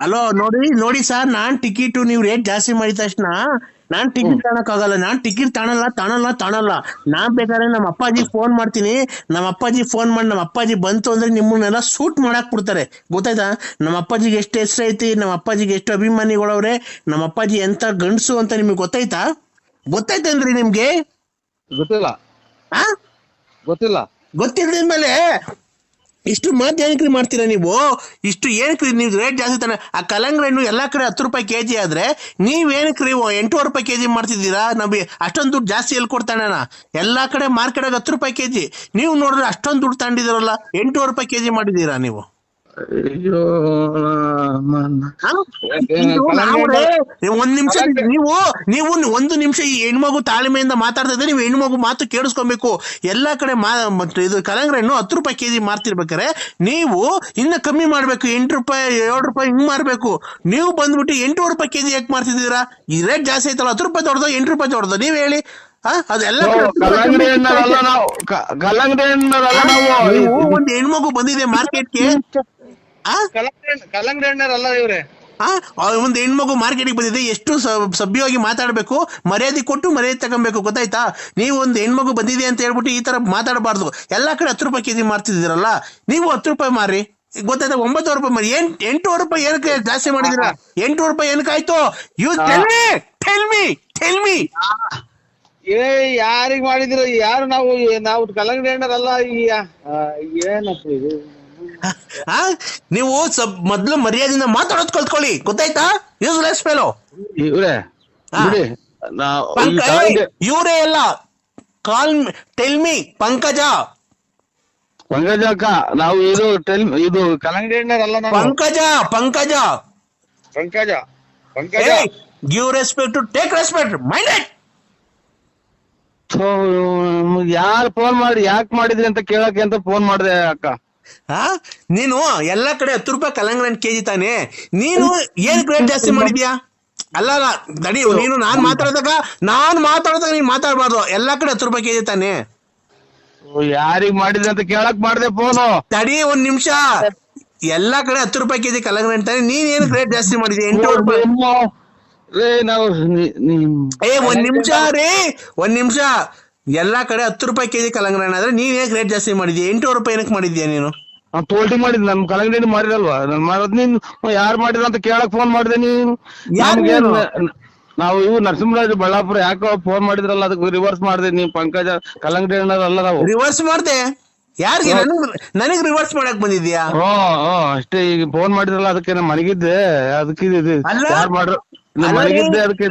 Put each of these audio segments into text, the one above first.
Hello ನೋಡಿ ನೋಡಿ sir, ನಾನ್ ticket ನೀವು ರೇಟ್ ಜಾಸ್ತಿ ಮಾಡಿದ ತಕ್ಷಣ ನಾನ್ ಟಿಕೆಟ್ ತಗೊಳಕ್ಕಾಗಲ್ಲ. ನಾನ್ ಟಿಕೆಟ್ ತಾಣಲ್ಲ. ನಾನ್ ಬೇಕಾದ್ರೆ ನಮ್ಮ ಅಪ್ಪಾಜಿ ಫೋನ್ ಮಾಡ್ತೀನಿ. ನಮ್ಮ ಅಪ್ಪಾಜಿ ಫೋನ್ ಮಾಡಿ ನಮ್ಮ ಅಪ್ಪಾಜಿ ಬಂತು ಅಂದ್ರೆ ನಿಮ್ಮನ್ನೆಲ್ಲ ಶೂಟ್ ಮಾಡಕ್ ಬಿಡ್ತಾರೆ, ಗೊತ್ತಾಯ್ತಾ? ನಮ್ಮ ಅಪ್ಪಾಜಿಗೆ ಎಷ್ಟು ಹೆಸರು ಐತಿ, ನಮ್ಮ ಅಪ್ಪಾಜಿಗೆ ಎಷ್ಟು ಅಭಿಮಾನಿಗಳವ್ರೆ, ನಮ್ಮ ಅಪ್ಪಾಜಿ ಎಂತ ಗಂಡಸು ಅಂತ ನಿಮ್ಗೆ ಗೊತ್ತಾಯ್ತೇನ್ರಿ ನಿಮ್ಗೆ? ಗೊತ್ತಿಲ್ಲ. ಆ ಗೊತ್ತಿಲ್ಲ. ಗೊತ್ತಿಲ್ಲದ್ಮೇಲೆ ಇಷ್ಟು ಮಾತು ಏನಕ್ರಿ ಮಾಡ್ತೀರಾ ನೀವು? ಇಷ್ಟು ಏನಕ್ರಿ ನೀವು ರೇಟ್ ಜಾಸ್ತಿ ತಾನೆ? ಆ ಕಲ್ಲಂಗಡಿ ಹಣ್ಣು ಎಲ್ಲಾ ಕಡೆ 10 ರೂಪಾಯಿ ಕೆಜಿ ಆದ್ರೆ ನೀವೇನಕ್ರಿ 8 ರೂಪಾಯಿ ಕೆಜಿ ಮಾಡ್ತಿದ್ದೀರಾ? ನಮಗೆ ಅಷ್ಟೊಂದು ದುಡ್ಡು ಜಾಸ್ತಿ ಎಲ್ಲಿ ಕೊಡ್ತಾನ? ಎಲ್ಲಾ ಕಡೆ ಮಾರ್ಕೆಟ್ 10 ರೂಪಾಯಿ ಕೆಜಿ, ನೀವು ನೋಡಿದ್ರೆ ಅಷ್ಟೊಂದು ದುಡ್ಡು ತಗೊಂಡಿದ್ದೀರಲ್ಲ, 8 ರೂಪಾಯಿ ಕೆಜಿ ಮಾಡಿದ್ದೀರಾ ನೀವು? ಅಯ್ಯೋ ಒಂದ್ ನಿಮಿಷ ನೀವು ಒಂದು ನಿಮಿಷ ಈ ಹೆಣ್ಮಗು ತಾಳ್ಮೆಯಿಂದ ಮಾತಾಡ್ತಾ ಇದ್ರೆ ನೀವು ಹೆಣ್ಮಗು ಮಾತು ಕೇಳಿಸ್ಕೊಬೇಕು. ಎಲ್ಲಾ ಕಡೆ ಇದು ಕಲ್ಲಂಗಡಿ ಹಣ್ಣು 10 ರೂಪಾಯಿ ಕೆಜಿ ಮಾರ್ತಿರ್ಬೇಕಾರೆ ನೀವು ಇನ್ನ ಕಮ್ಮಿ ಮಾಡ್ಬೇಕು, 8 ರೂಪಾಯಿ 7 ರೂಪಾಯಿ ಹಿಂಗ್ ಮಾರ್ಬೇಕು. ನೀವು ಬಂದ್ಬಿಟ್ಟು 8 ರೂಪಾಯಿ ಕೆಜಿ ಯಾಕೆ ಮಾರ್ತಿದ್ದೀರಾ? ಈ ರೇಟ್ ಜಾಸ್ತಿ ಐತಲ್ಲ, 10 ರೂಪಾಯಿ ದೊಡ್ಡದು 8 ರೂಪಾಯಿ ದೊಡ್ಡದು ನೀವ್ ಹೇಳಿ. ಅದೆಲ್ಲ ಒಂದ್ ಹೆಣ್ಮಗು ಬಂದಿದೆ ಮಾರ್ಕೆಟ್ಗೆ, ಕಲ್ಲಂಗಡಿ ಹಣ್ಣರಲ್ಲ ಇವ್ರೆ. ಒಂದು ಹೆಣ್ಮಗು ಮಾರ್ಕೆಟಿಗೆ ಬಂದಿದೆ, ಎಷ್ಟು ಸಭ್ಯವಾಗಿ ಮಾತಾಡ್ಬೇಕು, ಮರ್ಯಾದೆ ಕೊಟ್ಟು ಮರ್ಯಾದೆ ತಗೊಬೇಕು, ಗೊತ್ತಾಯ್ತಾ? ನೀವು ಒಂದು ಹೆಣ್ಮಗು ಬಂದಿದೆ ಅಂತ ಹೇಳ್ಬಿಟ್ಟು ಈ ತರ ಮಾತಾಡಬಾರ್ದು. ಎಲ್ಲಾ ಕಡೆ 10 ರೂಪಾಯಿ ಕೆಜಿ ಮಾರ್ತಿದ್ದೀರಲ್ಲ, ನೀವು 10 ರೂಪಾಯಿ ಮಾರಿ, ಗೊತ್ತಾಯ್ತಾ? 9 ರೂಪಾಯಿ ಮಾರಿ. 8 ರೂಪಾಯಿ ಏನಕ್ಕೆ ಜಾಸ್ತಿ ಮಾಡಿದಿರಾ? 8 ರೂಪಾಯಿ ಏನಕ್ಕಾಯ್ತು? ಯು ಟೆಲ್ ಮಿ ಯಾರಿಗ್ ಮಾಡಿದಿರ? ಯಾರು? ನಾವು ಕಲ್ಲಂಗಡಿ ಹಣ್ಣರಲ್ಲ. ಏನಪ್ಪ ಇದು? ನೀವು ಮೊದ್ಲು ಮರ್ಯಾದೆಯಿಂದ ಮಾತಾಡೋದ್ ಕಲ್ತ್ಕೊಳ್ಳಿ, ಗೊತ್ತಾಯ್ತಾ? ಯೂಸ್ಲೆಸ್ ಫೆಲೋ ಇವ್ರೆ. ಇವರೇ ಎಲ್ಲ ಟೆಲ್ ಮಿ ಪಂಕಜ ಅಕ್ಕ, ನಾವು ಇದು ಕಲ್ಲಂಗಡಿ ಹಣ್ಣರಲ್ಲ. Pankaja give respect to take respect, mind it. ಯಾರು ಫೋನ್ ಮಾಡಿ ಯಾಕೆ ಮಾಡಿದ್ರಿ ಅಂತ ಕೇಳಕ್ಕೆ ಅಂತ ಫೋನ್ ಮಾಡಿದೆ ಅಕ್ಕ. ನೀನು ಎಲ್ಲಾ ಕಡೆ 10 ರೂಪಾಯಿ ಕಲ್ಲಂಗಡಿ ಹಣ್ಣು ಕೆಜಿ ತಾನೆ, ನೀನು ಏನ್ ರೇಟ್ ಜಾಸ್ತಿ ಮಾಡಿದ್ಯಾ? ಅಲ್ಲ ತಡಿ, ನೀನು ನಾನ್ ಮಾತಾಡಿದಾಗ ನೀನ್ ಮಾತಾಡ್ಬಾರ್ದು. ಎಲ್ಲಾ ಕಡೆ 10 ರೂಪಾಯಿ ಕೆಜಿ ತಾನೆ. ಯಾರಿಗ್ ಮಾಡಿದ್ರಿ ಅಂತ ಕೇಳಕ್ ಮಾಡಿದೆ ಫೋನು. ತಡಿ ಒಂದ್ ನಿಮಿಷ, ಎಲ್ಲಾ ಕಡೆ 10 ರೂಪಾಯಿ ಕೆಜಿ ಕಲ್ಲಂಗಡಿ ಹಣ್ಣು ತಾನೆ, ನೀನ್ ಏನ್ ರೇಟ್ ಜಾಸ್ತಿ ಮಾಡಿದ್ಯಾ? 8 ರೂಪಾಯಿ. ಒಂದ್ ನಿಮಿಷ, ಎಲ್ಲಾ ಕಡೆ 10 ರೂಪಾಯಿ ಕೆಜಿ ಕಲ್ಲಂಗಡಿ ಹಣ್ಣು ಆದ್ರೆ ನೀನ್ ಏನ್ ರೇಟ್ ಜಾಸ್ತಿ ಮಾಡಿದ್ಯಾ? 8 ರೂಪಾಯಿ ಏನಕ್ಕೆ ಮಾಡಿದ್ಯಾ ನೀನು? ತೋಲ್ಟಿ ಮಾಡಿದ್ ನನ್ ಕಲ್ಲಂಗಡಿ ಹಣ್ಣು ಮಾಡಿರಲ್ವಾ? ನನ್ ಮಾಡೋದ್ ನೀನ್ ಯಾರು ಮಾಡಿದ್ರ ಅಂತ ಕೇಳಕ್ ಫೋನ್ ಮಾಡಿದೆ. ನೀನು ನಾವು ಇವು ನರಸಿಂಹರಾಜ್ ಬಳ್ಳಾಪುರ ಯಾಕೋ ಫೋನ್ ಮಾಡಿದ್ರಲ್ಲ, ಅದಕ್ಕೆ ರಿವರ್ಸ್ ಮಾಡಿದೆ. ನೀವ್ ಪಂಕಜ ಕಲ್ಲಂಗಡಿ ಹಣ್ಣಲ್ಲ. ನಾವು ರಿವರ್ಸ್ ಮಾಡ್ದೆ? ಯಾರಿಗೆ? ನನಗ್ ರಿವರ್ಸ್ ಮಾಡಕ್ ಬಂದಿದ್ಯಾ? ಅಷ್ಟೇ. ಈಗ ಫೋನ್ ಮಾಡಿದ್ರಲ್ಲ, ಅದಕ್ಕೆ ನಾನು ಮನೆಗಿದ್ದೆ, ಅದಕ್ಕೆ ಯಾರು ಮಾಡ್ರು ಮನೆಗಿದ್ದೆ, ಅದಕ್ಕೆ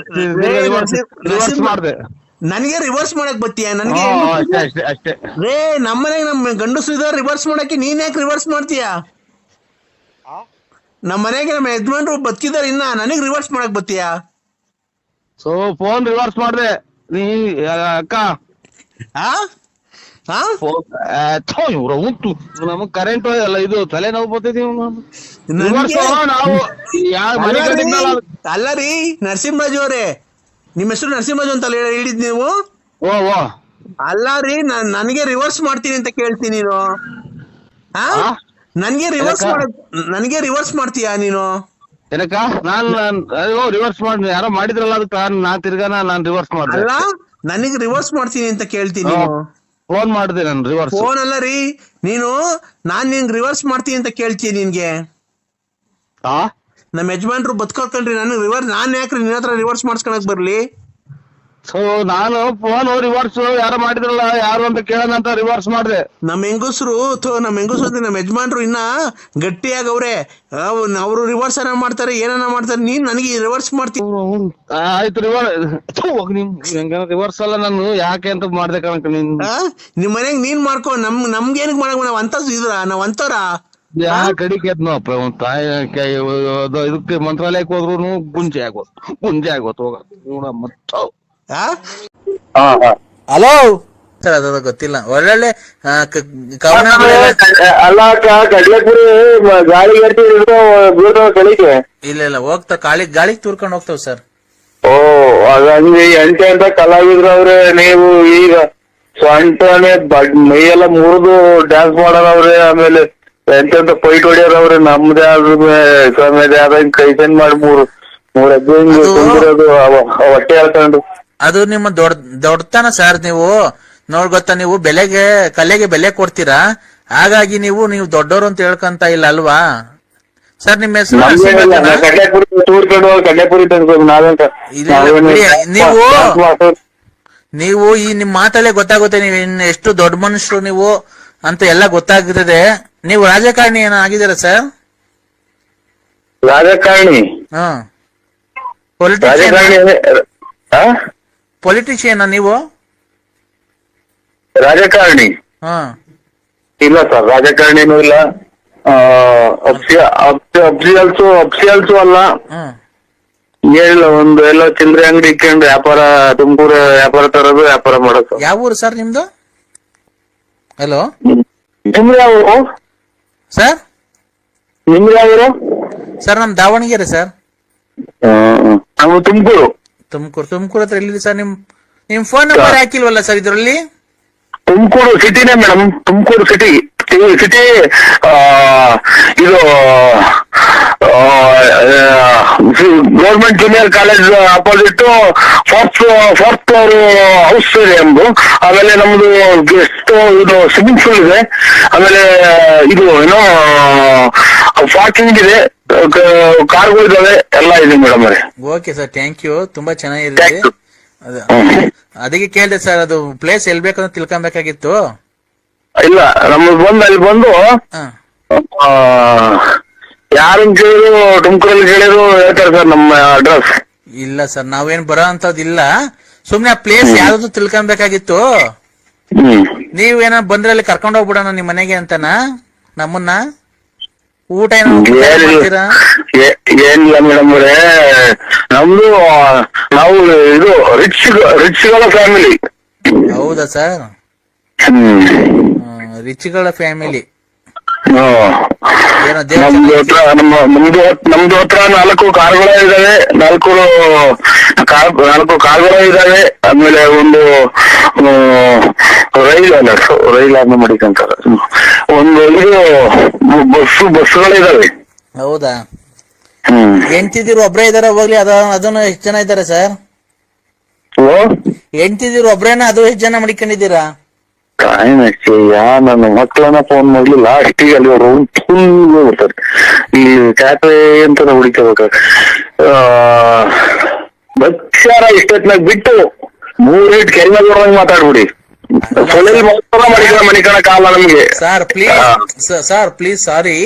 ರಿವರ್ಸ್ ಮಾಡಿದೆ. ನನಗೆ ರಿವರ್ಸ್ ಮಾಡಕ್ ಬತ್ತೀಯ? ನನಗೆ ಅಷ್ಟೇ. ರೇ, ನಮ್ಮನೆಗೆ ನಮ್ ಗಂಡಸರು ಇದಾರೆ ರಿವರ್ಸ್ ಮಾಡಕ್ಕೆ, ನೀನ್ ಯಾಕೆ ರಿವರ್ಸ್ ಮಾಡ್ತೀಯಾ? ನಮ್ಮ ಮನೆಗೆ ನಮ್ಮ ಯಜಮಾನ್ರು ಬದುಕಿದಾರೆ, ಇನ್ನ ನನಗ್ ರಿವರ್ಸ್ ಮಾಡಕ್ ಬತ್ತೀಯಾ? ಸೊ ಫೋನ್ ರಿವರ್ಸ್ ಮಾಡಿದೆ ನೀ ಅಕ್ಕ. ಉಂಟು ನಮಗ್ ಕರೆಂಟ್ ಎಲ್ಲ ಇದು ತಲೆ ನೋವು ಬರ್ತೈತಿ. ಅಲ್ಲ ರೀ ನರಸಿಂಹರಾಜ್ ಅವರೇ, ನಿಮ್ಮ ಹೆಸರು ನರಸಿಂಹರಾಜು ಅಂತ ಹೇಳಿದ್ ನೀವು? ಅಲ್ಲ ರೀ, ನನಗೆ ರಿವರ್ಸ್ ಮಾಡ್ತೀನಿ ಅಂತ ಕೇಳ್ತೀನಿ ನೀನು. ನನಗೆ ರಿವರ್ಸ್ ಮಾಡ್ತೀಯಾ ನೀನು? ಏನಕ್ಕ? ನಾನ್ ರಿವರ್ಸ್ ಮಾಡಿ ಯಾರೋ ಮಾಡಿದ್ರಲ್ಲ, ಅದಕ್ಕೆ ನಾನ್ ತಿರ್ಗಾನ ನಾನ್ ರಿವರ್ಸ್ ಮಾಡ್ದೆ. ಅಲ್ಲ, ನನಗೆ ರಿವರ್ಸ್ ಮಾಡ್ತೀನಿ ಅಂತ ಕೇಳ್ತೀನಿ. ಫೋನ್ ಮಾಡಿದೆ ನಾನು ರಿವರ್ಸ್. ಫೋನ್ ಅಲ್ಲ ರೀ, ನಾನ್ ನಿನ್ಗೆ ರಿವರ್ಸ್ ಮಾಡ್ತೀನಿ ಅಂತ ಕೇಳ್ತೀನಿ ನಿನ್ಗೆ. ನಮ್ಮ ಯಜಮಾನ್ರು ಬದುಕೋಕಲ್ರಿ, ನಾನ್ ಯಾಕ್ರಿ ನಿನ್ನ ಹತ್ರ ರಿವರ್ಸ್ ಮಾಡ್ಸ್ಕೊಳಕ್ ಬರ್ಲಿ? ಸೊ ನಾನು ಫೋನ್ ರಿವರ್ಸ್ ಯಾರೋ ಮಾಡಿದ್ರಲ್ಲ, ಯಾರು ಅಂತ ಕೇಳೋಣ ಅಂತ ರಿವರ್ಸ್ ಮಾಡಿದೆ. ನಮ್ಮ ಹೆಂಗಸರು ನಮ್ಮ ಯಜಮಾನ್ರು ಇನ್ನ ಗಟ್ಟಿಯಾಗವ್ರೆ, ಅವರು ರಿವರ್ಸ್ ಮಾಡ್ತಾರೆ, ಏನನ್ನ ಮಾಡ್ತಾರೆ. ನೀನ್ ನನಗೆ ರಿವರ್ಸ್ ಮಾಡ್ತೀನಿ. ಆಯ್ತು, ರಿವರ್ಸ್ ಅಲ್ಲ, ನಾನು ಯಾಕೆ ಅಂತ ಮಾಡ್ದೆ ಕಣಕ. ನಿಮ್ ಮನೆಗ್ ನೀನ್ ಮಾಡ್ಕೊ, ನಮ್ಗೆ ಏನಕ್ ಮಾಡಕ್? ನಾವ್ ಅಂತದ್ ನಾವ್ ಅಂತವ್ರ ಕಡಿಕೆದ್ನಪ್ಪ. ಇದಕ್ಕೆ ಮಂತ್ರಾಲಯಕ್ಕೆ ಹೋದ್ರು ಗುಂಜೆ ಆಗೋತ್ ಹೋಗ. ಹಲೋ, ಗೊತ್ತಿಲ್ಲ. ಒಳ್ಳೊಳ್ಳೆ ಅಲ್ಲ ಕಡ್ಲೆಪುರಿ ಗಾಳಿ ಕಳಿಕೆ ಇಲ್ಲ ಹೋಗ್ತಾವ, ಗಾಳಿಗೆ ತೂರ್ಕೊಂಡು ಹೋಗ್ತಾವ್ ಸರ್. ಓ, ಅದಂಗೆ ಎಂಟೆಂಟ ಕಲಾವಿದ್ರು ಅವ್ರೆ. ನೀವು ಈಗ ಸೊಂಟನೆ ಮೈಯೆಲ್ಲ ಮುರಿದು ಡ್ಯಾನ್ಸ್ ಮಾಡೋರವ್ರೆ. ಆಮೇಲೆ ಎಂತೆಂತ ಪೈಟ್ ಹೊಡಿಯೋದವ್ರೆ ನಮ್ದೇ ಆದ್ಮೇಲೆ ಆದಂಗ್ ಕೈಸನ್ ಮಾಡಿ ಮೂರ್ ಹೆಜ್ಜೆ ಹಿಂಗ್ ಅದು- ಕುಂದಿರೋದು ಹೊಟ್ಟೆ ಹೇಳ್ಕೊಂಡು. ಅದು ನಿಮ್ಮ ದೊಡ್ಡತನ ಸರ್. ನೀವು ಗೊತ್ತಾ, ನೀವು ಕಲೆಗೆ ಬೆಲೆ ಕೊಡ್ತೀರಾ, ಹಾಗಾಗಿ ನೀವು ದೊಡ್ಡವರು ಅಂತ ಹೇಳ್ಕೊಂತ ಇಲ್ಲ ಅಲ್ವಾ ಸರ್? ನಿಮ್ಮ ಹೆಸರು ನರಸಿಂಹರಾಜನ? ಕಡ್ಲೆಪುರಿ ತೂರ್ಕೊಂಡು ಕಡ್ಲೆಪುರಿ ತಂದ್ಕೊಂಡು ನಾವೇಂತ ಇಲ್ಲ, ಬಿಡಿ. ನೀವು ಈ ನಿಮ್ ಮಾತಲ್ಲೇ ಗೊತ್ತಾಗುತ್ತೆ ನೀವು ಎಷ್ಟು ದೊಡ್ಡ ಮನುಷ್ಯರು ನೀವು ಅಂತ ಎಲ್ಲ ಗೊತ್ತಾಗ್ತದೆ. ನೀವು ರಾಜಕಾರಣಿ ಏನೋ ಆಗಿದ್ದೀರಾ ಸರ್? ರಾಜಕಾರಣಿ ಹ್ಮ್. ರಾಜಕಾರಣಿ ಪೊಲಿಟಿಷಿಯನ್ ನೀವು? ರಾಜಕಾರಣಿ ಹ್ಮ್. ಇಲ್ಲ ಸರ್, ರಾಜಕಾರಣಿನೂ ಇಲ್ಲ. ಅಬ್ಸಿಯಲ್ಸು ಅಲ್ಲ. ಹ್ಮ್. ಏನಿಲ್ಲ, ಒಂದು ಎಲ್ಲ ಚಿಲ್ಲರೆ ಅಂಗಡಿ ಇಟ್ಕೊಂಡು ವ್ಯಾಪಾರ, ತುಮಕೂರು ವ್ಯಾಪಾರ ತರೋದು, ವ್ಯಾಪಾರ ಮಾಡೋದು. ಯಾವ ಊರು ಸರ್ ನಿಮ್ದು? ಹಲೋ ನಿಮ್ದು ಯಾವ ಊರು ಸರ್? ನಿಮ್ದು ಯಾವ ಊರು? ಸರ್ ನಮ್ ದಾವಣಗೆರೆ ಸರ್. ನಾವು ತುಮಕೂರು. ತುಮಕೂರು ಹತ್ರ ಎಲ್ಲಿದೆ ಸರ್? ನಿಮ್ ಫೋನ್ ನಂಬರ್ ಹಾಕಿಲ್ವಲ್ಲ ಸರ್ ಇದ್ರಲ್ಲಿ? ತುಮಕೂರು ಸಿಟಿನೇ ಮೇಡಮ್, ತುಮಕೂರು ಸಿಟಿ. ಇದು government junior college opposite fourth floor house ಇದೆ ನಮ್ದು. ಆಮೇಲೆ ನಮ್ದು ಗೆಸ್ಟ್ ಇದು ಸ್ವಿಮ್ಮಿಂಗ್ ಪೂಲ್ ಇದೆ. ಆಮೇಲೆ ಇದು ಏನೋ ಪಾರ್ಕಿಂಗ್ ಇದೆ, ಕಾರ್ಗಳಿದಾವೆ, ಎಲ್ಲ ಇದೆ ಮೇಡಮ್ ಅವರೇ. Okay sir, thank you. ತುಂಬಾ ಚೆನ್ನಾಗಿದೆ. ಅದಕ್ಕೆ ಕೇಳಿದೆ ಸರ್, ಅದು ಪ್ಲೇಸ್ ಎಲ್ಲಿ ಬೇಕಂತ ತಿಳ್ಕೊಬೇಕಾಗಿತ್ತು. ಇಲ್ಲ, ನಮ್ದು ಅಲ್ಲಿ ಬಂದು ಯಾರನ್ನ ಕೇಳಿದ್ರು ತುಮಕೂರಲ್ಲಿ ಕೇಳಿದ್ರು ಹೇಳ್ತಾರೆ ಸರ್ ನಮ್ಮ ಅಡ್ರೆಸ್. ಇಲ್ಲ ಸರ್, ನಾವೇನ್ ಬರೋ ಅಂತದಿಲ್ಲ. ಸುಮ್ನೆ ಆ ಪ್ಲೇಸ್ ಯಾವ್ದು ತಿಳ್ಕೊಬೇಕಾಗಿತ್ತು. ನೀವೇನ ಬಂದ್ರೆ ಅಲ್ಲಿ ಕರ್ಕೊಂಡ್ ಹೋಗ್ಬಿಡೋಣ ನಿಮ್ ಮನೆಗೆ ಅಂತನಾ? ನಮ್ಮನ್ನ ಊಟ ಮಾಡ್ತೀರಾ? ಏನಿಲ್ಲ ಮೇಡಮ್ ಅವರೇ, ನಮ್ದು ನಾವು ಇದು ರಿಚ್ಗಳ ಫ್ಯಾಮಿಲಿ. ಹೌದಾ ಸರ್? ರಿಚ್ಗಳ ಫ್ಯಾಮಿಲಿ. ನಮ್ದು ಹತ್ರ 4 ಕಾರ್ಗಳು ಇದಾವೆ, 4 ಕಾರ್ಗಳು ಇದಾವೆ. ಆಮೇಲೆ ಒಂದು ರೈಲ್ ಮಾಡಿಕಂತಾರೆ, ಒಂದು ಇದು ಬಸ್ಗಳಿದಾವೆ. ಹೌದಾ? ಹೆಂಡ್ತಿದಿರು ಒಬ್ರೇ ಇದಾರ? ಹೋಗ್ಲಿ, ಅದನ್ನು ಎಷ್ಟು ಜನ ಇದಾರೆ ಸರ್? ಹೆಂಡ್ತಿದಿರು ಒಬ್ರೇನ? ಅದು ಎಷ್ಟು ಜನ ಮಡಿಕೊಂಡಿದ್ದೀರಾ? ನನ್ನ ಮಕ್ಕಳನ್ನ ಫೋನ್ ಮಾಡ್ಲಿ, ಲಾಸ್ಟಿಗೆ ಅಲ್ಲಿ ರೌಂಡ್ ಫುಲ್ ಹೋಗ್ಬಿಡ್ತಾರೆ. ಈ ಕ್ಯಾಟ್ರೆ ಅಂತ ಹುಡಿಕೋಬೇಕ ಬಚ್ಚಾರ ಇಷ್ಟೊತ್ನಾಗ ಬಿಟ್ಟು 3 ಕೆಲ್ಮ ಮಾತಾಡ್ಬಿಡಿ. ಮಣಿಕಣ ಕಾಲ ನಮ್ಗೆ. Sir please sorry.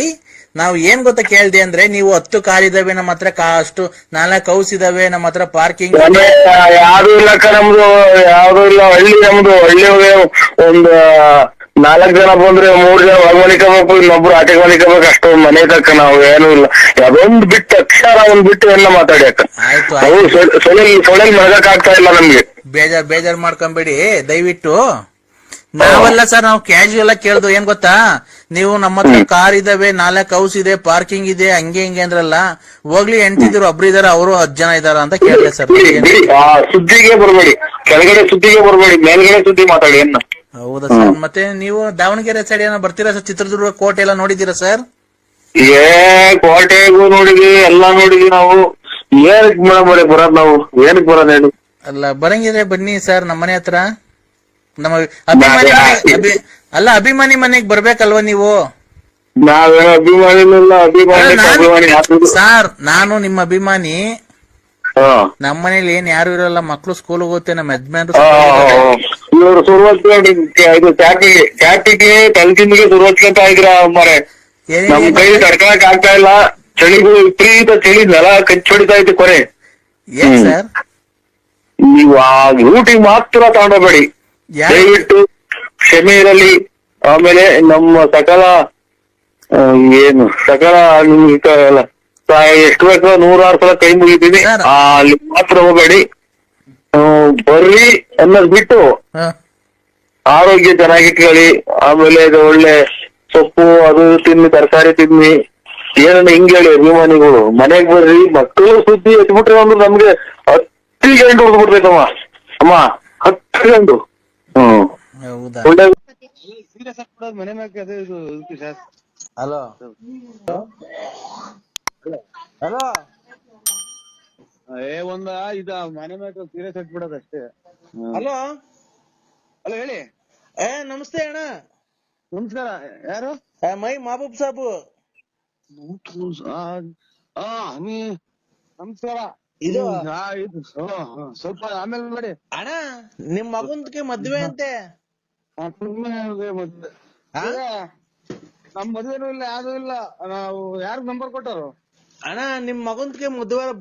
ನಾವು ಏನ್ ಗೊತ್ತಾ ಕೇಳ್ದೆ ಅಂದ್ರೆ, ನೀವು 10 ಕಾರ್ ಇದಾವೆ ನಮ್ಮ ಹತ್ರ, ಅಷ್ಟು 4 ಹೌಸ್ ಇದಾವೆ ನಮ್ಮ ಹತ್ರ, ಪಾರ್ಕಿಂಗ್ ಯಾವ್ದು ಇಲ್ಲಕ್ಕ ನಮ್ದು, ಯಾವ್ದು ಇಲ್ಲ. ಹಳ್ಳಿ ನಮ್ದು, ಹಳ್ಳಿ ಒಂದು 4 ಜನ ಬಂದ್ರೆ 3 ಜನ ಹೊರ ಮನಿಕೋಬೇಕು, ಇನ್ನೊಬ್ರು ಆಟೆ ಮನಿಕೋಬೇಕು, ಅಷ್ಟೊಂದು ಮನೆ ತಕ್ಕ ನಾವು ಏನೂ ಇಲ್ಲ. ಅದೊಂದು ಬಿಟ್ಟು ಅಕ್ಷರ ಒಂದ್ ಬಿಟ್ಟು ಎಲ್ಲ ಮಾತಾಡಿ ಅಕ್ಕ. ಸೊಳೆಲ್ ಮರಗಕ್ ಆಗ್ತಾ ಇಲ್ಲ ನಮ್ಗೆ. ಬೇಜಾರ್ ಮಾಡ್ಕೊಂಬೇಡಿ ದಯವಿಟ್ಟು. ನಾವೆಲ್ಲ ಸರ್, ನಾವು ಕ್ಯಾಶುಯಲ್ ಆಗಿ ಕೇಳ್ದು. ಏನ್ ಗೊತ್ತಾ, ನೀವು ನಮ್ಮ ಹತ್ರ ಕಾರ್ ಇದಾವೆ, 4 ಹೌಸ್ ಇದೆ, ಪಾರ್ಕಿಂಗ್ ಇದೆ, ಹಂಗೆ ಹಿಂಗೆ ಅಂದ್ರಲ್ಲ. ಹೋಗ್ಲಿ, ಹೆಂಡ್ತಿದ್ರು ಒಬ್ರು ಇದಾರೆ, ಅವರು 10 ಜನ ಇದಾರ ಅಂತ ಕೇಳಿದೆ ಸರ್. ಸುದ್ದಿಗೆ ಬರ್ಬೇಡಿ, ಕೆಳಗಡೆ ಸುದ್ದಿಗೆ ಬರ್ಬೇಡಿ, ಮೇಲ್ಗಡೆ ಸುದ್ದಿ ಮಾತಾಡಿ. ಏನ? ಹೌದಾ ಸರ್? ಮತ್ತೆ ನೀವು ದಾವಣಗೆರೆ ಸೈಡ್ ಏನೋ ಬರ್ತೀರಾ ಸರ್? ಚಿತ್ರದುರ್ಗ ಕೋಟೆ ಎಲ್ಲ ನೋಡಿದೀರಾ ಸರ್? ಕೋಟೆಗೂ ನೋಡಿದ್ವಿ, ಎಲ್ಲಾ ನೋಡಿದ್ವಿ ನಾವು. ಏನಕ್ ಮೇಡಮ್ ಬರೋದ್ ನಾವು? ಏನಕ್ ಬರೋದ್ ಹೇಳಿ? ಅಲ್ಲ, ಬರಂಗಿದ್ರೆ ಬನ್ನಿ ಸರ್ ನಮ್ಮ ಮನೆ ಹತ್ರ. ನಮ್ಮ ಅಭಿಮಾನಿ ಮನೆಗ್ ಬರ್ಬೇಕಲ್ವಾ ನೀವು? ನಾವೇನೋ ಅಭಿಮಾನಿ ಸರ್, ನಾನು ನಿಮ್ಮ ಅಭಿಮಾನಿ. ನಮ್ಮ ಮನೇಲಿ ಏನ್ ಯಾರು ಇರಲ್ಲ, ಮಕ್ಳು ಸ್ಕೂಲ್ ಹೋಗುತ್ತೆ, ನಮ್ಮ ಯಜಮಾನ್ರು ಇವರು ಕ್ಯಾಪಿಗೆ ತಲೆತಿಂದಿಗೆ ಸುರುವತ್ಕೊಂತ ಇದ್ರ ಮರೆ. ನಮ್ ಕೈ ತಡ್ಕೊಳಕ್ ಆಗ್ತಾ ಇಲ್ಲ. ಚಳಿಗೂ ವಿಪರೀತ ಚಳಿ, ನೆಲ ಕಚ್ಚೊಡಿತಾ ಇತ್ತು ಕೊನೆ. ಏನ್ ಸರ್? ನೀವು ಆ ಊಟಿಗೆ ಮಾತ್ರ ತಗೊಂಡೋಗ್ಬೇಡಿ ದಯವಿಟ್ಟು, ಕ್ಷಮೆ ಇರಲಿ. ಆಮೇಲೆ ನಮ್ಮ ಸಕಲ ನಿಮ್ಗೆ ಎಷ್ಟು ಬೇಕೋ 106 ಸಲ ಕೈ ಮುಗಿತೀನಿ. ಅಲ್ಲಿ ಮಾತ್ರ ಹೋಗ್ಬೇಡಿ, ಬರ್ರಿ ಅನ್ನೋದ್ ಬಿಟ್ಟು ಆರೋಗ್ಯ ಚೆನ್ನಾಗಿಟ್ಕೊಳ್ಳಿ. ಆಮೇಲೆ ಇದು ಒಳ್ಳೆ ಸೊಪ್ಪು ಅದು ತಿನ್ನಿ, ತರಕಾರಿ ತಿನ್ನಿ. ಏನನ್ನ ಹಿಂಗ್ ಹೇಳಿ ಅಭಿಮಾನಿಗಳು, ಮನೆಗ್ ಬರ್ರಿ. ಮಕ್ಕಳು ಸುದ್ದಿ ಎತ್ಬಿಟ್ರೆ ಅಂದ್ರೆ ನಮ್ಗೆ 10 ಗಂಟೆ ಹೊಡೆದ್ಬಿಡ್ತೈತಮ್ಮ. 10 ಗಂಟು. ಒಳ್ಳೆ ಹಲೋ ಹಲೋ ಒಂದ ಇದ ಮನೆ ಮೇಲೆ ಸೀರಿಯಸ್ ಹಚ್ಬಿಡೋದು ಅಷ್ಟೇ. ಹಲೋ ಹಲೋ ಹೇಳಿ. ನಮಸ್ತೆ ಅಣ್ಣ. ನಮಸ್ಕಾರ. ಯಾರು? ಮೈ ಮಹಬೂಬ್ ಸಾಬು. ನೀ ನಮಸ್ಕಾರ. ಇದು ಸ್ವಲ್ಪ ಆಮೇಲೆ ಮಾಡಿ ಅಣ್ಣ, ನಿಮ್ ಮಗನ್ಗೆ ಮದ್ವೆ ಅಂತೆ. ನಮ್ ಮದ್ವೆನೂ ಇಲ್ಲ ಯಾವ್ದು ಇಲ್ಲ. ನಾವು ಯಾರು ನಂಬರ್ ಕೊಟ್ಟರು? ಅಣ್ಣ, ನಿಮ್ ಮಗನ್ಗೆ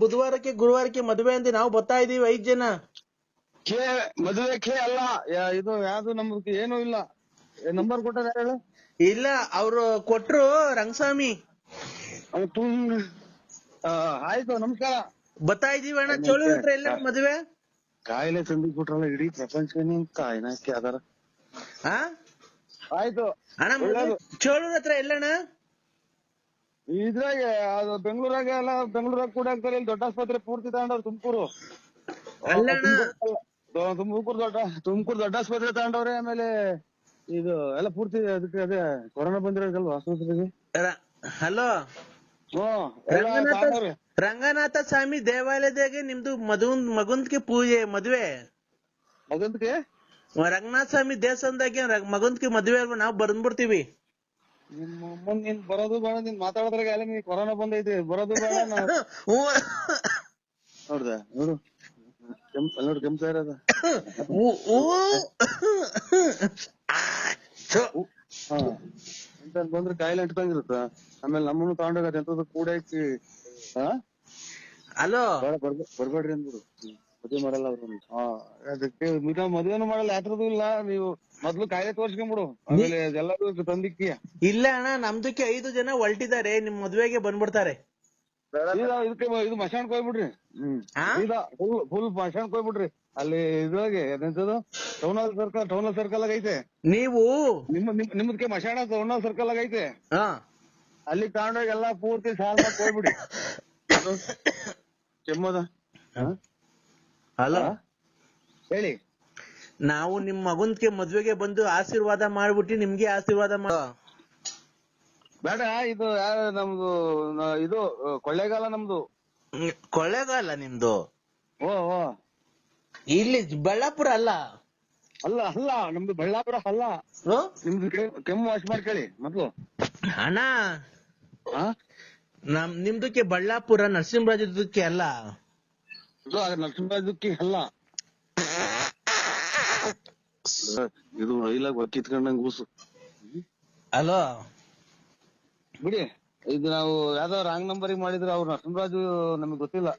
ಬುಧವಾರಕ್ಕೆ ಗುರುವಾರಕ್ಕೆ ಮದ್ವೆ ಅಂತ ನಾವು ಬರ್ತಾ ಇದೀವಿ 5 ಜನ. ಮದುವೆ ಅಲ್ಲ ಇದು ಯಾವ್ದು ನಮ್ಗೆ ಏನೂ ಇಲ್ಲ. ನಂಬರ್ ಕೊಟ್ಟಾರ ಯಾರು? ಇಲ್ಲ, ಅವ್ರು ಕೊಟ್ರು ರಂಗಸ್ವಾಮಿ. ಆಯ್ತು, ನಮಸ್ಕಾರ. ಬರ್ತಾ ಇದೀವಿ ಅಣ್ಣ. ಚೋಳೂರ್ ಹತ್ರ ಎಲ್ಲ ಮದ್ವೆ. ಕಾಯಿಲೆ ತಂದಿಕ್ ಬಿಟ್ರಲ್ಲ ಇಡೀ ಪ್ರಪಂಚನೇ ಕಾಯಿನಕ್ಕೆ ಅದರ. ಆಯ್ತು ಅಣ್ಣ, ಚೋಳೂರ್ ಹತ್ರ ಎಲ್ಲಣ್ಣ? ಇದ್ರಾಗೆ ಅದು ಬೆಂಗಳೂರಾಗ ಎಲ್ಲ ಬೆಂಗಳೂರಾಗ ಕೂಡ ಆಗ್ತಾರೆ. ಇಲ್ಲಿ ದೊಡ್ಡ ಆಸ್ಪತ್ರೆ ಪೂರ್ತಿ ತಗೊಂಡವ್ರು. ತುಮಕೂರು ತುಮಕೂರು ದೊಡ್ಡ ಆಸ್ಪತ್ರೆ ತಗೊಂಡವ್ರೆ. ಆಮೇಲೆ ಇದು ಎಲ್ಲ ಪೂರ್ತಿ ಅದಕ್ಕೆ ಅದೇ ಕೊರೋನಾ ಬಂದಿರೋದಲ್ವಾ ಆಸ್ಪತ್ರೆಗೆ. ಹಲೋ, ರಂಗನಾಥ ಸ್ವಾಮಿ ದೇವಾಲಯದಾಗೆ ನಿಮ್ದು ಮಗನ್ಗೆ ಪೂಜೆ ಮದ್ವೆ. ಮಗಂದ್ಗೆ ರಂಗನಾಥ ಸ್ವಾಮಿ ದೇವಸ್ಥಾನದಾಗೆ ಮಗನ್ಗೆ ಮದ್ವೆ. ನಾವ್ ಬಂದ್ಬಿಡ್ತೀವಿ. ನಿಮ್ಮ ನೀನ್ ಬರೋದು ಬೇಡ. ನೀನ್ ಮಾತಾಡೋದ್ರಾಗ ಎಲ್ಲ ನೀನ್ ಕೊರೋನಾ ಬಂದೈತಿ. ಬರೋದು ಬೇಡ. ನೋಡ್ದ ನೋಡು ನೋಡಿ ಕೆಂಪ ಇರೋದ. ಬಂದ್ರೆ ಕಾಯಿಲೆ ಇಟ್ಕೊಂಗಿರುತ್ತ. ಆಮೇಲೆ ನಮ್ಮನ್ನು ತಗೊಂಡೋಗ ಎಂತದ ಕೂಡ ಇಕ್ಕಿ. ಹಲೋ, ಬರ್ಬೇಡ್ರಿ ಅಂದ್ಬಿಡು. ಮದ್ವೆ ಮಾಡಲ್ಲ ಅವ್ರು. ಅದಕ್ಕೆ ಮದ್ವೆನೂ ಮಾಡಲ್ಲ. ಯಾತ್ರದೂ ಇಲ್ಲ. ನೀವು ಮೊದ್ಲು ಕಾಯಿಲೆ ತೋರ್ಸ್ಕೊಂಡ್ಬಿಡು. ಆಮೇಲೆ ಎಲ್ಲರೂ ತಂದಿಕ್ಕಿ. ಇಲ್ಲ ಅಣ್ಣ, ನಮ್ದಕ್ಕೆ 5 ಜನ ಹೊಲ್ಟಿದ್ದಾರೆ. ನಿಮ್ ಮದ್ವೆಗೆ ಬಂದ್ಬಿಡ್ತಾರೆ. ಇದಕ್ಕೆ ಇದು ಮಶಾಣಕ್ ಹೋಗ್ಬಿಡ್ರಿ. ಫುಲ್ ಮಶಾಣಕ್ ಹೋಗ್ಬಿಡ್ರಿ. ಅಲ್ಲಿ ಇದ್ರೊಳಗೆ ಎಂತದು ಟೌನ್ ಹಾಲ್ ಸರ್ಕಲ್ ಆಗ ಐತೆ. ನೀವು ನಿಮ್ದಕ್ಕೆ ಮಶಾಣ ಟೌನ್ ಹಾಲ್ ಸರ್ಕಲ್ ಆಗ ಐತೆ. ಅಲ್ಲಿ ತಗೊಂಡೋಗಿ ಎಲ್ಲಾ ಪೂರ್ತಿ ಸಾಲ್ ಮಾಡಿ ಹೋಗ್ಬಿಡಿ. ಕೆಮ್ಮದ. ಹಲೋ ಹೇಳಿ. ನಾವು ನಿಮ್ ಮಗನ್ಗೆ ಮದ್ವೆಗೆ ಬಂದು ಆಶೀರ್ವಾದ ಮಾಡ್ಬಿಟ್ಟು ನಿಮ್ಗೆ ಆಶೀರ್ವಾದ ಮಾಡೋ ಬೇಡ. ಇದು ನಮ್ದು ಇದು ಕೊಳ್ಳೇಗಾಲ ನಮ್ದು. ಕೊಳ್ಳೇಗಾಲ ನಿಮ್ದು? ಓ ಇಲ್ಲಿ ಬಳ್ಳಾಪುರ ಅಲ್ಲ. ಅಲ್ಲ ನಮ್ದು ಬಳ್ಳಾಪುರ ಅಲ್ಲ. ನಿಮ್ದು ಕೆಮ್ಮು ವಾಶ್ ಮಾಡ್ಕೊಳ್ಳಿ ಮೊದ್ಲು. ಅಣ್ಣ, ನಿಮ್ದಕ್ಕೆ ಬಳ್ಳಾಪುರ ನರಸಿಂಹರಾಜಕ್ಕೆ ಅಲ್ಲ. ನರಸಿಂಹರಾಜಕ್ಕೆ ಅಲ್ಲ. ಇದು ರೈಲಾಗ ಕಿತ್ಕೊಂಡಂಗ್ ಕೂಸು. ಹಲೋ ಬಿಡಿ. ಇದು ನಾವು ಯಾವ್ದೋ ರಾಂಗ್ ನಂಬರಿಗೆ ಮಾಡಿದ್ರೆ ಅವ್ರು ನರಸಿಂಹರಾಜು ನಮಗ್ ಗೊತ್ತಿಲ್ಲ.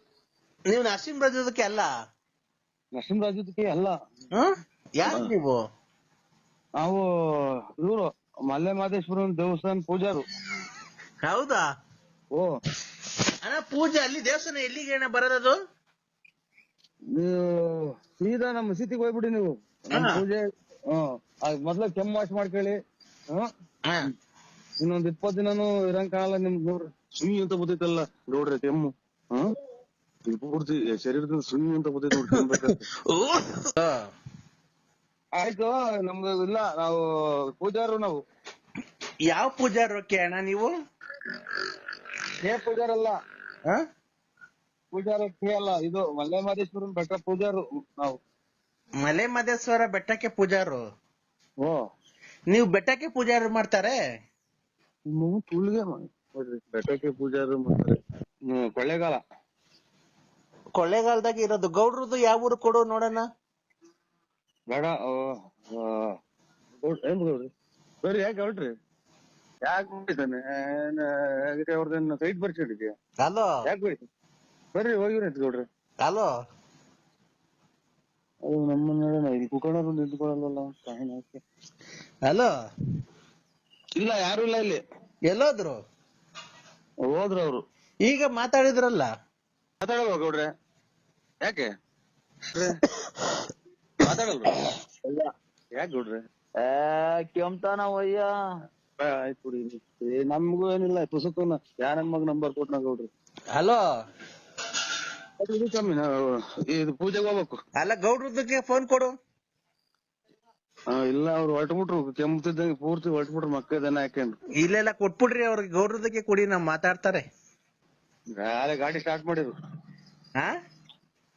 ನೀವು ನರಸಿಂಹರಾಜಕ್ಕೆ ಅಲ್ಲ? ನರಸಿಂಹರಾಜಕ್ಕೆ ಅಲ್ಲ. ಯಾರು ನೀವು? ನಾವು ಇವರು ಮಲ್ಲೆ ಮಹದೇಶ್ವರ ದೇವಸ್ಥಾನ ಪೂಜಾರು. ಹೌದಾ? ಓ ಅಣ್ಣ, ಪೂಜೆ ಅಲ್ಲಿ ದೇವಸ್ಥಾನ ಎಲ್ಲಿಗೆ ಅಣ್ಣ ಬರೋದದು? ನೀವು ಸೀದಾ ನಮ್ಮ ಮಸೀದಿಗೆ ಹೋಗ್ಬಿಡಿ ನೀವು. ಪೂಜೆ ಮೊದ್ಲ ಕೆಮ್ಮು ವಾಶ್ ಮಾಡ್ಕೊಳ್ಳಿ. ಇನ್ನೊಂದ್ 20 ದಿನಾನು ಇರಂಗ್ ಕಾಣಲ್ಲ ನಿಮ್ಗೆ. ನೋಡ್ರಿ ಸುಯಿ ಅಂತ ಬರ್ತೈತಲ್ಲ ನೋಡ್ರಿ ಕೆಮ್ಮು. ಪೂರ್ತಿ ಶರೀರದಿಂದ ಸುಯಿ ಅಂತ ಬರ್ತೈತಿ ನೋಡ್ರಿ. ಆಯ್ತು, ನಮ್ದು ಇಲ್ಲ. ನಾವು ಪೂಜಾರು. ನಾವು ಯಾವ ಪೂಜಾರಕ್ಕೆ ಅಣ್ಣ ನೀವು? ಪೂಜಾರಲ್ಲ. ಪೂಜಾರಕ್ಕೆ ಅಲ್ಲ. ಇದು ಮಲ್ಲೆ ಮಹದೇಶ್ವರನ್ ಬೆಟ್ಟ ಪೂಜಾರು ನಾವು. ಮಲೆ ಮಹದೇಶ್ವರ ಬೆಟ್ಟಕ್ಕೆ ಪೂಜಾರು? ಓ, ನೀವು ಬೆಟ್ಟಕ್ಕೆ ಪೂಜಾರು ಮಾಡ್ತಾರೆ? ತುಳ್ಗೆ ನೋಡ್ರಿ ಬೆಟ್ಟಕ್ಕೆ ಪೂಜಾರು ಮಾಡ್ತಾರೆ. ಕೊಳ್ಳೇಗಾಲ. ಕೊಳ್ಳೇಗಾಲದಾಗ ಇರೋದು. ಗೌಡ್ರದ್ದು ಯಾವ ಊರು ಕೊಡು ನೋಡೋಣ. ಬೇಡ. ಏನ್ ಗೌಡ್ರಿ? ಬರ್ರಿ. ಯಾಕೆ ಗೌಡ್ರಿ? ಯಾಕೆ ಬಿಟ್ಟಿದ್ದಾನೆ ಅವ್ರದೇನು ಸೈಟ್ ಬರ್ಸಿಡಿದ್ಯಾ? ಹಲೋ, ಯಾಕೆ ಬಿಡಿ? ಬರ್ರಿ ಹೋಗಿವ್ರಿ ಅಂತ ಗೌಡ್ರಿ. ಹಲೋ, ಅದು ನಮ್ಮನ್ನ ಇಲ್ಲಿ ಕುತ್ಕೊಳ್ಳೋದು ನಿಂತ್ಕೊಳ್ಳಲ್ಲ. ಹಲೋ, ಇಲ್ಲ ಯಾರು ಇಲ್ಲ ಇಲ್ಲಿ. ಎಲ್ಲೋದ್ರು? ಹೋದ್ರು ಅವ್ರು. ಈಗ ಮಾತಾಡಿದ್ರಲ್ಲ. ಮಾತಾಡಲ್ವಾ ಗೌಡ್ರೆ? ಯಾಕೆ ಮಾತಾಡಲ್ವ? ಯಾಕೆ ಗೌಡ್ರೆ? ಕೆಮ್ತಾನವಯ್ಯ. ಆಯ್ತು ಬಿಡಿ. ನಮ್ಗೂ ಏನಿಲ್ಲ. ಪುಸ್ತಕನ ಯಾರ ಮಗ ನಂಬರ್ ಕೊಟ್ನ ಗೌಡ್ರಿ. ಹಲೋ, ಕಮ್ಮಿ ಇದು ಪೂಜೆಗೆ ಹೋಗ್ಬೇಕು. ಅಲ್ಲ, ಗೌಡ್ರದಕ್ಕೆ ಫೋನ್ ಕೊಡು. ಇಲ್ಲ ಅವ್ರು ಹೊಟ್ಬಿಟ್ರು ಕೆಮ್ಮತಿದ್ದಂಗೆ ಪೂರ್ತಿ ಹೊಟ್ಬಿಟ್ರು ಮಕ್ಕ ದನ ಹಾಕೊಂಡು. ಇಲ್ಲೆಲ್ಲ ಕೊಟ್ಬಿಡ್ರಿ ಅವ್ರಿಗೆ, ಗೌಡ್ರದಕ್ಕೆ ಕೊಡಿ, ನಾವ್ ಮಾತಾಡ್ತಾರೆ. ಗಾಡಿ ಸ್ಟಾರ್ಟ್ ಮಾಡಿದ್ರು, ಹಾ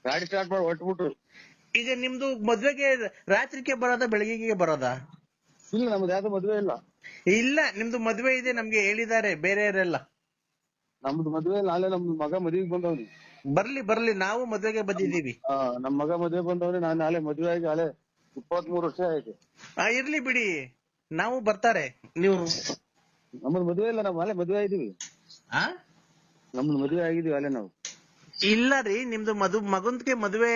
ಗಾಡಿ ಸ್ಟಾರ್ಟ್ ಮಾಡಿ ಹೊಟ್ಬಿಟ್ರು. ಈಗ ನಿಮ್ದು ಮದ್ವೆಗೆ ರಾತ್ರಿಗೆ ಬರೋದಾ ಬೆಳಗ್ಗೆಗೆ ಬರೋದಾ? ಇಲ್ಲ ನಮ್ದು ಯಾವ್ದು ಮದ್ವೆ ಇಲ್ಲ. ಇಲ್ಲ ನಿಮ್ದು ಮದ್ವೆ ಇದೆ ನಮ್ಗೆ ಹೇಳಿದ್ದಾರೆ ಬೇರೆಯವರೆಲ್ಲ. ನಮ್ದು ಮದ್ವೆ ಇಲ್ಲ, ಅಲ್ಲೇ ನಮ್ದು ಮಗ ಮದ್ವೆಗೆ ಬಂದವ್ನಿ. ಬರ್ಲಿ ನಾವು ಮದ್ವೆಗೆ ಬಂದಿದೀವಿ. ನಮ್ ಮಗ ಮದ್ವೆ ಬಂದವ್ರಿ, ನಾನು ನಾಳೆ ಮದ್ವೆ ಆಗಿ ಅಲ್ಲೇ 23 ವರ್ಷ ಆಯ್ತು. ಇರ್ಲಿ ಬಿಡಿ, ನಾವು ಬರ್ತಾರೆ. ನೀವು ನಮ್ದು ಮದ್ವೆ ಇಲ್ಲ, ನಾವ್ ಅಲ್ಲೇ ಮದ್ವೆ ಆಗಿದೀವಿ. ನಮ್ದು ಮದ್ವೆ ಆಗಿದೀವಿ ಅಲ್ಲೇ ನಾವು. ಇಲ್ಲ ರೀ, ನಿಮ್ದು ಮಗಂದ್ಗೆ ಮದ್ವೆ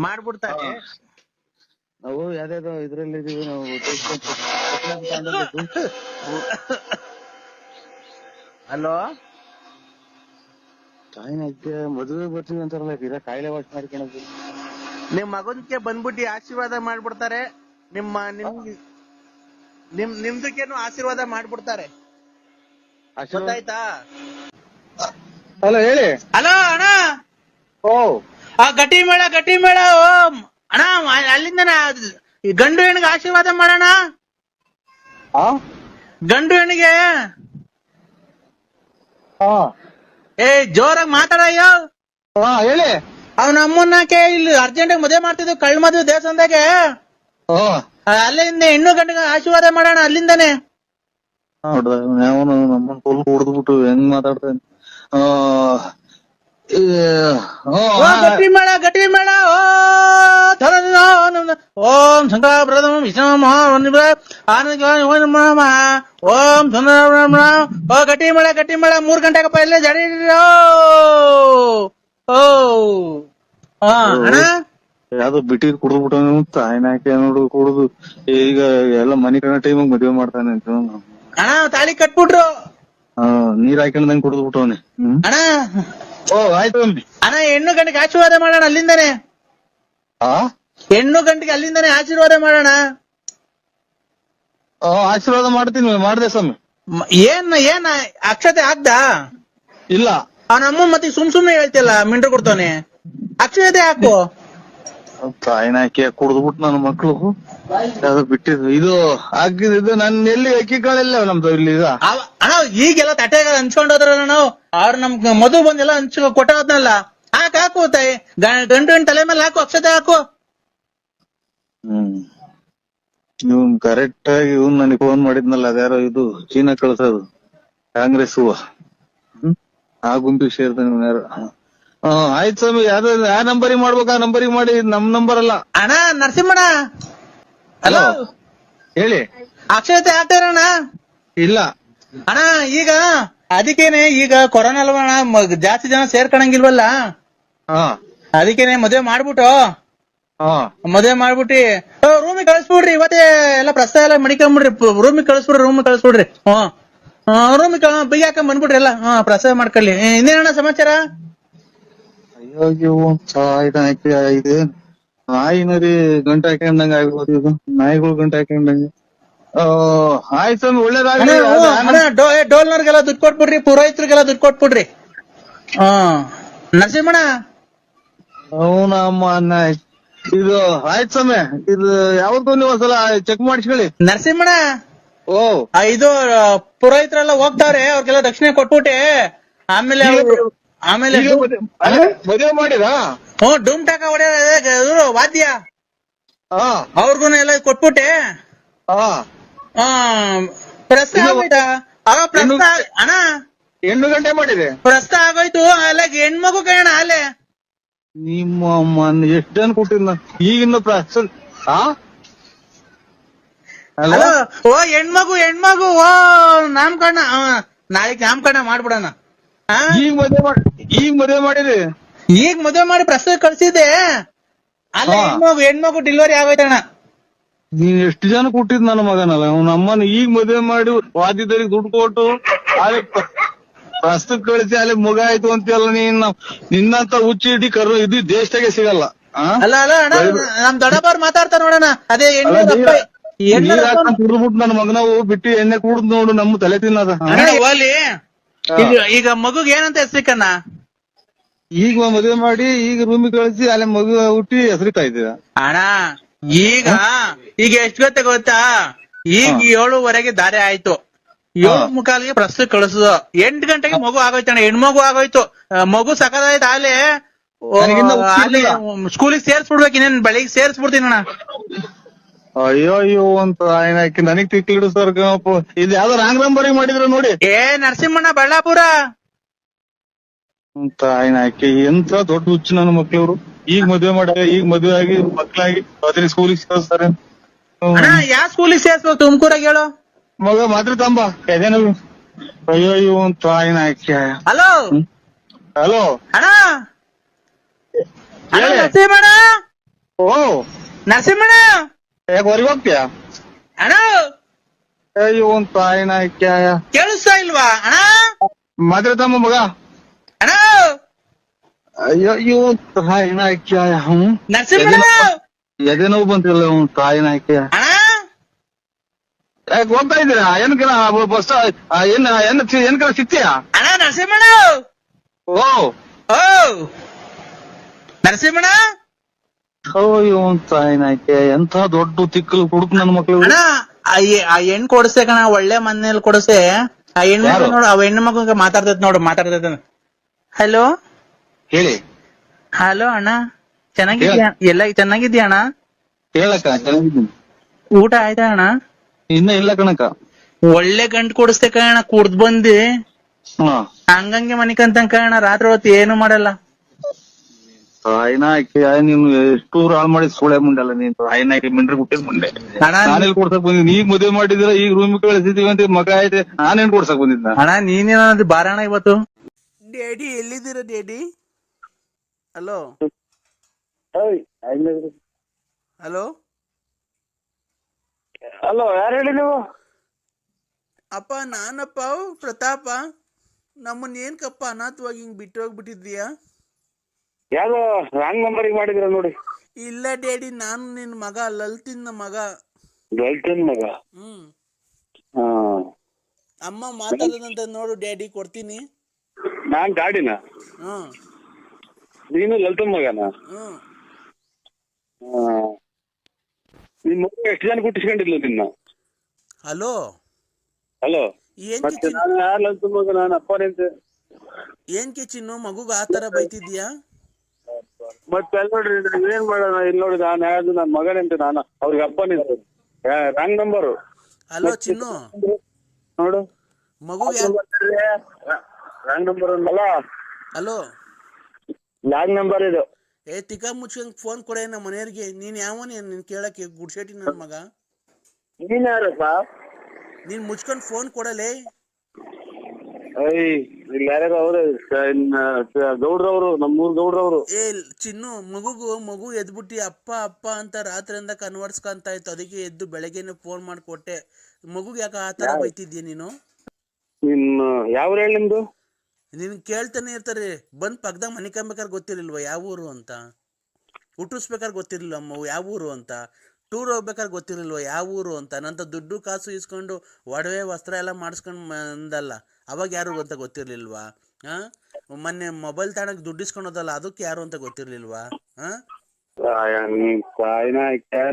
ಮಾಡ್ಬಿಡ್ತಾರೆ. ನಾವು ಯಾವ್ದಾದ್ರು ಇದ್ರಲ್ಲಿ ಇದೀವಿ ನಾವು. ಹಲೋ, ತಾಯಿನಕ್ಕೆ ಮದುವೆ ಬರ್ತೀವಿ ಅಂತಾರಲ್ಲ, ಇದ ಕಾಯಿಲೆ ವಾಶ್ ಮಾಡ್ಕೊಳೋದು. ನಿಮ್ ಮಗನ್ಗೆ ಬಂದ್ಬಿಟ್ಟು ಆಶೀರ್ವಾದ ಮಾಡ್ಬಿಡ್ತಾರೆ. ನಿಮ್ದಕ್ಕೇನು ಆಶೀರ್ವಾದ ಮಾಡ್ಬಿಡ್ತಾರೆ, ಗೊತ್ತಾಯ್ತಾ? ಹಲೋ ಹೇಳಿ. ಹಲೋ ಅಣ್ಣ, ಓ ಗಟ್ಟಿ ಮೇಳ ಓ ಅಣ್ಣ, ಅಲ್ಲಿಂದ ಗಂಡು ಹೆಣ್ಣಿಗೆ ಆಶೀರ್ವಾದ ಮಾಡೋಣ. ಗಂಡು ಹೆಣ್ಣಿಗೆ ಜೋರಾಗಿ ಮಾತಾಡಯ್ಯೋ. ಹೇಳಿ. ಅವ್ನ ಅಮ್ಮನ್ನಕ್ಕೆ ಇಲ್ಲಿ ಅರ್ಜೆಂಟ್ ಮದುವೆ ಮಾಡ್ತಿದ್ವಿ, ಕಳ್ ಮದುವೆ ದೇವಸ್ಥಾನದಾಗೆ. ಅಲ್ಲಿಂದ ಹೆಣ್ಣು ಗಂಡಿಗೆ ಆಶೀರ್ವಾದ ಮಾಡೋಣ ಅಲ್ಲಿಂದಾನೆ. ನಮ್ಮನ್ನ ಫುಲ್ ಕುಡ್ದ್ಬಿಟ್ಟು ಹೆಂಗ್ ಮಾತಾಡ್ತಾನೆ. ಗಟ್ಟಿ ಮೇಳ ಓಂ ಶಂಕರ ವಿಷ್ಣು ಓಂ ಗಟ್ಟಿ ಮೇಳ 3 ಗಂಟೆಗಪ್ಪ ಇಲ್ಲೇ ಜಡಿ. ಅಣ್ಣ ಯಾವ್ದೋ ಬಿಟ್ಟಿದ್ ಕುಡ್ದ್ಬಿಟ್ಟು ತಾಯಿನಾಕೆ ನೋಡು ಕುಡುದು ಈಗ ಎಲ್ಲ ಮನಿ ಕಣ ಟೈಮಿಗೆ ಮದ್ವೆ ಮಾಡ್ತಾನೆ ಅಂತ. ಅಣ್ಣ ತಾಳಿ ಕಟ್ಬಿಟ್ರು, ನೀರ್ ಹಾಕೊಂಡಂಗ್ ಕುಡ್ದ್ಬಿಟ್ಟವನೆ. ಅಣ್ಣ ಓ ಆಯ್ತು ಅಣ್ಣ, ಹೆಣ್ಣು ಗಂಟಿಗೆ ಆಶೀರ್ವಾದ ಮಾಡೋಣ ಅಲ್ಲಿಂದಾನೆ. ಹೆಣ್ಣು ಗಂಟಿಗೆ ಅಲ್ಲಿಂದಾನೆ ಆಶೀರ್ವಾದ ಮಾಡೋಣ. ಆಶೀರ್ವಾದ ಮಾಡ್ತೀನಿ, ಮಾಡ್ದೆ ಸ್ವಾಮಿ. ಏನ್ ಅಕ್ಷತೆ ಹಾಕ್ದಾ? ಇಲ್ಲ. ಅವನ ಅಮ್ಮ ಮತ್ತೆ ಸುಮ್ನೆ ಹೇಳ್ತಿಲ್ಲ, ಮಿಂಡ್ರು ಕೊಡ್ತಾನೆ. ಅಕ್ಷತೆ ಹಾಕು. ತಾಯಿನಾಕಿ ಕುಡ್ದ್ಬಿಟ್ಟು ನನ್ನ ಮಕ್ಳು ಯಾವ್ದು ಬಿಟ್ಟಿದ್ದು ಇದು ಹಾಕಿದ್ದು. ನನ್ ಎಲ್ಲಿ ಅಕ್ಕಿ ಕಾಳೆಲ್ಲ ನಮ್ದು ಇಲ್ಲಿ ಈಗ. ಅಣ್ಣ ಈಗೆಲ್ಲ ತಟ್ಟೆಗ ಹಂಚ್ಕೊಂಡೋದ್ರಲ್ಲ ನಾವು, ಅವ್ರ ನಮ್ ಮಧು ಬಂದೆಲ್ಲ ಕೊಟ್ಟೋದ್ನಲ್ಲ. ಹಾಕು ತಾಯಿ, ಗಂಡು ತಲೆ ಮೇಲೆ ಹಾಕು, ಅಕ್ಷತೆ ಹಾಕು. ಇವನ್ ಕರೆಕ್ಟ್ ಆಗಿ ಇವನ್ ನನಗೆ ಫೋನ್ ಮಾಡಿದ್ನಲ್ಲ, ಅದ್ಯಾರೋ ಇದು ಚೀನಾ ಕಳ್ಸೋದು ಕಾಂಗ್ರೆಸ್ ಹೂವ, ಆ ಗುಂಪಿಗೆ ಸೇರ್ತಾನೆ ಇವನ್ ಯಾರು. ಆಯ್ತು ಸ್ವಾಮಿ, ಯಾವ್ದು ಯಾವ ನಂಬರಿಗೆ ಮಾಡ್ಬೇಕು ಆ ನಂಬರಿಗೆ ಮಾಡಿ, ನಮ್ ನಂಬರ್ ಅಲ್ಲ. ಅಣ್ಣ ನರಸಿಂಹಣ್ಣ, ಹಲೋ ಹೇಳಿ. ಅಕ್ಷತೆ ಹಾಕ್ತಾರಣ್ಣ? ಇಲ್ಲ ಅಣ್ಣ, ಈಗ ಅದಕ್ಕೇನೆ ಈಗ ಕೊರೋನಾ ಅಲ್ವಣ್ಣ, ಜಾಸ್ತಿ ಜನ ಸೇರ್ಕೊಳಂಗಿಲ್ವಲ್ಲ, ಅದಕ್ಕೇನೆ ಮದ್ವೆ ಮಾಡ್ಬಿಟ್ಟು ರೂಮಿಗೆ ಕಳಿಸ್ಬಿಡ್ರಿ. ಇವತ್ತೇ ಎಲ್ಲ ಪ್ರಸ್ತಾವ ಎಲ್ಲ ಮಡಿಕೊಂಬಿಡ್ರಿ, ರೂಮಿಗೆ ಕಳಿಸ್ಬಿಡ್ರಿ. ರೂಮಿಗೆ ಬೈಗೆ ಹಾಕೊಂಡ್ ಬಂದ್ಬಿಡ್ರಿ ಎಲ್ಲ. ಪ್ರಸ್ತಾವ ಮಾಡ್ಕೊಳ್ಳಿ. ಇನ್ನೇನಣ್ಣ ಸಮಾಚಾರ? ಅಯ್ಯೋ ಇದೆ ನಾಯಿನರಿ ಗಂಟೆ ಹಾಕೊಂಡಂಗ ಆಗ್ಬೋದು, ಇದು ನಾಯಿಗಳು ಗಂಟೆ ಹಾಕೊಂಡಂಗೆ. ಆಯ್ತು ಸ್ವಾಮಿ, ಒಳ್ಳೇದಾಗ್ಲಿ. ಡೋಲ್ನವ್ರಿಗೆಲ್ಲ ದುಡ್ಡು ಕೊಟ್ಬಿಡ್ರಿ, ಪುರೋಹಿತರಿಗೆಲ್ಲ ದುಡ್ಡು ಕೊಟ್ಬಿಡ್ರಿ. ನರಸಿಂಹಣ್ಣ ಅವನಮ್ಮ ಇದು ಆಯ್ತು ಸ್ವಾಮಿ, ಇದು ಯಾವತ್ತೂ ನೀವು ಒಂದ್ಸಲ ಚೆಕ್ ಮಾಡಿಸ್ಕೊಳ್ಳಿ. ನರಸಿಂಹಣ್ಣ, ಓ ಇದು ಪುರೋಹಿತರೆಲ್ಲ ಹೋಗ್ತಾವ್ರೆ, ಅವ್ರಿಗೆಲ್ಲ ದಕ್ಷಿಣೆ ಕೊಟ್ಬಿಟ್ಟೆ. ಆಮೇಲೆ ಮದುವೆ ಮಾಡಿರಾ? ಡೂಮ್ ಟಾಕ ಹೊಡೆಯೋರು ವಾದ್ಯ, ಅವ್ರಿಗೂನು ಎಲ್ಲ ಕೊಟ್ಬಿಟ್ಟೆ. ಅಣ್ಣ ಹೆಣ್ಣು ಗಂಟೆ ಮಾಡಿದೆ, ಪ್ರಸ್ತ ಆಗೋಯ್ತು. ಅಲ್ಲ ಹೆಣ್ಮಗು ಕಣ ಅಲ್ಲೇ ನಿಮ್ಮ ಎಷ್ಟ್ ಜನ ಕೊಟ್ಟಿದ್ ಈಗಿನ ಹೆಣ್ಮಗು ನಾಮಕರಣ, ನಾಳೆಗ್ ನಾಮಕರಣ ಮಾಡ್ಬಿಡೋಣ. ಈಗ ಮದುವೆ ಮಾಡಿರಿ? ಈಗ ಮದುವೆ ಮಾಡಿ ಪ್ರಸ್ತಾವ ಕಳ್ಸಿದ್ದೆ. ಅಲ್ಲ ಹೆಣ್ಮಗು ಡೆಲಿವರಿ ಆಗೋಯ್ತಣ್ಣ. ನೀನ್ ಎಷ್ಟು ಜನ ಕೊಟ್ಟಿದ್ ನನ್ನ ಮಗನಲ್ಲ, ಅವ್ನ ಅಮ್ಮನ ಈಗ ಮದುವೆ ಮಾಡಿ ವಾದ್ಯದವ್ರಿಗೆ ದುಡ್ಡು ಕೊಟ್ಟು ಅಲ್ಲಿ ಪ್ರಸ್ತಾವ ಕಳಿಸಿ ಅಲ್ಲಿ ಮಗ ಆಯ್ತು ಅಂತೆಲ್ಲ. ನಿನ್ನಂತ ಹುಚ್ಚಿ ಇಡೀ ಕರು ಇದು ದೇಶದಾಗೆ ಸಿಗಲ್ಲ. ಅಲ್ಲ ಅಣ್ಣ, ನಮ್ ದೊಡ್ಡಪ್ಪ ಮಾತಾಡ್ತಾರ ನೋಡೋಣ. ಅದೇ ಕುಡ್ದ್ಬಿಟ್ಟು ನನ್ನ ಮಗನವು ಬಿಟ್ಟು ಎಣ್ಣೆ ಕುಡ್ದು ನೋಡು, ನಮ್ಮ ತಲೆ ತಿನ್ನದ. ಈಗ ಮಗುಗ್ ಏನಂತ ಹೆಸರಿಕಣ್ಣ? ಈಗ ಮದುವೆ ಮಾಡಿ ಈಗ ರೂಮಿಗೆ ಕಳಿಸಿ ಅಲ್ಲೇ ಮಗು ಹುಟ್ಟಿ ಹೆಸರಿತಾ ಇದ್ದೀರ ಅಣ್ಣ. ಈಗ ಈಗ ಎಷ್ಟು ಗೊತ್ತಾ ಈಗ 7:15 ದಾರಿ ಆಯ್ತು, 7:45 ಪ್ರಸ್ತುತ ಕಳಿಸುದು, 8 ಗಂಟೆಗೆ ಮಗು ಆಗೋಯ್ತಣ್ಣ, ಹೆಣ್ಮಗು ಆಗೋಯ್ತು, ಮಗು ಸಕದಾಯ್ತು ಆಲೆ ಸ್ಕೂಲಿಗೆ ಸೇರ್ಸ್ಬಿಡ್ಬೇಕು, ಇನ್ನೇನ್ ಬೆಳಿಗ್ಗೆ ಸೇರ್ಸ್ಬಿಡ್ತೀನಿ ಅಣ್ಣ. ಅಯ್ಯೋ ಅಂತ ಆಯ್ನಾಕಿ ನನಗ್ ತಿಕ್ಕಿಡು ಸರ್ ಇದು ಯಾವ್ದೋ ರಾಂಗ್ ನಂಬರಿಗೆ ಮಾಡಿದ್ರು ನೋಡಿ. ನರಸಿಂಹಣ್ಣ ಬಳ್ಳಾಪುರ ಅಂತ ಆಯ್ನಾಕಿ ಎಂತ ದೊಡ್ಡ ಹುಚ್ಚು ನನ್ನ ಮಕ್ಳವ್ರು. ಈಗ ಮದ್ವೆ ಆಗಿ ಮಕ್ಳಾಗಿ ಅದ್ರ ಸ್ಕೂಲಿಗೆ ಸೇರ್ಸ್ತಾರೆ. ಅಣ್ಣ ಯಾವ ಸ್ಕೂಲಿಗೆ ಸೇರ್ಸ್ಬೇಕು ತುಮಕೂರಾಗ ಹೇಳು? ಮಗ ಮಾತ್ರ ತಂಬ ಎದೇನು. ಅಯ್ಯೋ ಅಂತ ಆಯ್ನಾಕಿ. ಹಲೋ ಹಲೋ ಅಣ್ಣ, ನರಸಿಂಹಣ್ಣ, ಓ ನರಸಿಂಹಣ್ಣ ಯಾಕೆ ಹೊರಗೆ ಹೋಗ್ತೀಯ? ಅಣ್ಣ ಅಯ್ಯೋ ಅಂತ ಆಯ್ನಾಕಿ. ಕೇಳಿಸ್ತಾ ಇಲ್ವಾ ಅಣ್ಣ? ಮಾತ್ರ ತಮ್ಮ ಮಗ. ಅಣ್ಣ ಅಯ್ಯೋ ತಾಯಿನಾಕಿ. ನರಸಿಂಹಣ್ಣ ಎದೆ ನೋವು ಬಂತಿಲ್ಲ ತಾಯಿನಾಕಿ. ಅಣ್ಣ ಯಾಕೆ ಹೋಗ್ತಾ ಇದ್ದೀರಾ? ಬಸ್ ಏನ್ ಕಲ ಸಿಗ್ತೀಯಾ? ಅಣ್ಣ ನರಸಿಂಹಣ್ಣ, ಓ ಓ ನರಸಿಂಹಣ್ಣ. ಅಯ್ಯೋ ತಾಯಿನಾಕಿ ಎಂತ ದೊಡ್ಡ ತಿಕ್ಕಲು ಹುಡುಕ್ ನನ್ ಮಕ್ಳು. ಅಣ್ಣ ಆ ಹೆಣ್ ಕೊಡಿಸ್ತೆ ಕಣ, ಒಳ್ಳೆ ಮನೇಲಿ ಕೊಡಿಸ್ತೆ. ಆ ಹೆಣ್ಮಕ್ಳು ನೋಡು, ಆ ಹೆಣ್ಣು ಮಕ್ಳು ಮಾತಾಡ್ತೈತ್ ನೋಡು, ಮಾತಾಡ್ತೈತ. ಹಲೋ ಹೇಳಿ. ಹಲೋ ಅಣ್ಣ, ಚೆನ್ನಾಗಿದ್ಯಾ? ಎಲ್ಲ ಚೆನ್ನಾಗಿದ್ಯಾ ಅಣ್ಣ? ಹೇಳಕ್ಕ ಚೆನ್ನಾಗಿದ್ದೀನಿ. ಊಟ ಆಯ್ತಾ ಅಣ್ಣ? ಇನ್ನ ಇಲ್ಲ ಕಣಕ. ಒಳ್ಳೆ ಗಂಟು ಕೊಡಿಸ್ತೆ ಕಣ, ಕುಡ್ದ್ ಬಂದಿ ಹಾ ಹಂಗಂಗೆ ಮನಿಕಂತ ಕಣ, ರಾತ್ರಿ ಹೊತ್ತು ಏನು ಮಾಡಲ್ಲ. ತಾಯಿನಾಕಿ ನೀನು ಎಷ್ಟು ಹಾಳು ಮಾಡಿ ಸೋಳೆ ಮುಂಡಲ್ಲ ನೀನು. ತಾಯಿನಾಕಿ ಮಿಂಡ್ರಿ ಹುಟ್ಟಿದ್ ಮುಂಡೆ. ನಾನೆಲ್ಲಿ ಕೊಡ್ಸಕ್ ಬಂದಿದ್ದೀನಿ? ಈಗ ಮದುವೆ ಮಾಡಿದಿರ, ಈಗ ರೂಮಿಗೆ ಕಳಿಸಿದೀವಿ ಅಂತ ಮಗ ಐತೆ, ನಾನೇನ್ ಕೊಡ್ಸಕ್ ಬಂದಿದ್ದ? ಅಣ್ಣ ನೀನೇನಾದ್ರು ಬಾರಣ ಇವತ್ತು. ಡ್ಯಾಡಿ ಎಲ್ಲಿದ್ದೀರ ಡ್ಯಾಡಿ? ಹಲೋ ಹಲೋ ಹಲೋ, ಯಾರು ಹೇಳಿ ನೀವು? ಅಪ್ಪ ನಾನಪ್ಪ ಪ್ರತಾಪ. ನಮ್ಮನ್ನ ಏನ್ಕಪ್ಪ ಅನಾಥವಾಗಿ ಹಿಂಗ್ ಬಿಟ್ಟು ಹೋಗ್ಬಿಟ್ಟಿದ್ಯಾ? ಯಾವ್ದೋ ರಾಂಗ್ ನಂಬರಿಗೆ ಮಾಡಿದಿರ ನೋಡಿ. ಇಲ್ಲ ಡ್ಯಾಡಿ, ನಾನು ನಿನ್ ಮಗ, ಲಲಿತಿನ ಮಗ. ಲಲಿತನ್ ಮಗ? ಅಮ್ಮ ಮಾತಾಡೋದಂತ ನೋಡು ಡ್ಯಾಡಿ, ಕೊಡ್ತೀನಿ. ನಾನ್ ಗಾಡಿನ? ನೀನು ಲಲಿತನ್ ಮಗನ? ನಿನ್ ಮಗ ಎಷ್ಟು ಜನ ಹುಟ್ಟಿಸ್ಕೊಂಡಿದ್ಲು ನಿನ್ನ? ಹಲೋ ಹಲೋ, ಏನ್ ನಾನು ಯಾರು ಲಲಿತನ್ ಮಗ? ನಾನು ಅಪ್ಪನೇಂತೆ. ಏನ್ ಚಿನ್ನು ಮಗುಗ ಆತರ ಬೈತಿದ್ಯಾ? ಮತ್ತೆ ಅಲ್ಲಿ ನೋಡ್ರಿ, ಏನ್ ಮಾಡೋಣ? ಇಲ್ಲಿ ನೋಡಿ, ನಾನು ಯಾರು ನನ್ನ ಮಗನಂತೆ, ನಾನು ಅವ್ರಿಗೆ ಅಪ್ಪನಿಂತೆ. Wrong number. ಹಲೋ ಚಿನ್ನು, ನೋಡು ಮಗು ರಾಂಗ್ ನಂಬರ್ ಅಲ್ಲ. ಹಲೋ, ರಾಂಗ್ ನಂಬರ್ ಇದು. ತಿಕ್ಕ ಮುಚ್ಕೊಂಡ್ ಫೋನ್ ಕೊಡೆ ನಮ್ಮ ಮನೆಯವ್ರಿಗೆ. ನೀನ್ ಯಾವನ್ ನೀನ್ ಕೇಳಕ್ಕೆ? ಗುಡ್ಶೆಟ್ಟಿ ನನ್ ಮಗ. ನೀನ್ ಯಾರಪ್ಪ? ನೀನ್ ಮುಚ್ಕೊಂಡ್ ಫೋನ್ ಕೊಡಲೇ. ಇಲ್ಲಿ ಯಾರ್ಯಾರು ಅವ್ರೆ, ಗೌಡ್ರವ್ರು, ನಮ್ಮೂರ್ ಗೌಡ್ರವ್ರು. ಚಿನ್ನು, ಮಗು ಎದ್ಬಿಟ್ಟಿ ಅಪ್ಪ ಅಪ್ಪ ಅಂತ ರಾತ್ರಿಯಿಂದ ಕನ್ವರ್ಸ್ಕೊಂತ ಇತ್ತು, ಅದಕ್ಕೆ ಎದ್ದು ಬೆಳಗ್ಗೆನೆ ಫೋನ್ ಮಾಡಿಕೊಟ್ಟೆ. ಮಗುಗ್ ಯಾಕ ಆತರ ಬೈತಿದ್ಯ ನೀನು? ಯಾವ ಹೇಳಿ ನಿಮ್ದು? ನಿನ್ ಕೇಳ್ತಾನೆ ಇರ್ತಾರೆ, ಬಂದ್ ಪಕ್ಕದಾಗ ಮನಿಕಂಬೇಕಾದ್ರೆ ಗೊತ್ತಿರ್ಲಿಲ್ವ ಯಾವ ಊರು ಅಂತ? ಹುಟ್ಟಿಸ್ಬೇಕಾದ್ರೆ ಗೊತ್ತಿರ್ಲಿಲ್ಲ ಯಾವ ಊರು ಅಂತ? ಟೂರ್ ಹೋಗ್ಬೇಕಾದ್ರೆ ಗೊತ್ತಿರ್ಲಿಲ್ವ ಯಾವ ಊರು ಅಂತ? ನಂತ ದುಡ್ಡು ಕಾಸು ಇಸ್ಕೊಂಡು ಒಡವೆ ವಸ್ತ್ರ ಎಲ್ಲ ಮಾಡಿಸ್ಕೊಂಡ್ ಬಂದಲ್ಲ, ಅವಾಗ ಯಾರು ಅಂತ ಗೊತ್ತಿರ್ಲಿಲ್ವಾ? ಮೊನ್ನೆ ಮೊಬೈಲ್ ತಗೊಂಡ್ ದುಡ್ಡು ಇಸ್ಕೊಂಡೋದಲ್ಲ, ಅದಕ್ಕೆ ಯಾರು ಅಂತ ಗೊತ್ತಿರ್ಲಿಲ್ವಾ?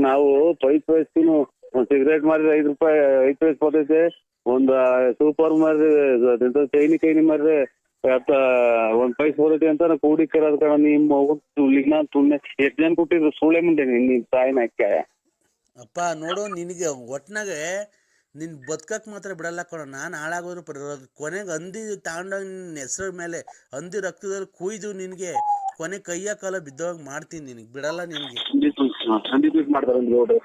ನಾವು ಪೈಪ್ ವಯಸ್ಸಿನ ಒಂದ್ ಸಿಗರೇಟ್ ಮಾರಿದ್ರೆ 5 ರೂಪಾಯಿ, 5 ಪೈಸೆ ಬರ್ತೈತೆ. ಒಂದ್ ಸೂಪರ್ ಮಾರಿದ್ರೆ ಚೈನಿ ಮಾರಿದ್ರೆ ಒಂದ್ ಪೈಸೆ ಬರ್ತೈತಿ ಅಂತ ನಾವು ಕೂಡಿಕ್ಕಿರೋದ್ ಕಣ. ನಿಮ್ಮ ತುಳ್ಳಿನ ತುಳ್ಳೆ ಎಷ್ಟ್ ಜನ ಕೊಟ್ಟಿದ್ರು ಸುಳ್ಳೆ ಮುಂದೆ ನಿನ್ ತಾಯಿನಾಕ್ಯ. ಅಪ್ಪ ನೋಡು, ನಿನಗೆ ಒಟ್ನಾಗೆ ನಿನ್ ಬದುಕಕ್ ಮಾತ್ರ ಬಿಡಲ್ಲ ಕಣ. ನಾನು ಹಾಳಾಗೋದ್ರು ಕೊನೆಗೆ ಹಂದಿ ತಗೊಂಡೋಗಿ ನಿನ್ನ ಹೆಸರು ಮೇಲೆ ಹಂದಿ ರಕ್ತದಲ್ಲಿ ಕುಯ್ದು ನಿನ್ಗೆ ಕೊನೆ ಕೈಯ ಕಾಲ ಬಿದ್ದೋಗ ಮಾಡ್ತೀನಿ, ನಿನಗೆ ಬಿಡಲ್ಲ ನಿನ್ಗೆ. ಹಂದಿ ಪೀಸ್ ಮಾಡ್ತಾರಂತ ಅವ್ರು.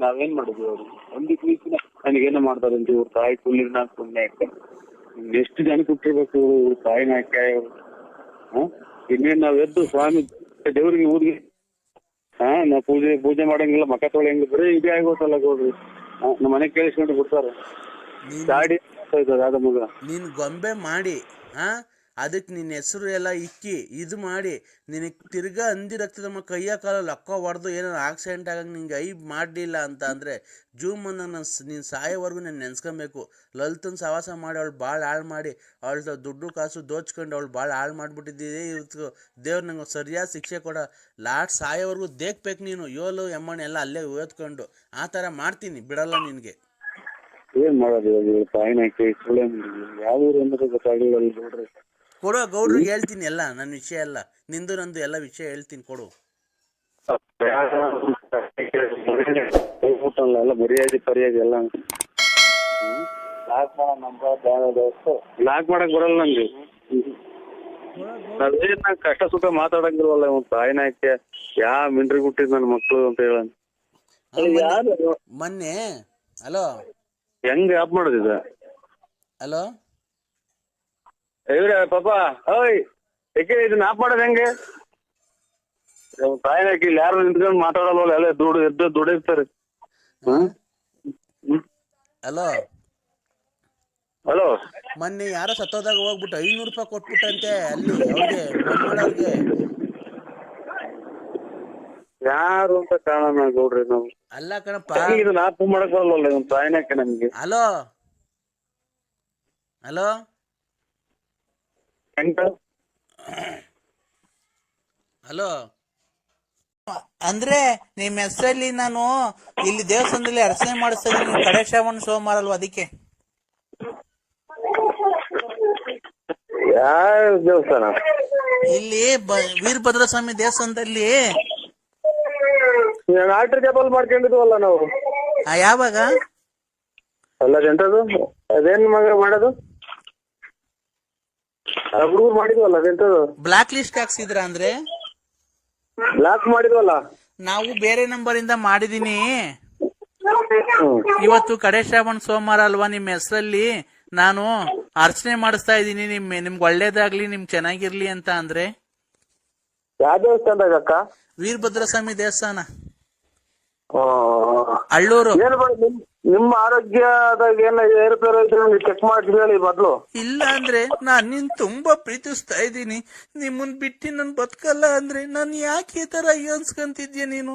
ನಾವೇನ್ ಮಾಡಿದ್ವಿ ಅವ್ರು? ಹಂದಿ ಪೀಸ್ನ ನನಗೇನೋ ಮಾಡ್ತಾರಂತ ಇವ್ರು. ತಾಯಿ ಕುಳ್ಳಿನ ಸುಮ್ಮನೆ ಎಷ್ಟು ಜನ ಕೊಟ್ಟಿರ್ಬೇಕು ತಾಯಿನಾಕ್ಯ ಇವ್ರು. ಇನ್ನೇನ್ ನಾವ್ ಎದ್ದು ಸ್ವಾಮಿ ದೇವ್ರಿಗೆ ಊರಿಗೆ ನಾವ್ ಪೂಜೆ ಮಾಡಂಗಿಲ್ಲ, ಮಕ್ಕ ತೊಳೆಯಂಗಿಲ್ಲ, ಬರೀ ಇದೇ ಆಗೋತಲ್ಲ ಗೌಡ್ರಿ. ನಮ್ಮ ಮನೆ ಕೇಳಿಸ್ಕೊಂಡು ಬಿಡ್ತಾರೆ. ಗಾಡಿ ಮಗ ನೀನ್ ಗೊಂಬೆ ಮಾಡಿ ಅದಕ್ಕೆ ನಿನ್ನ ಹೆಸರು ಎಲ್ಲ ಇಕ್ಕಿ ಇದು ಮಾಡಿ ನಿನಗೆ ತಿರ್ಗಾ ಹಂದಿ ರಕ್ತದ ಕೈಯ ಕಾಲಲ್ಲಿ ಅಕ್ಕ ಹೊಡೆದು ಏನಾರು ಆಕ್ಸಿಡೆಂಟ್ ಆಗಂಗೆ ನಿಂಗೆ ಮಾಡಲಿಲ್ಲ ಅಂತ ಅಂದರೆ ಜೂಮನ್ನ ನೀನು ಸಾಯೋವರೆಗೂ ನಾನು ನೆನ್ಸ್ಕೊಬೇಕು. ಲಲಿತನ ಸವಾಸ ಮಾಡಿ ಅವಳು ಭಾಳ ಹಾಳು ಮಾಡಿ ಅವಳ ದುಡ್ಡು ಕಾಸು ದೋಚ್ಕೊಂಡು ಅವಳು ಭಾಳ ಹಾಳು ಮಾಡಿಬಿಟ್ಟಿದ್ದೇ ಇವತ್ತು ದೇವ್ರು ನಂಗೆ ಸರಿಯಾದ ಶಿಕ್ಷೆ ಕೊಡ. ಸಾಯೋವರೆಗೂ ದೇಖ್ಬೇಕು ನೀನು ಯೋಲು ಎಮ್ಮಣ್ಣೆ ಎಲ್ಲ ಅಲ್ಲೇ ಓದ್ಕೊಂಡು. ಆ ಥರ ಮಾಡ್ತೀನಿ, ಬಿಡಲ್ಲ ನಿನಗೆ. ಏನ್ ಮಾಡೋದು ಯಾವ ಊರು ಅನ್ನೋದು ಗೊತ್ತಾಗಲಿಲ್ಲ. ಕೊಡು, ಗೌಡ್ರಿಗೆ ಹೇಳ್ತೀನಿ ಎಲ್ಲ ನನ್ನ ವಿಷಯ ಎಲ್ಲ, ನಿಂದು ನಂದು ಎಲ್ಲ ವಿಷಯ ಹೇಳ್ತೀನಿ, ಕೊಡು. ಎಲ್ಲ ಮರ್ಯಾದೆ ಪರ್ಯಾದೆ ಎಲ್ಲ ಲಾಕ್ ಮಾಡಕ್ ಬರಲ್ಲ ನಂಗೆ. ನಾ ಕಷ್ಟ ಸುಖ ಮಾತಾಡಂಗಿಲ್ವಲ್ಲ ತಾಯಿನಾಯ್ಕೆ ಯಾ ಮಿಂಡ್ರಿ ಹುಟ್ಟಿದ್ ನನ್ನ ಮಕ್ಳು ಅಂತ ಹೇಳ. ಮೊನ್ನೆ ಹಲೋ ಹೆಂಗ್ ಆಪ್ ಮಾಡೋದಿದ? ಹಲೋ ಇವ್ರ ಪಾಪ ಓಯ್ ಏಕೆ ಇದನ್ನ ಆಪ್ ಮಾಡೋದ್ ಹೆಂಗೆ? ತಾಯಿನಾಯ್ಕೆ ಇಲ್ಲಿ ಯಾರು ನಿಂತ್ಕೊಂಡು ಮಾತಾಡಲ್ವಲ್ಲ, ಎಲ್ಲ ದುಡಿರ್ತಾರೆ. ಹಲೋ ಹಲೋ ಮೊನ್ನೆ ಯಾರೋ ಸತ್ತೋದಾಗ ಹೋಗ್ಬಿಟ್ಟು 500 ರೂಪಾಯಿ ಕೊಟ್ಬಿಟ್ಟಂತೆ ಅಲ್ಲಿ ಅವ್ರಿಗೆ ಮನ್ಮಳವ್ರಿಗೆ. ಯಾರು ಅಂತ ಕಾರಣ ಗೌಡ್ರಿ ನಾವು ಅಲ್ಲ ಕಣಪ್ಪ, ಇದನ್ನ ಆಪ್ ಮಾಡಕ್ ಬರಲ್ವಲ್ಲ ತಾಯಿನಾಯ್ಕೆ ನಮ್ಗೆ. ಹಲೋ ಹಲೋ ಹಲೋ ಅಂದ್ರೆ ನಿಮ್ ಹೆಸರಲ್ಲಿ ನಾನು ಇಲ್ಲಿ ದೇವಸ್ಥಾನದಲ್ಲಿ ಅರ್ಚನೆ ಮಾಡಿಸ್ತಾ ಇದೀನಿ, ಕಡೆ ಶ್ರಾವಣ ಸೋಮವಾರ ಅಲ್ವಾ, ಅದಕ್ಕೆ. ಯಾವ ದೇವಸ್ಥಾನ? ಇಲ್ಲಿ ವೀರಭದ್ರ ಸ್ವಾಮಿ ದೇವಸ್ಥಾನದಲ್ಲಿ. ಆಲ್ಟರ್ ಜಪಲ್ ಮಾಡ್ಕೊಂಡಿದ್ವಲ್ಲ ನಾವು. ಯಾವಾಗ? ಅಲ್ಲ ಎಂತದು ಅದೇನ್ ಮಗ ಮಾಡೋದು? ಹುಡುಗರು ಮಾಡಿದ್ವಲ್ಲ ಅದೆಂತದು? ಬ್ಲಾಕ್ ಲಿಸ್ಟ್ ಹಾಕ್ಸಿದ್ರ ಅಂದ್ರೆ? ಬ್ಲಾಕ್ ಮಾಡಿದ್ವಲ್ಲ ನಾವು ಬೇರೆ ನಂಬರ್ ಇಂದ ಮಾಡಿದೀನಿ. ಇವತ್ತು ಕಡೆ ಶ್ರಾವಣ ಸೋಮವಾರ ಅಲ್ವಾ, ನಿಮ್ ಹೆಸರಲ್ಲಿ ನಾನು ಅರ್ಚನೆ ಮಾಡಿಸ್ತಾ ಇದ್ದೀನಿ, ನಿಮ್ಗೆ ಒಳ್ಳೇದಾಗ್ಲಿ, ನಿಮ್ಗೆ ಚೆನ್ನಾಗಿರ್ಲಿ ಅಂತ. ಅಂದ್ರೆ ಯಾವ ದೇವಸ್ಥಾನದಾಗ ಅಕ್ಕ? ವೀರಭದ್ರ ಸ್ವಾಮಿ ದೇವಸ್ಥಾನ, ಅಳ್ಳೂರು. ನಿಮ್ಮ ಆರೋಗ್ಯದಾಗ ಏನ ಏರುಪೇರು ಚೆಕ್ ಮಾಡಿ ಹೇಳಿ ಮೊದ್ಲು. ಇಲ್ಲ ಅಂದ್ರೆ ನಾನ್ ನಿನ್ ತುಂಬಾ ಪ್ರೀತಿಸ್ತಾ ಇದ್ದೀನಿ, ನಿಮ್ಮನ್ ಬಿಟ್ಟು ನನ್ ಬದುಕಲ್ಲ ಅಂದ್ರೆ ನಾನ್ ಯಾಕೆ ಈ ತರ ಅನ್ಸ್ಕೊಂತಿದ್ಯ ನೀನು?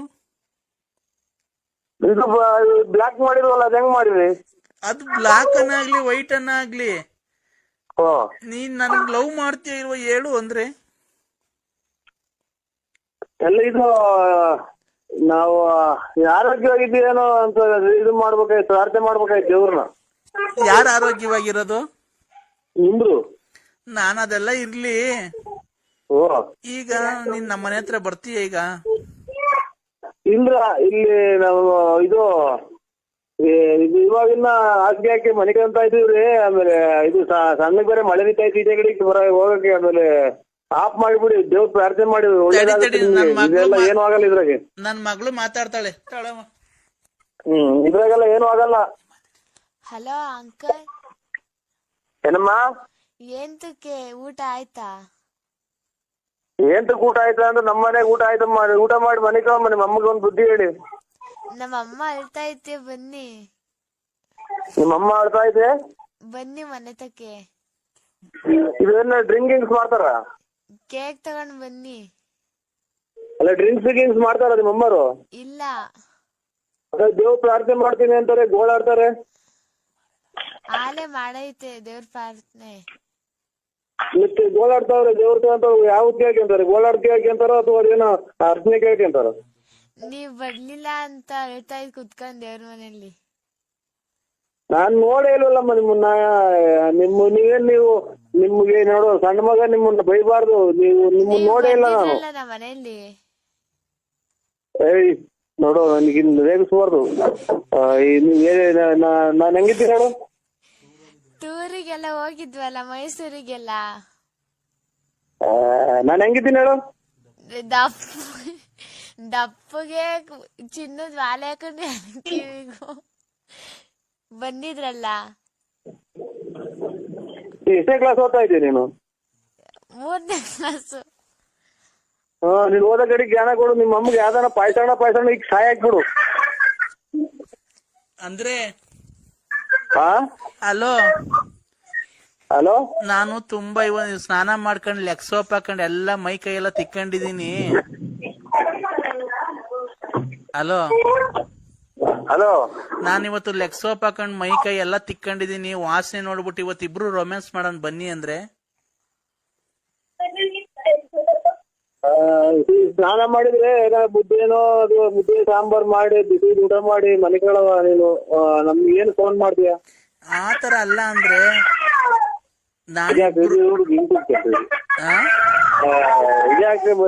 ಇದು ಬ್ಲಾಕ್ ಮಾಡಿದ್ವಲ್ಲ ಅದ್ ಹೆಂಗ್ ಮಾಡಿದ್ರಿ? ಅದು ಬ್ಲಾಕ್ ಅನ್ನಾಗ್ಲಿ ವೈಟ್ ಅನ್ನಾಗ್ಲಿ ನೀನ್ ನನ್ಗ್ ಲವ್ ಮಾಡ್ತೀಯ ಇಲ್ವ ಹೇಳು ಅಂದ್ರೆ. ಎಲ್ಲ ಇದು ನಾವು ಆರೋಗ್ಯವಾಗಿದ್ದೀವೇನೋ ಅಂತ ಇದು ಮಾಡ್ಬೇಕಾಯ್ತು, ಪ್ರಾರ್ಥನೆ ಮಾಡ್ಬೇಕಾಯ್ತು ದೇವ್ರನ್ನ. ಯಾರ ಆರೋಗ್ಯವಾಗಿರೋದು? ನಿಮ್ದು. ನಾನ್ ಅದೆಲ್ಲ ಇರ್ಲಿ, ಓ ಈಗ ನೀನ್ ನಮ್ಮ ಮನೆ ಹತ್ರ ಬರ್ತೀಯ ಈಗ? ಇಲ್ರ ಇಲ್ಲಿ ನಾವು ಇದು ಇವಾಗಿನ್ನ ಹಾಸಿಗೆ ಹಾಕಿ ಮನಿಕಂತ ಇದೀವ್ರಿ. ಆಮೇಲೆ ಇದು ಸಣ್ಣಗ್ ಬೇರೆ ಮಳೆ ನಿಂತ ಐತಿ ಈಚೆ ಕಡೆ ಬರ ಹೋಗಕ್ಕೆ. ಆಮೇಲೆ ಆಫ್ ಮಾಡಿಬಿಡಿ, ದೇವ್ರ ಪ್ರಾರ್ಥನೆ ಮಾಡಿ ಇದೆಲ್ಲ ಏನು ಆಗಲ್ಲ ಇದ್ರಾಗೆ. ನನ್ ಮಗಳು ಮಾತಾಡ್ತಾಳೆ. ಇದ್ರಾಗೆಲ್ಲ ಏನು ಆಗಲ್ಲ. Hello uncle. ಏನಮ್ಮ? ಎಂತಕ್ಕೆ ಊಟ ಆಯ್ತಾ? ಎಂತಕ್ಕೆ ಊಟ ಆಯ್ತಾ ಅಂದ್ರೆ ನಮ್ಮ ಮನೆಗೆ ಊಟ ಆಯ್ತಮ್ಮ. ಊಟ ಮಾಡಿ ಮನೆಗೆ ನಿಮ್ಮ ಅಮ್ಮಗೆ ಒಂದು ಬುದ್ಧಿ ಹೇಳಿ. ನಮ್ಮ ಅಮ್ಮ ಅಳ್ತಾ ಐತೆ, ಬನ್ನಿ. ನಿಮ್ಮ ಅಮ್ಮ ಅಳ್ತಾ ಐತೆ? ಬನ್ನಿ ಮನೆ ತಕ್ಕೆ. ಇದೇನ ಡ್ರಿಂಕಿಂಗ್ಸ್ ಮಾಡ್ತಾರ? ಕೇಕ್ ತಗೊಂಡ್ ಬನ್ನಿ. ಅಲ್ಲ ಡ್ರಿಂಕ್ಸ್ ಮಾಡ್ತಾರ ನಿಮ್ಮ ಅಮ್ಮರು? ಇಲ್ಲ. ಅದ ದೇವ್ರ ಪ್ರಾರ್ಥನೆ ಮಾಡ್ತೀನಿ ಅಂತಾರೆ, ಗೋಳಾಡ್ತಾರೆ. ಆಲೆ ಮಾಡೈತೆ ದೇವ್ರ ಪ್ರಾರ್ಥನೆ. ಮತ್ತೆ ಗೋಳಾಡ್ತಾವ್ರೆ ದೇವ್ರ ಅಂತ ಯಾವ ಕೇಳ್ಕೊಂತಾರೆ? ಗೋಳಾಡ್ ಕೇಳ್ಕೊಂತಾರ ಅಥವಾ ಅದೇನೋ ಅರ್ಚನೆ ಕೇಳ್ಕೊಂತಾರ? ನೀವ್ ಬರ್ಲಿಲ್ಲ ಅಂತ ಹೇಳ್ತಾ ಇದ್ ಕುತ್ಕೊಂಡ್ ದೇವ್ರ ಮನೆಯಲ್ಲಿ. ನಾನ್ ನೋಡೇ ಇಲ್ವಲ್ಲಮ್ಮ ನಿಮ್ಮನ್ನ. ನೀವು ನಿಮ್ಗೆ ನೋಡು ಸಣ್ಣ ಮಗ ನಿಮ್ಮನ್ನ ಬೈಬಾರ್ದು. ನಿಮ್ಮನ್ನ ನೋಡೇ ಇಲ್ಲ ನಾನು. ನಮ್ಮ ಮನೆಯಲ್ಲಿ ಏಯ್ ನೋಡು, ನನಗಿನ್ನ ರೇಗಿಸ್ಬಾರ್ದು. ನಾನ್ ಹೆಂಗಿದ್ದೀನಿ ನೋಡು. ಟೂರಿಗೆಲ್ಲ ಹೋಗಿದ್ವಲ್ಲ, ಮೈಸೂರಿಗೆಲ್ಲ. ನಾನ್ ಹೆಂಗಿದ್ದೀನಿ ಹೇಳು? ದಪ್ಪಗೆ ಚಿನ್ನದ ವಾಲೆ ಹಾಕೊಂಡು ಬಂದಿದ್ರಲ್ಲ. ಎಷ್ಟನೇ ಕ್ಲಾಸ್ ಓದ್ತಾ ಇದ್ದೀನಿ ನೀನು? 3ನೇ ಕ್ಲಾಸು. ನೀನ್ ಓದೋ ಕಡೆ ಜ್ಞಾನ ಕೊಡು. ನಿಮ್ಮ ಅಮ್ಮಗೆ ಯಾವ್ದಾನ ಪಾಯ್ಸಣ ಈಗ ಸಾಯ ಹಾಕ್ಬಿಡು. ಅಂದ್ರೆ ಹಲೋ ಹಲೋ ನಾನು ತುಂಬಾ ಇವಾಗ ಸ್ನಾನ ಮಾಡ್ಕೊಂಡು ಲೆಗ್ ಸೋಪ್ ಹಾಕೊಂಡು ಎಲ್ಲ ಮೈ ಕೈ ಎಲ್ಲ ತಿಕ್ಕೊಂಡಿದೀನಿ. ಹಲೋ ಹಲೋ ನಾನು ಇವತ್ತು ಲೆಗ್ ಸೋಪ್ ಹಾಕೊಂಡ್ ಮೈ ಕೈ ಎಲ್ಲ ತಿಕ್ಕೊಂಡಿದೀನಿ. ವಾಸನೆ ನೋಡ್ಬಿಟ್ಟು ಇವತ್ತು ಇಬ್ರು ರೊಮ್ಯಾನ್ಸ್ ಮಾಡೋಣ ಬನ್ನಿ ಅಂದ್ರೆ. ಸ್ನಾನ ಮಾಡಿದ್ರೆ ಮುದ್ದೆನೋ ಅದು ಮುದ್ದೆ ಸಾಂಬಾರ್ ಮಾಡಿ ಬಿಸಿ ಊಟ ಮಾಡಿ ಮನೆ ಕೇಳವ ನೀನು ನಮ್ಗೆ ಏನು ಫೋನ್ ಮಾಡ್ತೀಯ? ಆತರ ಅಲ್ಲ ಅಂದ್ರೆ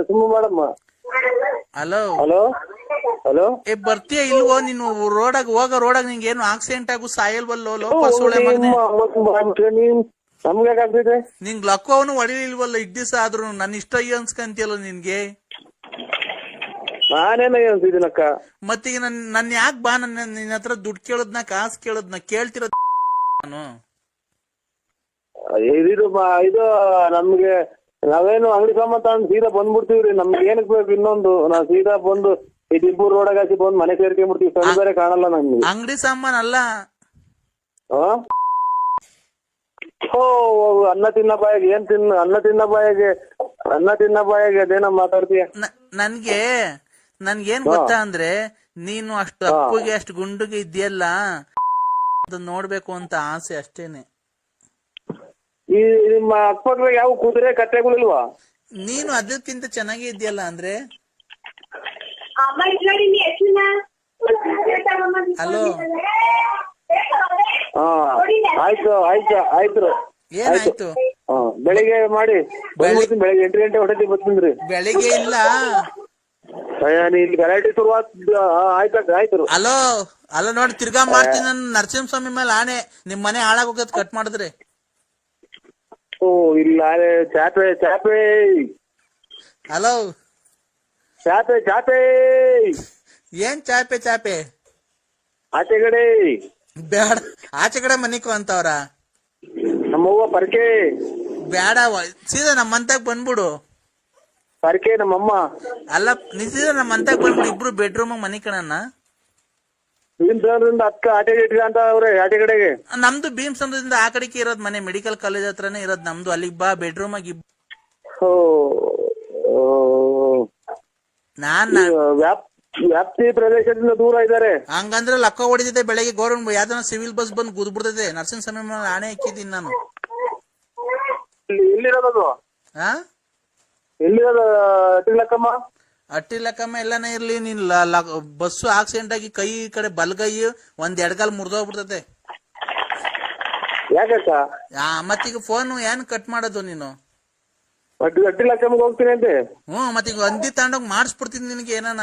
ಸುಮ್ಮ ಮಾಡಮ್ಮ. ಹಲೋ ಹಲೋ ಹಲೋ ಬರ್ತೀಯ ಇಲ್ವೋ ನೀನು? ರೋಡಾಗ ನಿಂಗೆ ಏನು ಆಕ್ಸಿಡೆಂಟ್ ಆಗು ಸಾಯಲ್ವಲ್ಲೋ ಲೋಪಸೋಳೆ ಮಗನೇ. ನಮ್ಗೆ ಆಗ್ತಿದೆ ನಿಂಗ್ ಲಕ್ಕವನು ಹೊಡಿಲಿಲ್ವಲ್ಲ ಇಡ್ ದಿವಸ ಆದ್ರೂ ನನ್ನ ಇಷ್ಟ ಅನ್ಸ್ಕಂತಿಯಲ್ಲ ನಿನ್ಗೆ. ನಾನೇನ ಅನ್ಸಿದ್ದೀನಕ್ಕ. ಮತ್ತೀಗ ನನ್ ಯಾಕೆ ಬಾ ನಿನ್ನ ಹತ್ರ ದುಡ್ಡು ಕೇಳದ್ನ ಕಾಸು ಕೇಳದ್ನ ಕೇಳ್ತಿರೋದ್ ನಾನು. ಇದು ನಮ್ಗೆ ನಾವೇನು ಅಂಗಡಿ ಸಾಮಾನ್ ತಗೊಂಡ್ ಸೀದಾ ಬಂದ್ಬಿಡ್ತೀವ್ರಿ. ನಮ್ಗೆ ಏನಕ್ ಬೇಕು ಇನ್ನೊಂದು? ನಾವ್ ಸೀದಾ ಬಂದು ಈ ಟಿಪ್ಪೂರ್ ರೋಡಾಗ ಹಾಕಿ ಬಂದು ಮನೆ ಸೇರ್ಕೊಂಡ್ಬಿಡ್ತೀವಿ. ಸಣ್ಣ ಬೇರೆ ಕಾಣಲ್ಲ ನಮ್ಗೆ. ಅಂಗಡಿ ಸಾಮಾನ್ ಅಲ್ಲ, ಅನ್ನ ತಿನ್ನ ಬಾಯಿಗೆ ಅನ್ನ ತಿನ್ನ ಬಾಯಿಗೆ ಅದೇನ ಮಾತಾಡ್ತೀಯ? ನನ್ಗೇನ್ ಗೊತ್ತಾ ಅಂದ್ರೆ ನೀನು ಅಷ್ಟು ಅಪ್ಪುಗೆ ಅಷ್ಟು ಗುಂಡುಗೆ ಇದೆಯಲ್ಲ, ಅದನ್ನ ನೋಡ್ಬೇಕು ಅಂತ ಆಸೆ ಅಷ್ಟೇನೆ. ಈ ನಿಮ್ಮ ಅಕ್ಕಪಕ್ಕ ಯಾವ ಕುದುರೆ ಕತ್ತೆಗಳಿಲ್ವಾ? ನೀನು ಅದಕ್ಕಿಂತ ಚೆನ್ನಾಗಿ ಇದೆಯಲ್ಲ ಅಂದ್ರೆ. ಹಲೋ ಆಯ್ತು ಏನಾಯ್ತು? ಬೆಳಿಗ್ಗೆ ಮಾಡಿ ಬೆಳಿಗ್ಗೆ 8 ಗಂಟೆ ಹೊಡೆದಿ ಬರ್ತೀನಿ. ಬೆಳಿಗ್ಗೆ ಇಲ್ಲ, ಗಲಾಟೆ ಶುರುವಾತ್. ಆಯ್ತು. ಅಲೋ ನೋಡಿ ತಿರ್ಗಾ ಮಾಡ್ತೀನಿ. ನಾನು ನರಸಿಂಹಸ್ವಾಮಿ ಮೇಲೆ ಆಣೆ, ನಿಮ್ ಮನೆ ಹಾಳಾಗೋಗದ್ ಕಟ್ ಮಾಡಿದ್ರೆ. ಇಲ್ಲ ಚಾಪೆ. ಹಲೋ ಚಾಪೆ ಏನ್ ಚಾಪೆ? ಆಚೆ ಕಡೆ ಬೇಡ, ಆಚೆ ಕಡೆ ಮನಿಕೋ ಅಂತವ್ರ. ನಮ್ಮವ್ವ ಪರ್ಕೆ ಬೇಡ, ಸೀದಾ ನಮ್ಮಂತಾಗ ಬಂದ್ಬಿಡು. ಪರ್ಕೆ ನಮ್ಮಮ್ಮ ಅಲ್ಲ, ನೀ ಸೀದಾ ನಮ್ಮಂತಾಗ ಬಂದ್ಬಿಡು. ಇಬ್ರು ಬೆಡ್ರೂಮ್ ಮನಿ ಕಣನ್ನ. ಅಕ್ಕ ಆಚೆ ಇಟ್ರಿ ಅಂತ ಅವ್ರೆ ಆಚೆ ಕಡೆಗೆ. ನಮ್ದು ಭೀಮ್ಸಂದ್ರದಿಂದ ಆ ಕಡೆಗೆ ಇರೋದ್ ಮನೆ, ಮೆಡಿಕಲ್ ಕಾಲೇಜ್ ಹತ್ರನೇ ಇರೋದ್ ನಮ್ದು. ಅಲ್ಲಿಗೆ ಬಾ, ಬೆಡ್ರೂಮ್ ಆಗಿ. ವ್ಯಾಪ್ತಿ ಪ್ರದೇಶದಿಂದ ದೂರ ಇದ್ದಾರೆ. ಹಂಗಂದ್ರೆ ಲಕ್ಕ ಹೊಡಿದಿದೆ ಬೆಳಗ್ಗೆ. ಗೌರ್ಮೆಂಟ್ ಯಾವ್ದನ ಸಿವಿಲ್ ಬಸ್ ಬಂದು ಗುದ್ಬಿಡ್ತದೆ. ನರಸಿಂಹಸ್ವಾಮಿ ಮೇಲೆ ಆಣೆ ಹಾಕಿದ್ದೀನಿ ನಾನು. ಎಲ್ಲಿರೋದು? ಅಟ್ಟಿಲಕ್ಕಮ್ಮ? ಅಟ್ಟಿಲಕ್ಕಮ್ಮ ಎಲ್ಲಾನೇ ಇರ್ಲಿ, ನೀನ್ ಬಸ್ಸು ಆಕ್ಸಿಡೆಂಟ್ ಆಗಿ ಕೈ ಕಡೆ ಬಲ್ಗೈ ಒಂದ್ ಎಡಗಾಲ್ ಮುರಿದೋಗ್ಬಿಡ್ತದೆ. ಯಾಕಕ್ಕ? ಮತ್ತೀಗ ಫೋನ್ ಏನ್ ಕಟ್ ಮಾಡೋದು ನೀನು? ಅಟ್ಟಿಲಕ್ಕಮ್ಮಗೆ ಹೋಗ್ತೀನಿ ಅಂತೆ. ಮತ್ತೀಗ ಹಂದಿ ತಗೊಂಡೋಗಿ ಮಾಡಿಸ್ಬಿಡ್ತೀನಿ ನಿನ್ಗೆ ಏನಾನ.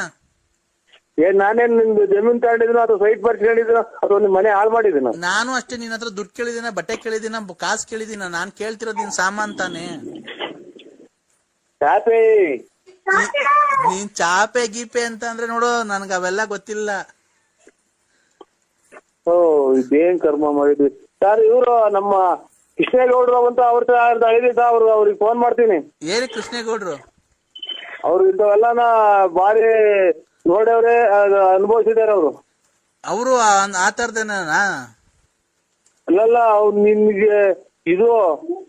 ನಾನೇನ್ ನಿಮ್ದು ಜಮೀನ್ ತಗೊಂಡಿದ್ದೀನೋ ಅಥವಾ ಸೈಟ್ ಬರ್ಸ್ಕೊಂಡಿದ್ದೀನೋ ಅಥವಾ ನಿಮ್ ಮನೆ ಹಾಳು ಮಾಡಿದ್ದೀನ? ನಾನು ಅಷ್ಟೇ ನಿನ್ನ ಹತ್ರ ದುಡ್ಡು ಕೇಳಿದಿನ, ಬಟ್ಟೆ ಕೇಳಿದಿನ, ಕಾಸು ಕೇಳಿದಿನ? ನಾನ್ ಕೇಳ್ತಿರೋದ್ ನಿನ್ ಸಾಮಾನ್ ತಾನೆ. ನೀನ್ ಚಾಪೆ ಗೀಪೆ ಅಂತ ಅಂದ್ರೆ ನೋಡು, ನನ್ಗ ಅವೆಲ್ಲ ಗೊತ್ತಿಲ್ಲ. ಇದೇನ್ ಕರ್ಮ ಮಾಡಿದ್ವಿ ಸರ್. ಇವ್ರು ನಮ್ಮ ಕೃಷ್ಣೇಗೌಡ್ರು ಅಂತ ಅವ್ರಿಗೆ ಫೋನ್ ಮಾಡ್ತೀನಿ. ಏರಿ ಕೃಷ್ಣೇಗೌಡ್ರು? ಅವ್ರು ಇಂಥವೆಲ್ಲಾನ ಬಾರಿ ನೋಡವ್ರೆ, ಅನುಭವಿಸಿದಾರೆ ಅವರು. ಅವರು ಆ ತರದೇನ? ಅಲ್ಲಲ್ಲ, ಅವ್ರು ನಿಮ್ಗೆ ಇದು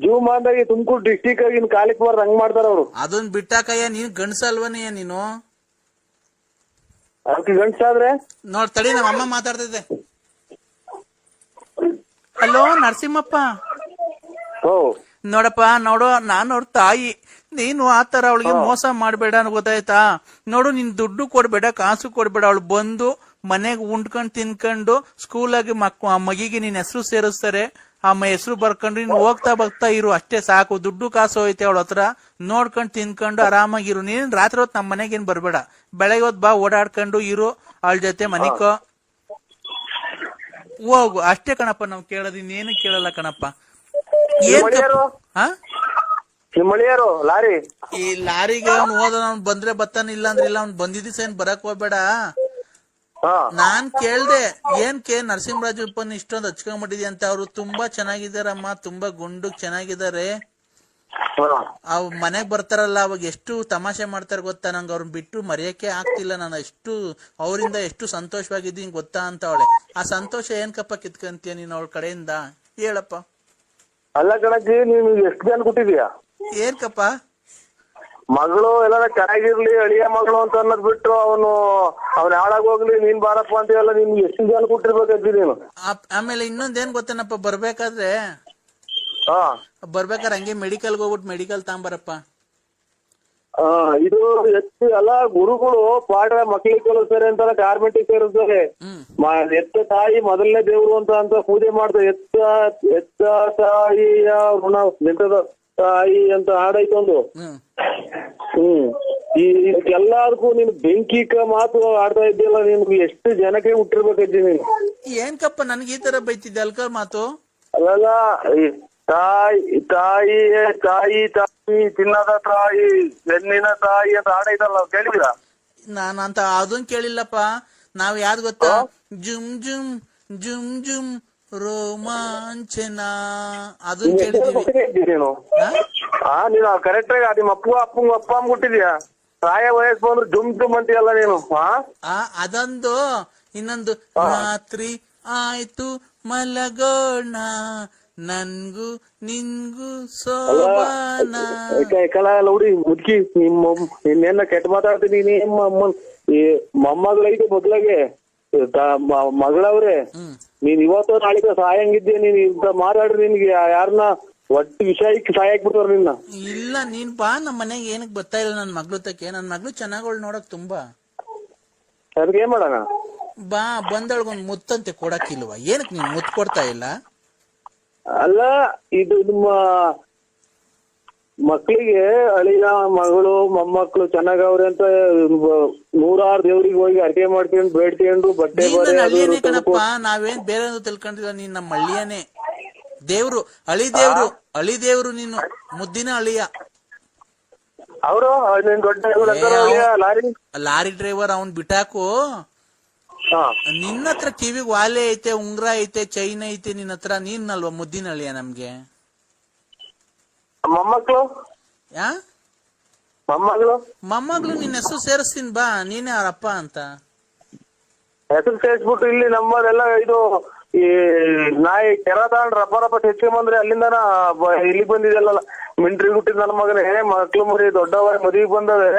ಜೀವಮಾನದಾಗಿ ತುಮಕೂರು ಡಿಸ್ಟಿಕ್ ಆಗಿ ಕಾಲಿಕ್ ಬಾರ್ದು ಹಂಗ್ ಮಾಡ್ತಾರ ಅವ್ರು. ಅದನ್ ಬಿಟ್ಟಾಕಯ್ಯ, ನೀನ್ ಗಂಡ್ಸಲ್ವನಯ್ಯ ನೀನು? ಅದಕ್ಕೆ ಗಂಡ್ಸಾದ್ರೆ ನೋಡ್ ತಡಿ, ನಮ್ಮ ಅಮ್ಮ ಮಾತಾಡ್ತಿದ್ದೆ. ಹಲೋ ನರಸಿಂಹಪ್ಪ. ನೋಡಪ್ಪ, ನಾನು ಅವ್ರ ತಾಯಿ. ನೀನು ಆತರ ಅವಳಿಗೆ ಮೋಸ ಮಾಡ್ಬೇಡ ಗೊತ್ತಾಯ್ತಾ? ನೋಡು, ನಿನ್ ದುಡ್ಡು ಕೊಡ್ಬೇಡ, ಕಾಸು ಕೊಡ್ಬೇಡ. ಅವಳು ಬಂದು ಮನೆಗೆ ಉಂಡ್ಕೊಂಡ್ ತಿನ್ಕೊಂಡು ಸ್ಕೂಲಾಗಿ ಮಗಿಗೆ ನಿನ್ ಹೆಸರು ಸೇರಿಸ್ತಾರೆ. ಹೆಸರು ಬರ್ಕೊಂಡು ನೀನ್ ಹೋಗ್ತಾ ಇರು, ಅಷ್ಟೇ ಸಾಕು. ದುಡ್ಡು ಕಾಸು ಹೋಯ್ತೆ ಅವಳ ಹತ್ರ. ನೋಡ್ಕೊಂಡ್ ತಿನ್ಕೊಂಡು ಆರಾಮಾಗಿರು. ನೀನ್ ರಾತ್ರಿ ಹೊತ್ತು ನಮ್ಮ ಮನೆಗೇನ್ ಬರ್ಬೇಡ. ಬೆಳಗ್ಗೆ ಹೊತ್ತು ಬಾ, ಓಡಾಡ್ಕೊಂಡು ಇರು ಅವಳ ಜೊತೆ ಮನಿಕೋ, ಹೋಗು. ಅಷ್ಟೇ ಕಣಪ್ಪ ನಾವ್ ಕೇಳೋದು, ಇನ್ನೇನು ಕೇಳಲ್ಲ ಕಣಪ್ಪ. ಲಾರಿ ಈ ಲಾರಿಗೆ ಅವ್ನು ಹೋದ, ಅವ್ನು ಬಂದ್ರೆ ಬತ್ತಾನ, ಇಲ್ಲ ಅಂದ್ರೆ ಇಲ್ಲ. ಅವ್ನು ಬಂದಿದ್ದ ಏನ್ ಬರಕ್ ಹೋಗ್ಬೇಡ. ನಾನ್ ಕೇಳ್ದೆ, ಏನ್ಕೆ ನರಸಿಂಹರಾಜಪ್ಪನ್ ಇಷ್ಟೊಂದು ಹಚ್ಕೊಂಡ್ಬಿಟ್ಟಿದ್ಯ ಅಂತ. ಅವ್ರು ತುಂಬಾ ಚೆನ್ನಾಗಿದಾರಮ್ಮ, ತುಂಬಾ ಗುಂಡು ಚೆನ್ನಾಗಿದ್ದಾರೆ. ಅವ್ ಮನೆಗ್ ಬರ್ತಾರಲ್ಲ, ಅವಾಗ ಎಷ್ಟು ತಮಾಷೆ ಮಾಡ್ತಾರ ಗೊತ್ತಾ? ನಂಗೆ ಅವ್ರನ್ನ ಬಿಟ್ಟು ಮರೆಯಕ್ಕೆ ಆಗ್ತಿಲ್ಲ. ನಾನು ಅವರಿಂದ ಎಷ್ಟು ಸಂತೋಷವಾಗಿದ್ದೀನಿ ಗೊತ್ತಾ ಅಂತ ಅವಳೆ. ಆ ಸಂತೋಷ ಏನ್ಕಪ್ಪ ಕಿತ್ಕಂತೀಯ ನೀನ್ ಅವಳ ಕಡೆಯಿಂದ? ಹೇಳಪ್ಪ. ಅಲ್ಲ ಕಣಜ್ಜಿ, ನೀನು ಎಷ್ಟು ಜನ ಕೊಟ್ಟಿದ್ಯಾ? ಏನ್ಕಪ್ಪ ಮಗಳು ಎಲ್ಲ ಚೆನ್ನಾಗಿರ್ಲಿ, ಅಳಿಯ ಮಗಳು ಅಂತ ಅನ್ನೋದ್ ಬಿಟ್ಟು ಅವನ್ ಹಾಳಾಗೋಗ್ಲಿ, ನೀನ್ ಬಾರಪ್ಪ ಅಂತೀವಲ್ಲ, ನೀನ್ ಎಷ್ಟು ಜನ ಕೊಟ್ಟಿರ್ಬೇಕಜ್ಜಿ ನೀನು? ಆಮೇಲೆ ಇನ್ನೊಂದೇನ್ ಗೊತ್ತೇನಪ್ಪ, ಬರ್ಬೇಕಾದ್ರೆ ಹಾ ಹಂಗೆ ಮೆಡಿಕಲ್ಗೆ ಹೋಗ್ಬಿಟ್ಟು ಮೆಡಿಕಲ್ ತಗೊಂಬರಪ್ಪ. ಇದು ಎತ್ತು ಅಲ್ಲ, ಗುರುಗಳು ಪಾಠ ಮಕ್ಕಳಿಗೆ ಕಲಿಸ್ತಾರೆ ಅಂತ ಗಾರ್ಮೆಂಟಿಗೆ ಸೇರಿಸ್ತಾರೆ. ಎತ್ತ ತಾಯಿ ಮೊದಲನೇ ದೇವ್ರು ಅಂತ ಪೂಜೆ ಮಾಡ್ತಾರೆ. ಎತ್ತ ತಾಯಿಯ ಋಣ ನೆಟ್ಟದ ತಾಯಿ ಅಂತ ಹಾಡೈತೆ ಒಂದು. ಎಲ್ಲಾರ್ಗು ನೀನು ಬೆಂಕಿಕ ಮಾತು ಆಡ್ತಾ ಇದ್ದೀಯಲ್ಲ, ನಿನ್ಗೆ ಎಷ್ಟು ಜನಕ್ಕೆ ಹುಟ್ಟಿರ್ಬೇಕಜ್ಜಿ ನೀನು? ಏನ್ಕಪ್ಪ ನನ್ಗೆ ಈ ತರ ಬೈತಿದ್ದೆ ಅಲ್ಕ ಮಾತು? ಅಲ್ಲ, ತಾಯಿ ತಾಯಿ ತಾಯಿ ತಾಯಿ ಚಿನ್ನದ ತಾಯಿ ಹೆಣ್ಣಿನ ತಾಯಿ ಅಂತ ಹಾಡೈತಲ್ಲ, ಕೇಳಿದಿರಾ? ನಾನು ಅಂತ ಅದನ್ ಕೇಳಿಲ್ಲಪ್ಪ. ನಾವ್ ಯಾವ್ದು ಗೊತ್ತಾ, ಜುಮ್ ಜುಮ್ ಜುಮ್ ಜುಮ್ ರೋಮಾಂಚನ ಅದನ್ ಕೇಳಿದೀವಿ. ನೀನು ನೀನು ಕರೆಕ್ಟ್ ಆಗಿ ನಿಮ್ಮ ಅಪ್ಪ ಅಮ್ಮ ಕೊಟ್ಟಿದ್ಯಾ? ಪ್ರಾಯ ವಯಸ್ಸು ಬಂದ್ರು ಜುಮ್ ಜುಮ್ ಅಂತೀಯಲ್ಲ ನೀನು. ಅದೊಂದು. ಇನ್ನೊಂದು, ರಾತ್ರಿ ಆಯ್ತು ಮಲಗೋಣ ನನ್ಗೂ ನಿನ್ಗೂ ಸೋಬಾನ. ನೋಡಿ ಮುದ್ಕಿ, ನಿನ್ನೆನ್ನ ಕೆಟ್ಟ ಮಾತಾಡ್ತೀನಿ. ಮೊಮ್ಮಗಳೈತೆ ಮೊದ್ಲಾಗೆ ಮಗಳವ್ರೆ, ನೀನ್ ಇವತ್ತು ನಾಳೆಗೆ ಸಾಯಂಗಿದ್ದೆ. ನೀನ್ ಇಂತ ಮಾತಾಡ್ರಿ, ನಿನ್ಗೆ ಯಾರನ್ನ ಒಟ್ಟು ವಿಷಯಕ್ಕೆ ಸಾಯಕ್ ಬಿಡ್ತಾರ ನಿನ್ನ. ಇಲ್ಲ, ನೀನ್ ಬಾ ನಮ್ ಮನೆಗೆ. ಏನಕ್ ಬರ್ತಾ ಇಲ್ಲ ನನ್ ಮಗ್ಳು ತಕ್ಕೆ? ನನ್ ಮಗ್ಳು ಚೆನ್ನಾಗೋಳ್ ನೋಡಕ್ ತುಂಬಾ. ಅದಕ್ಕೆ ಏನ್ ಮಾಡೋಣ? ಬಾ, ಬಂದೊಳಗೊಂದ್ ಮುತ್ತಂತೆ ಕೊಡಕ್ಕಿಲ್ವಾ? ಏನಕ್ ನೀನ್ ಮುತ್ ಕೊಡ್ತಾ ಇಲ್ಲ? ಅಲ್ಲ, ಇದು ನಿಮ್ಮ ಮಕ್ಕಳಿಗೆ ಅಳಿನ ಮಗಳು ಮೊಮ್ಮಕ್ಕಳು ಚೆನ್ನಾಗವ್ರೆ ಅಂತ 100 ದೇವ್ರಿಗೆ ಹೋಗಿ ಅರ್ಕೆ ಮಾಡ್ಕೊಂಡು ಬೇಡ್ಕೊಂಡು ಬಟ್ಟೆ ಹಳ್ಳಿಯನೇ ಕಣಪ್ಪ, ನಾವೇನ್ ಬೇರೆ ತಿಳ್ಕೊಂಡಿಲ್ಲ. ನೀನ್ ನಮ್ಮ ಹಳ್ಳಿಯನೇ ದೇವ್ರು, ಅಳಿ ದೇವ್ರು ನೀನು, ಮುದ್ದಿನ ಅಳಿಯ. ಅವರು ದೊಡ್ಡ ಲಾರಿ ಡ್ರೈವರ್ ಅವನ್ ಬಿಟ್ಟಾಕು. ನಿನ್ನ ಹತ್ರ ಕಿವಿಗ್ ವಾಲೆ ಐತೆ, ಉಂಗ್ರ ಐತೆ, ಚೈನ್ ಐತೆ ನಿನ್ನ ಹತ್ರ. ನೀನ್ ಅಲ್ವಾ ಮುದ್ದಿನ ಅಳಿಯ ನಮ್ಗೆ? ಮೊಮ್ಮಕ್ಕಳು ಮೊಮ್ಮಗಳು ನಿನ್ನ ಹೆಸರು ಸೇರಿಸ್ತೀನಿ ಬಾ, ನೀನೇ ಅವರಪ್ಪ ಅಂತ. ಹೆಸರು ಸೇರಿಸ್ಬಿಟ್ಟು ಇಲ್ಲಿ ನಮ್ಮದೆಲ್ಲ ಇದು ಈ ನಾಯಿ ಕೆರ ತಗೊಂಡ್ ರಪ್ಪ ಹೆಚ್ಚಿಗೆ ಅಲ್ಲಿಂದ ಇಲ್ಲಿಗೆ ಬಂದಿದೆಲ್ಲ. ಮಿಂಟ್ರಿ ಹುಟ್ಟಿದ್ ನನ್ನ ಮಗನೇ, ಮಕ್ಳು ಮರಿ ದೊಡ್ಡವ ಮದುವೆಗೆ ಬಂದವೆ,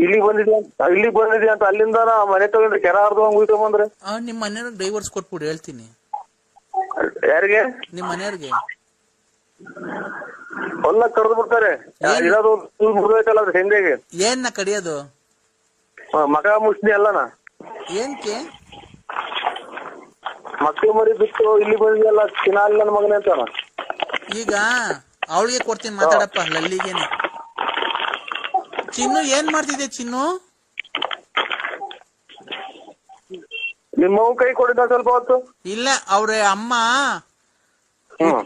ಇಲ್ಲಿಗೆ ಬಂದಿದೆ ಅಂತ ಅಲ್ಲಿಂದ ಮನೆ ತಗೊಂಡ್ರೆ ಕೆರ ಹರ್ದಂಗ್ ಉಯ್ಕೊಂಬಂದ್ರೆ. ನಿಮ್ ಮನೆಯವ್ರಿಗೆ ಡೈವರ್ಸ್ ಕೊಟ್ಬಿಡು, ಹೇಳ್ತೀನಿ. ಯಾರಿಗೆ? ನಿಮ್ ಮನೆಯವ್ರಿಗೆ. ಹೊಲ ಕಡ್ದು ಬಿಡ್ತಾರೆ. ಇರೋದು ಮುರಿದೈತಲ್ಲ ಅದ್ರ ಹೆಂಗೆ? ಏನ್ನ ಕಡಿಯೋದು? ಮಗ ಮುಷ್ಣಿ ಅಲ್ಲನ? ಏನ್ಕೆ? ಮಕ್ಳು ಮರಿ ಬಿಟ್ಟು ಇಲ್ಲಿ ಬಂದಿದೆಲ್ಲ ಚಿನ್ನ ನನ್ನ ಮಗನೇ ಅಂತಾನ. ಈಗ ಅವಳಿಗೆ ಕೊಡ್ತೀನಿ, ಮಾತಾಡಪ್ಪ ಲಲ್ಲಿಗೇನೆ. ಚಿನ್ನು ಏನ್ ಮಾಡ್ತಿದ್ದೆ ಚಿನ್ನು? ನಿಮ್ಮ ಕೈ ಕೊಡಿದ ಸ್ವಲ್ಪ ಹೊತ್ತು. ಇಲ್ಲ, ಅವ್ರ ಅಮ್ಮ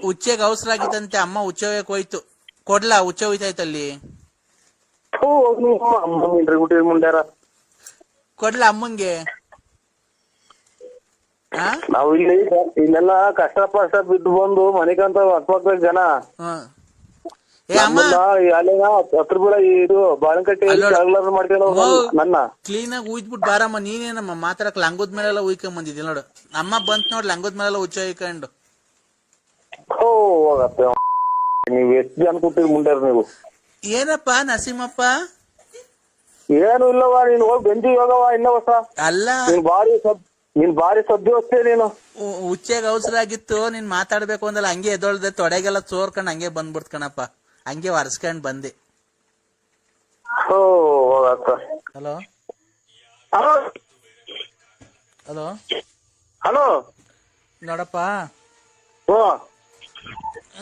ಉಚ್ಚೆಗೆ ಅವಸರ ಆಗಿತ್ತಂತೆ, ಅಮ್ಮ ಉಚ್ಚೆ ಹೋಯಕ್ ಹೋಯ್ತು. ಕೊಡ್ಲಾ? ಉಚ್ಚೆ ಹೋಯ್ತಾಯ್ತಲ್ಲಿ. ಕೊಡ್ಲಾ ಅಮ್ಮಂಗೆ? ನಾವು ಇಲ್ಲೆಲ್ಲ ಕಷ್ಟ ಬಿದ್ದು ಬಂದು ಮನೆಗಂತ ಹತ್ಮಕ್ಬೇಕು ಜನ. ಹತ್ರ ಬಿಡ ಇದು ಬಾಳಂಕಟ್ಟಿ ನನ್ನ ಕ್ಲೀನ್ ಆಗಿ ಉಯ್ದ್ಬಿಟ್ಟು ಬಾರಮ್ಮ. ನೀನೇನಮ್ಮ ಮಾತಾಡಕ್ ಲಂಗದ ಮೇಲೆಲ್ಲ ಉಯ್ಕೊಂಡ್ ಬಂದಿದ್ದಿ ನೋಡು. ಅಮ್ಮ ಬಂತ್ ನೋಡ್ ಲಂಗದ ಮೇಲೆಲ್ಲ ಉಚ್ಚ ಉಯ್ಕೊಂಡು. ನೀವ್ ಎಷ್ಟು ಜನ ಕೊಟ್ಟಿರಿ ಮುಂಡೆ ನೀವು? ಏನಪ್ಪಾ ನರಸಿಂಹಪ್ಪ? ಏನು ಇಲ್ಲವಾ, ನೀನ್ ಹೋಗಿ ಬೆಂಜಿ ಹೋಗವ ಇನ್ನ ಹೊಸ. ಅಲ್ಲ, ನೀನ್ ಬಾರಿ ಸದ್ಯ ಹೊಸ್ತೇ ನೀನು. ಉಚ್ಚೆಗೆ ಅವಸರ ಆಗಿತ್ತು, ನೀನ್ ಮಾತಾಡ್ಬೇಕು ಅಂದಲ್ಲ, ಹಂಗೆ ಎದೊಳ್ದೆ ತೊಡೆಗೆಲ್ಲ ಚೋರ್ಕೊಂಡ್ ಹಂಗೆ ಬಂದ್ಬಿಡ್ತ ಕಣಪ್ಪ. ಹಂಗೆ ಒರ್ಸ್ಕೊಂಡ್ ಬಂದೆ. ಹಲೋ ಹಲೋ ಹಲೋ ನೋಡಪ್ಪ,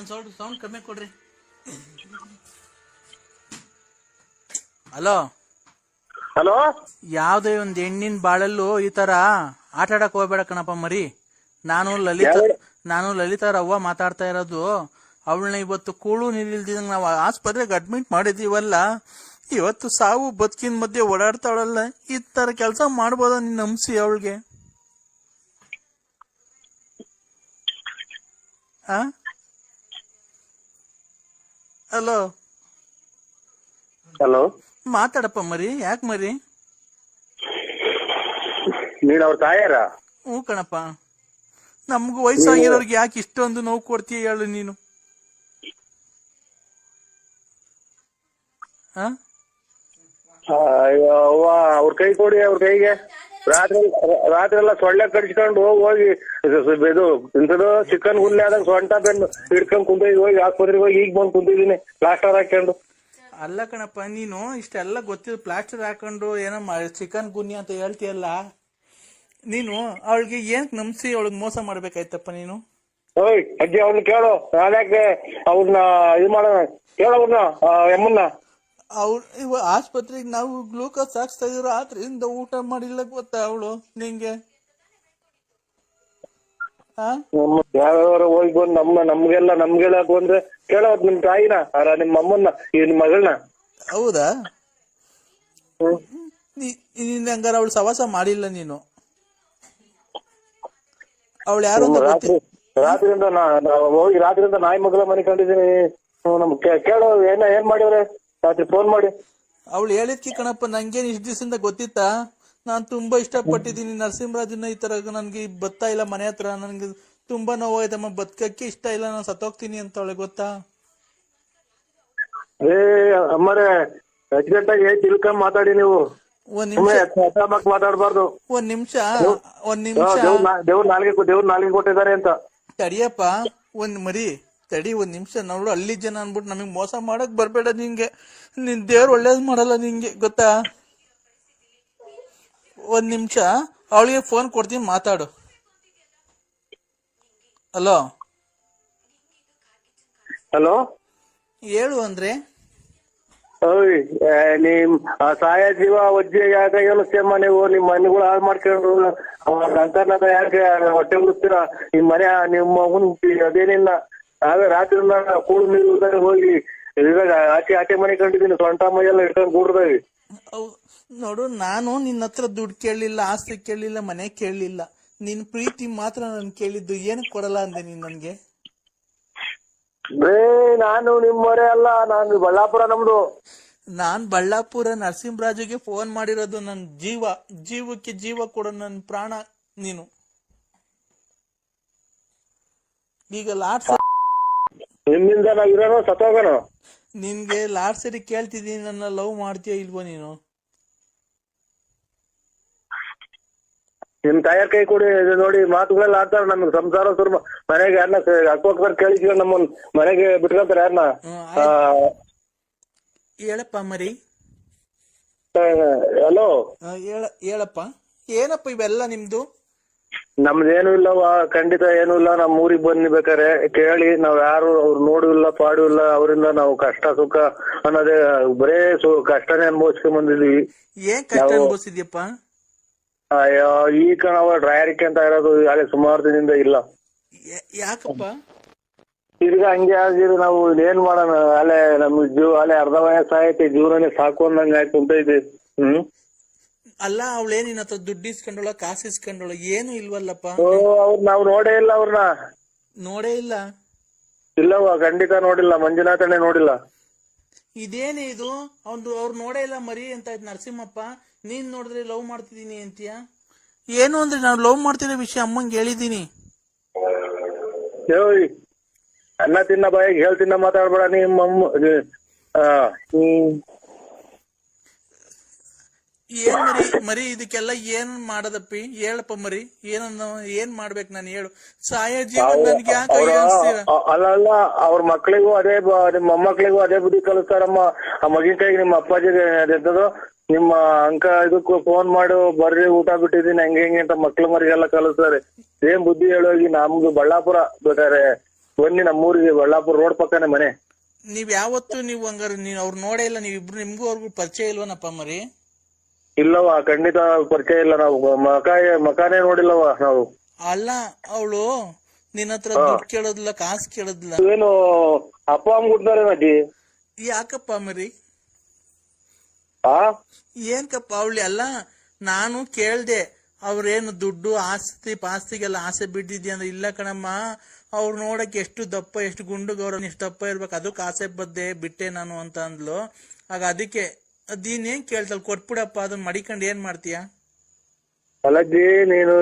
ಸ್ವಲ್ಪ ಸೌಂಡ್ ಕಮ್ಮಿ ಕೊಡ್ರಿ. ಹಲೋ ಹಲೋ, ಯಾವ್ದೇ ಒಂದ್ ಹೆಣ್ಣಿನ ಬಾಳಲ್ಲೂ ಈ ತರ ಆಟ ಆಡಕ್ ಹೋಗ್ಬೇಡ ಕಣಪ್ಪ ಮರಿ. ನಾನು ಲಲಿತಾ ರವ್ವ ಮಾತಾಡ್ತಾ ಇರೋದು. ಅವಳನ್ನ ಇವತ್ತು ಕೂಳು ನಿಲ್ದಿದಂಗ ನಾವು ಆಸ್ಪತ್ರೆಗೆ ಅಡ್ಮಿಟ್ ಮಾಡಿದೀವಲ್ಲ, ಇವತ್ತು ಸಾವು ಬದುಕಿನ ಮಧ್ಯೆ ಓಡಾಡ್ತಾವಳಲ್ಲ. ಈ ತರ ಕೆಲಸ ಮಾಡ್ಬೋದ ನೀನ್ ನಂಬಿಸಿ ಅವಳಿಗೆ? ಹಲೋ ಹಲೋ, ಮಾತಾಡಪ್ಪ ಮರಿ. ಯಾಕೆ ಮರಿ? ನೀನ್ ಅವ್ರ ತಾಯಾರ? ಹ್ಞೂ ಕಣಪ್ಪ. ನಮ್ಗೂ ವಯಸ್ಸಾಗಿರೋರ್ಗೆ ಯಾಕೆ ಇಷ್ಟೊಂದು ನೋವು ಕೊಡ್ತೀಯ ಹೇಳು ನೀನು? ಆ? ಅಯ್ಯೋ ಅವ್ವ, ಅವ್ರ ಕೈ ಕೊಡಿ, ಅವ್ರ ಕೈಗೆ. ರಾತ್ರಿ ಎಲ್ಲ ಸೊಳ್ಳೆ ಕಡಿಸ್ಕೊಂಡು ಹೋಗಿ ಇದು ಇಂಥದ್ದು ಚಿಕನ್ ಗುಲ್ಲೆ ಆದಾಗ ಸೊಂಟ ಬೆನ್ನು ಹಿಡ್ಕೊಂಡ್ ಕುಂತಿದ್ವಿ, ಹೋಗಿ ಆಸ್ಪತ್ರೆಗೆ ಹೋಗಿ ಈಗ ಬಂದು ಕುಂತಿದ್ದೀನಿ ಪ್ಲಾಸ್ಟರ್ ಹಾಕೊಂಡು. ಅಲ್ಲ ಕಣಪ್ಪ, ನೀನು ಇಷ್ಟೆಲ್ಲ ಗೊತ್ತಿದ್ದು ಪ್ಲಾಸ್ಟರ್ ಹಾಕೊಂಡು ಏನೋ ಚಿಕನ್ ಗುನ್ನಿ ಅಂತ ಹೇಳ್ತೀಯಲ್ಲ, ನೀನು ಅವಳಿಗೆ ಏನ್ ನಂಬಿಸಿ ಅವಳಿಗೆ ಮೋಸ ಮಾಡ್ಬೇಕಾಯ್ತಪ್ಪ ನೀನು? ಓಯ್ ಅಜ್ಜಿ, ಅವ್ನ ಕೇಳು, ನಾನ್ಯಾಕೆ ಅವ್ರನ್ನ ಇದು ಮಾಡೋಣ, ಕೇಳೋವ್ರನ್ನ ಎಮ್ಮನ್ನ. ಇವ ಆಸ್ಪತ್ರೆಗೆ ನಾವು ಗ್ಲೂಕೋಸ್ ಹಾಕ್ಸ್ತಾ ಇದ್ರು, ರಾತ್ರಿಯಿಂದ ಊಟ ಮಾಡಿಲ್ಲ ಗೊತ್ತಾ ಅವಳು ನಿಂಗೆ? ಯಾವ್ಯಾವ ಹೋಗಿ ಬಂದು ನಮ್ಗೆಲ್ಲ ಬಂದ್ರೆ ಕೇಳೋದ್ ನಿಮ್ ತಾಯಿನ, ನಿಮ್ ಅಮ್ಮನ್ನ, ನಿಮ್ ಮಗಳನ್ನ. ಹೌದಾ? ನೀನ್ ಹಂಗಾರ ಅವಳು ಸವಾಸ ಮಾಡಿಲ್ಲ ನೀನು? ಅವಳು ಯಾರು ರಾತ್ರಿಯಿಂದ ಹೋಗಿ ರಾತ್ರಿಯಿಂದ ನಾಯಿ ಮಗಳ ಮನೆ ಕಂಡಿದ್ದೀನಿ. ನಮ್ ಕೇಳೋ ಏನ್ ಮಾಡಿವ್ರೆ ರಾತ್ರಿ ಫೋನ್ ಮಾಡಿ? ಅವಳು ಹೇಳಿದ್ಕಿ ಕಣಪ್ಪ, ನಂಗೇನ್ ಇಷ್ಟ ದಿವಸದಿಂದ ಗೊತ್ತಿತ್ತಾ? ನಾನ್ ತುಂಬಾ ಇಷ್ಟಪಟ್ಟಿದ್ದೀನಿ ನರಸಿಂಹರಾಜನ, ಈ ತರ ನನ್ಗೆ ಬತ್ತಾ ಇಲ್ಲ ಮನೆ ಹತ್ರ, ನನ್ಗೆ ತುಂಬಾ ನೋವಾಯ್ತಮ್ಮ, ಬದುಕಕ್ಕೆ ಇಷ್ಟ ಇಲ್ಲ, ನಾನು ಸತ್ತೋಗ್ತೀನಿ ಅಂತ ಅವಳಿಗೆ ಗೊತ್ತಾ? ಅಮ್ಮರೇ ಅಚ್ಚುಕಟ್ಟಾಗಿ ತಿಳ್ಕೊಂಡ್ ಮಾತಾಡಿ ನೀವು. ಒಂದ್ ನಿಮಿಷ ಮಾತಾಡ್ಬಾರ್ದು. ಒಂದ್ ನಿಮಿಷ ದೇವ್ರ ನಾಲ್ಗೆ ಕೊಟ್ಟಿದ್ದಾರೆ ಅಂತ ತಡಿಯಪ್ಪ. ತಡಿ ಒಂದ್ ನಿಮಿಷ. ನೋಡು, ಅಲ್ಲಿ ಜನ ಅನ್ಬಿಟ್ಟು ನಮಗ್ ಮೋಸ ಮಾಡಕ್ ಬರ್ಬೇಡ. ನಿಂಗೆ ನಿನ್ ದೇವ್ರು ಒಳ್ಳೇದ್ ಮಾಡಲ್ಲ ನಿಂಗೆ, ಗೊತ್ತಾ? ಒಂದ್ ನಿಮಿಷ, ಅವಳಿಗೆ ಫೋನ್ ಕೊಡ್ತೀನಿ, ಮಾತಾಡು. ಹಲೋ ಹಲೋ, ಹೇಳು ಅಂದ್ರೆ. ಓಯ್, ನಿಮ್ ಸಾಯ ಜೀವ ಒಜ್ಜೆ ಯಾಕೆ ಏನಮ್ಮ ನೀವು? ನಿಮ್ ಮನೆಗಳು ಹಾಳು ಮಾಡ್ಕೊಂಡು ಸಂತಾನದ ಯಾಕೆ ಹೊಟ್ಟೆ ಉಳಿಸ್ತೀರಾ? ನಿಮ್ ಮನೆ ನಿಮ್ಮ ಮಗನ್ ಅದೇನಿಲ್ಲ. ನಾವೇ ರಾತ್ರಿ ಕೂಡು ನೀರು ಹೋಗಿ ಆಚೆ ಮನೆ ಕಂಡಿದ್ದೀನಿ, ಸೊಂಟ ಮೈಯೆಲ್ಲ ಇಟ್ಕೊಂಡು ಕೂಡ್ದಾವಿ. ನೋಡು, ನಾನು ನಿನ್ನ ಹತ್ರ ದುಡ್ಡು ಕೇಳಲಿಲ್ಲ, ಆಸ್ತಿ ಕೇಳಲಿಲ್ಲ, ಮನೆ ಕೇಳಲಿಲ್ಲ, ನಿನ್ ಪ್ರೀತಿ ಮಾತ್ರ ನನ್ ಕೇಳಿದ್ದು. ಏನಕ್ಕೆ ಕೊಡಲ್ಲ ಅಂದೆ ನೀನ್ ನನ್ಗೆ? ನಾನು ನಿಮ್ಮವರೇ ಅಲ್ಲ, ನಾನು ಬಳ್ಳಾಪುರ ನಮ್ದು. ನಾನ್ ಬಳ್ಳಾಪುರ ನರಸಿಂಹರಾಜುಗೆ ಫೋನ್ ಮಾಡಿರೋದು. ನನ್ ಜೀವಕ್ಕೆ ಜೀವ ಕೊಡೋ ನನ್ ಪ್ರಾಣ ನೀನು. ಈಗ ನಿಮ್ಮಿಂದ ನಾವ್ ಇರೋನು ಸತ್ತೋಗೋಣ. ನಿನ್ಗೆ ಲಾಸ್ಟ್ ಸರಿ ಕೇಳ್ತಿದ್ದೀನಿ, ನನ್ನ ಲವ್ ಮಾಡ್ತೀಯ ಇಲ್ವೋ ನೀನು? ನಿಮ್ ತಾಯರ್ ಕೈ ಕೊಡಿ, ನೋಡಿ ಮಾತುಗಳೆಲ್ಲ ಆಡ್ತಾರ. ನಮ್ಗೆ ಸಂಸಾರ ಸುರ್ಮ ಮನೆಗೆ ಯಾರನ್ನ ಹಾಕೋಕ್ಬಾರ ಕೇಳಿಸ್ಕೊಂಡು ನಮ್ಮ ಮನೆಗೆ ಬಿಟ್ಕೊಂತಾರೆ ಯಾರನ್ನ. ಹೇಳಪ್ಪ ಮರಿ. ಹಲೋ, ಹೇಳಪ್ಪ, ಏನಪ್ಪ ಇವೆಲ್ಲ ನಿಮ್ದು? ನಮ್ದೇನು ಇಲ್ಲವ, ಖಂಡಿತ ಏನು ಇಲ್ಲ. ನಮ್ ಊರಿಗೆ ಬನ್ನಿ ಬೇಕಾರೆ ಕೇಳಿ. ನಾವ್ ಯಾರು ಅವ್ರು ನೋಡು ಇಲ್ಲ ಪಾಡು ಇಲ್ಲ. ಅವರಿಂದ ನಾವು ಕಷ್ಟ ಸುಖ ಅನ್ನೋದೇ ಬರೇ ಕಷ್ಟನೇ ಅನುಭವಿಸ್ಕೊಂಡ್ ಬಂದಿದೀವಿ. ಏನ್ ಕಷ್ಟ ಅನುಭವಿಸಿದ್ಯಪ್ಪ? ಅಯ್ಯೋ, ಈಗ ನಾವು ಡ್ರೈವರಿಕೆ ಅಂತ ಇರೋದು ಅಲ್ಲೇ ಸುಮಾರು ದಿನದಿಂದ ಇಲ್ಲ. ಯಾಕಪ್ಪ? ತಿರ್ಗಾ ಹಂಗೆ ಆಗಿದ್ರು ನಾವು ಏನ್ ಮಾಡೋಣ? ಅಲ್ಲೇ ನಮ್ ಅಲ್ಲೇ ಅರ್ಧ ವಯಸ್ಸಾಯ್ತಿ, ಜೀವನನೇ ಸಾಕು ಅಂದಂಗ ಆಯ್ತು ಅಂತ ಇದೆ. ಅಲ್ಲ, ಅವಳೇ ನಿನ್ನ ಹತ್ರ ದುಡ್ಡು ಇಸ್ಕೊಂಡೋಳ, ಕಾಸು ಇಸ್ಕೊಂಡೋಳ? ಏನು ಇಲ್ವಲ್ಲಪ್ಪ. ಅವ್ರು ನಾವ್ ನೋಡೇ ಇಲ್ಲ, ಅವ್ರನ್ನ ನೋಡೇ ಇಲ್ಲ. ಇಲ್ಲವ, ಖಂಡಿತ ನೋಡಿಲ್ಲ. ಮಂಜುನಾಥನೇ ನೋಡಿಲ್ಲ. ಇದೇನೇ ಇದು? ಅವ್ರು ನೋಡೇ ಇಲ್ಲ ಮರಿ ಅಂತ ಇದ್ ನರಸಿಂಹಪ್ಪ. ನೀನ್ ನೋಡಿದ್ರೆ ಲವ್ ಮಾಡ್ತಿದೀನಿ ಅಂತೀಯ? ಏನು ಅಂದ್ರೆ ನಾನು ಲವ್ ಮಾಡ್ತಿರೋ ವಿಷಯ ಅಮ್ಮಂಗೆ ಹೇಳಿದೀನಿ. ಅನ್ನ ತಿನ್ನ ಬಾಯಿಗೆ ಹೇಳ್ತಿನ್ನ ಮಾತಾಡ್ಬೇಡ ನಿಮ್ಮ. ಏನ್ ಮರಿ ಇದಕ್ಕೆಲ್ಲ ಏನ್ ಮಾಡದಪ್ಪಿ? ಹೇಳಪ್ಪ ಮರಿ, ಏನ್ ಮಾಡ್ಬೇಕು ನಾನು? ಹೇಳು. ಸಾಯ ಜೀವನ ನನ್ಗೆ ಯಾಕೆ ಹೇಳ್ತೀರ? ಅಲ್ಲ, ಅವ್ರ ಮಕ್ಳಿಗೂ ಅದೇ, ನಿಮ್ಮ ಮೊಮ್ಮಕ್ಳಿಗೂ ಅದೇ ಬುದ್ಧಿ ಕಲಿಸ್ತಾರಮ್ಮ. ಆ ಮಗಿನ ಕೈಗೆ ನಿಮ್ಮ ಅಪ್ಪಾಜಿಗೆ ಅದೆಂತದು ನಿಮ್ಮ ಅಂಕ ಇದಕ್ಕೂ ಫೋನ್ ಮಾಡು, ಬರ್ರಿ ಊಟ ಬಿಟ್ಟಿದೀನಿ ಹಂಗೆ ಹೆಂಗೆ ಅಂತ ಮಕ್ಳ ಮರಿಗೆಲ್ಲ ಕಲಿಸ್ತಾರೆ. ಏನ್ ಬುದ್ಧಿ ಹೇಳೋಗಿ. ನಮ್ದು ಬಳ್ಳಾಪುರ, ಬೇಕಾರೆ ಬನ್ನಿ ನಮ್ಮೂರಿಗೆ. ಬಳ್ಳಾಪುರ ರೋಡ್ ಪಕ್ಕನೆ ಮನೆ. ನೀವ್ ಯಾವತ್ತು ನೀವು ಹಂಗಾರ ನೀವ್ ಅವ್ರು ನೋಡೇ ಇಲ್ಲ? ನೀವಿಬ್ರು ನಿಮ್ಗೂ ಅವ್ರಿಗೂ ಪರಿಚಯ ಇಲ್ವನಪ್ಪ ಮರಿ? ಇಲ್ಲವ, ಖಂಡಿತ ಪರಿಚಯ ಇಲ್ಲ. ನಾವು ಮಕಾನೇ ನೋಡಿಲ್ಲವ ನಾವು. ಅಲ್ಲ, ಅವಳು ನಿನ್ನ ಹತ್ರ ದುಡ್ಡು ಕೇಳೋದಿಲ್ಲ, ಕಾಸು ಕೇಳೋದಿಲ್ಲ. ಏನು ಅಪ್ಪ ಅಮ್ಮ ಕೊಡ್ತಾರೆ ಅಜ್ಜಿ? ಯಾಕಪ್ಪ ಮರಿ? ಏನ್ಕಪ್ಪ ಅವಳಿ? ಅಲ್ಲ, ನಾನು ಕೇಳ್ದೆ, ಅವ್ರೇನು ದುಡ್ಡು ಪಾಸ್ತಿಗೆಲ್ಲ ಆಸೆ ಬಿದ್ದಿದ್ಯಾ ಅಂದ್ರೆ, ಇಲ್ಲ ಕಣಮ್ಮ, ಅವ್ರು ನೋಡಕ್ ಎಷ್ಟು ದಪ್ಪ, ಎಷ್ಟು ಗುಂಡುಗವ್ರ, ಎಷ್ಟು ದಪ್ಪ ಇರ್ಬೇಕು, ಅದಕ್ಕೆ ಆಸೆ ಬಿಟ್ಟೆ ನಾನು ಅಂತ ಅಂದ್ಲು. ಆಗ ಅದಕ್ಕೆ ಅದೇನೇನ್ ಕೇಳ್ತಲ್, ಕೊಟ್ಬಿಡಪ್ಪ, ಅದನ್ನ ಮಡಿಕೊಂಡ್ ಏನ್ ಮಾಡ್ತೀಯ? ಅಲ್ಲಜ್ಜಿ, ನೀನು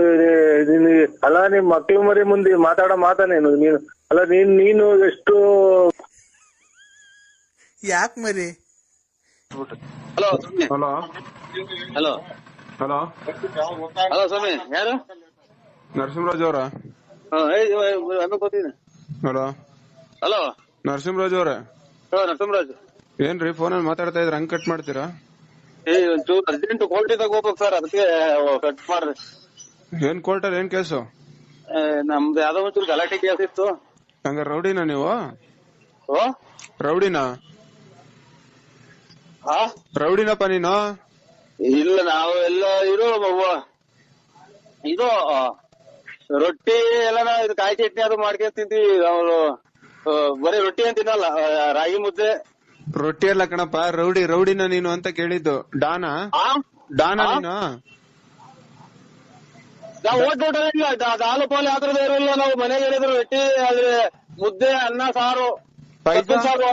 ಅಲ್ಲ ನಿಮ್ ಮಕ್ಳು ಮರಿ ಮುಂದೆ ಮಾತಾಡೋ ನೀನು ಅಲ್ಲ, ನೀನು ಎಷ್ಟು ಯಾಕೆ ಮರಿ? Hello hello hello hello hello ಸ್ವಾಮಿ, ಯಾರು? ನರಸಿಂಹರಾಜ್ ಅವರ? ಗೊತ್ತಿದೆ. ಹಲೋ ಹಲೋ ನರಸಿಂಹರಾಜ್ ಅವ್ರ? ನರಸಿಂಹರಾಜ್. ಏನ್ರಿ ಫೋನಲ್ಲಿ ಮಾತಾಡ್ತಾ ಇದ್ರೆ ಹಂಗ್ ಕಟ್ ಮಾಡ್ತೀರಾ? ಒಂಚೂರು ಅರ್ಜೆಂಟ್ ಕೋರ್ಟಿದಾಗ ಹೋಗ್ಬೇಕು ಸರ್, ಅದಕ್ಕೆ ಕಟ್ ಮಾಡ್ರಿ. ಏನ್ ಕೋರ್ಟಲ್ಲಿ ಏನ್ ಕೇಸು? ನಮ್ದು ಯಾವ್ದೋ ಒಂಚೂರು ಗಲಾಟೆ ಕೇಸ್ ಇತ್ತು. ಹಂಗಾರೆ ರೌಡಿನಾ ನೀವು? ಓ ರೌಡಿನಾ? ಹಾ, ರೌಡಿನಪ್ಪ ನೀನು? ಇಲ್ಲ, ನಾವು ಎಲ್ಲ ಇದು ರೊಟ್ಟಿ ಎಲ್ಲ ಇದು ಕಾಯಿ ಚಟ್ನಿ ಅದು ಮಾಡ್ಕೊಂಡ್ ತಿಂತೀವಿ. ನಾವು ಬರೀ ರೊಟ್ಟಿ ಅಂತ ತಿನ್ನಲ್ಲ, ರಾಗಿ ಮುದ್ದೆ. ರೊಟ್ಟಿ ಎಲ್ಲ ಕಣಪ್ಪ, ರೌಡಿನ ನೀನು ಅಂತ ಕೇಳಿದ್ದು. ಡಾನಾ ನೀನು? ನಾವು ಓದ್ಬಿಟ್ಟಿಲ್ಲ, ದಾಲು ಪಾಲು ಯಾವ್ದ್ರದ್ದು ಇರಲಿಲ್ಲ. ನಾವು ಮನೆಗೆ ಹೇಳಿದ್ರು ರೊಟ್ಟಿ, ಆದ್ರೆ ಮುದ್ದೆ, ಅನ್ನ, ಸಾರು, ಸೊಪ್ಪಿನ ಸಾರು.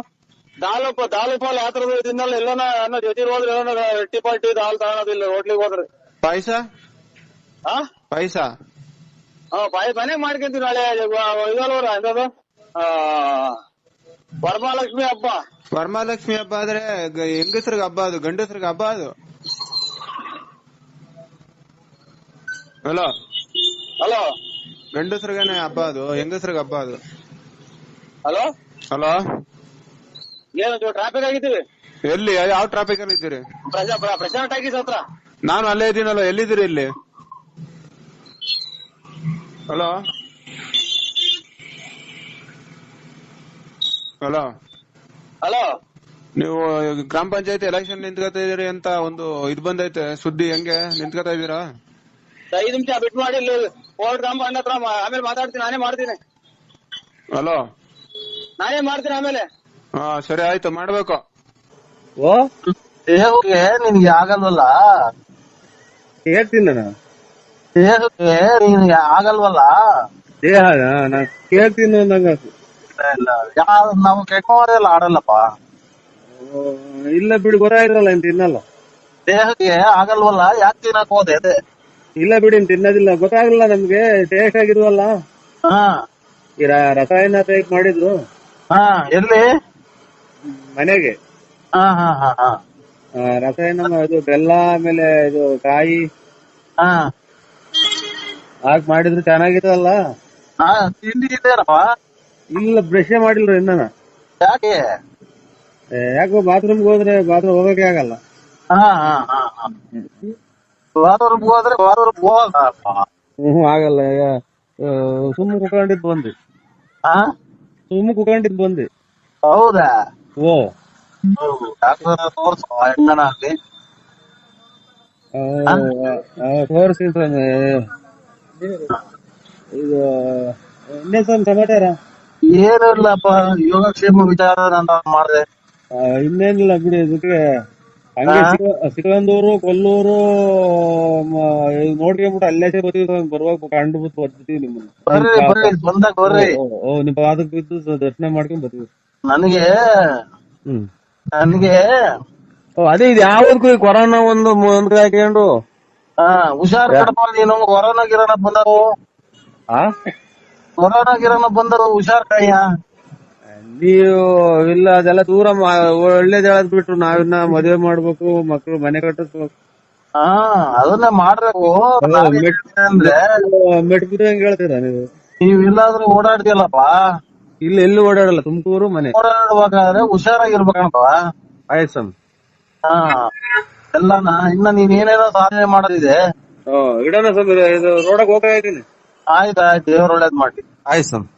ದಾಲು ಪಾಲು ಯಾವ್ದ್ರದ್ದು ತಿನ್ನಲ್ಲ. ಎಲ್ಲನ ಅನ್ನ ಜೊತೆ ಹೋದ್ರೆ ಎಲ್ಲ ರೊಟ್ಟಿ ಪಾಲ್ಟಿ ದಾಲ್ ತಗೊಳೋದಿಲ್ಲ ಹೋಟ್ಲಿಗೆ ಹೋದ್ರೆ. ಪಾಯಸ? ಪಾಯಸ ಮನೆಗೆ ಮಾಡ್ಕೊಂತೀವಿ. ನಾಳೆ ಇದಲ್ವರ ಎಂತದು ವರಮಹಾಲಕ್ಷ್ಮಿ ಹಬ್ಬ. ವರಮಹಾಲಕ್ಷ್ಮಿ ಹಬ್ಬ ಆದ್ರೆ ಹೆಂಗಸ್ರಿಗೆ ಹಬ್ಬ ಅದು, ಗಂಡಸ್ರಿಗೆ ಹಬ್ಬ ಅದು. ಹಲೋ ಹಲೋ, ಗಂಡಸ್ರಿಗೇನೆ ಹಬ್ಬ ಅದು, ಹೆಂಗಸ್ರಿಗೆ ಹಬ್ಬ ಅದು. ಹಲೋ ಹಲೋ, ಏನು ಟ್ರಾಫಿಕ್ ಆಗಿದ್ದೀವಿ? ಎಲ್ಲಿ? ಯಾವ ಟ್ರಾಫಿಕ್ ಅಲ್ಲಿ ಇದ್ದೀರಿ? ಪ್ರಶಾಂತ್ ಟಾಕೀಸ್ ಹತ್ರ. ನಾನು ಅಲ್ಲೇ ಇದ್ದೀನಲ್ಲ, ಎಲ್ಲಿದ್ದೀರಿ ಇಲ್ಲಿ? ಹಲೋ ಹಲೋ ಹಲೋ, ನೀವು ಗ್ರಾಮ ಪಂಚಾಯತಿ ಎಲೆಕ್ಷನ್ ನಿಂತ್ಕೊತಾ ಇದೀರಿ ಅಂತ ಒಂದು ಇದು ಬಂದೈತೆ ಸುದ್ದಿ, ಹೆಂಗೆ ನಿಂತ್ಕೊತಾ ಇದೀರಾ? 5 ನಿಮಿಷ ಬಿಟ್ಟು ಮಾಡಿ ಇಲ್ಲಿ ಕೋರ್ಟ್ ರಾಮ ಅಣ್ಣ ಹತ್ರ ಆಮೇಲೆ ಮಾತಾಡ್ತೀನಿ. ನಾನೇ ಮಾಡ್ತೀನಿ. ಹಲೋ, ನಾನೇ ಮಾಡ್ತೀನಿ ಆಮೇಲೆ. ಹಾ ಸರಿ ಆಯ್ತು, ಮಾಡ್ಬೇಕು. ಓ ನಿನ್ಗೆ ಆಗಲ್ವಲ್ಲ? ಹೇಳ್ತೀನಿ ನಾನು, ದೇಹಕ್ಕೆ ನಿನ್ಗೆ ಆಗಲ್ವಲ್ಲ? ದೇಹ ನಾನು ಕೇಳ್ತೀನಿ ಅಂದಂಗ. ನಾವು ಕೆಟ್ಟವರೆಲ್ಲ ಆಡಲ್ಲಪ್ಪ. ಇಲ್ಲ ಬಿಡಿ, ಗೊತ್ತಾಯ್ತಲ್ಲ ಅಂತ ತಿನ್ನಲ್ಲ. ದೇಹಕ್ಕೆ ಆಗಲ್ವಲ್ಲ, ಯಾಕೆ ತಿನ್ನಕ್ ಹೋದೆ? ಅದೇ ಇಲ್ಲ ಬಿಡಿ, ತಿನ್ನೋದಿಲ್ಲ, ಗೊತ್ತಾಗಲ್ಲ ನಮ್ಗೆ. ಟೇಸ್ಟ್ ಆಗಿರುವಲ್ಲ, ಹಾ ಈ ರಸಾಯನ ಟೈಪ್ ಮಾಡಿದ್ರು. ಹಾ, ಎಲ್ಲಿ? ಮನೆಗೆ. ಹಾ ಹಾ ಹಾ ಹಾ, ರಸಾಯನ ಇದು ಬೆಲ್ಲ, ಆಮೇಲೆ ಇದು ಕಾಯಿ ಹಾ ಹಾಕಿ ಮಾಡಿದ್ರು ಚೆನ್ನಾಗಿತ್ತಲ್ಲ. ಹಾ, ತಿಂದಿದ್ದೇನಪ್ಪ? ಇಲ್ಲ, ಬ್ರಷ್ ಮಾಡಿಲ್ರಿ ಇನ್ನ. ಯಾಕೆ? ಯಾಕೋ ಬಾತ್ರೂಮ್ಗೆ ಹೋದ್ರೆ ಬಾತ್ರೂಮ್ ಹೋಗಕ್ಕೆ ಆಗಲ್ಲ. ಹಾ ಹಾ ಹಾ ಹಾ, ಬಾತ್ರೂಮ್ ಹೋದ್ರೆ ಬಾತ್ರೂಮ್ ಹೋಗಪ್ಪ. ಆಗಲ್ಲ. ಸುಮ್ಮ ಕುತ್ಕೊಂಡಿದ್ ಬಂದ್ವಿ. ಹಾ, ಸುಮ್ಮ ಕುತ್ಕೊಂಡಿದ್ ಬಂದ್ವಿ. ಹೌದಾ? ಓ, ಡಾಕ್ಟರ್ ತೋರ್ಸು ಅಲ್ಲಿ. ತೋರಿಸಿ. ಇದು ಇನ್ನೇನ್ ಸಮಾಚಾರ? ಏನು ಇಲ್ಲಪ್ಪ, ಯೋಗಕ್ಷೇಮ ವಿಚಾರ ನಾನು ಮಾಡಿದೆ. ಇನ್ನೇನಿಲ್ಲ ಬಿಡಿ. ಇದಕ್ಕೆ ಹಂಗೆ ಸಿಕಂದೂರು, ಕೊಲ್ಲೂರು ನೋಡ್ಕೊಂಡ್ಬಿಟ್ಟು ಅಲ್ಲೇ ಬರ್ತೀವಿ. ಬರುವಾಗ ಕಂಡು ಬಿಟ್ಟು ಬರ್ತೀವಿ ನಿಮ್ಮನ್ನ. ಬಂದಾಗ ಬರ್ರಿ. ನಿಮ್ ಪಾದಕ್ಕೆ ಬಿದ್ದು ದರ್ಶನ ಮಾಡ್ಕೊಂಡ್ ಬರ್ತೀವಿ. ನನಗೆ ಅದೇ ಇದು ಯಾವ್ದಕ್ಕೂ ಕೊರೋನಾ ಒಂದು ಮುಂದೆ ಹಾಕೊಂಡು ಹುಷಾರ್ ಕಡಪ. ನೀನು ಕೊರೋನಾ ಗಿರೋನ ಬಂದರು, ಕೊರೋನಾ ಗಿರೋನ ಬಂದರು, ಹುಷಾರ್ ಕಯ್ಯ. ನೀವು ಇಲ್ಲ, ಅದೆಲ್ಲ ದೂರ ಒಳ್ಳೇದ್ ಹೇಳದ್ ಬಿಟ್ರು ನಾವಿನ್ನ ಮದ್ವೆ ಮಾಡ್ಬೇಕು, ಮಕ್ಳು ಮನೆ ಕಟ್ಟಿಸ್ಬೇಕು. ಅದನ್ನೇ ಮಾಡ್ಬೇಕು. ಅಂದ್ರೆ ಮೆಟ್ಬಿಟ್ಟು ಹೆಂಗ್ ಹೇಳ್ತೀರಾ ನೀವು? ನೀವೆಲ್ಲಾದ್ರೂ ಓಡಾಡ್ತಿಯಲ್ಲಪ್ಪ. ಇಲ್ಲ, ಎಲ್ಲಿ ಓಡಾಡಲ್ಲ, ತುಮಕೂರು ಮನೆ. ಓಡಾಡ್ಬೇಕಾದ್ರೆ ಹುಷಾರಾಗಿರ್ಬೇಕಣಪ್ಪ. ಆಯ್ತು. ಎಲ್ಲಾನ ಇನ್ನ ನೀನ್ ಏನೇನೋ ಸಾಧನೆ ಮಾಡೋದಿದೆ. ಇಡೋಣ ಸ್ವಾಮಿ, ಇದು ರೋಡಕ್ ಹೋಗ್ತಾ ಇದ್ದೀನಿ. ಆಯ್ತಾಯ್ತು, ದೇವ್ರ ಒಳ್ಳೇದ್ ಮಾಡಿ. ಆಯ್ತು ಸ್ವಾಮಿ.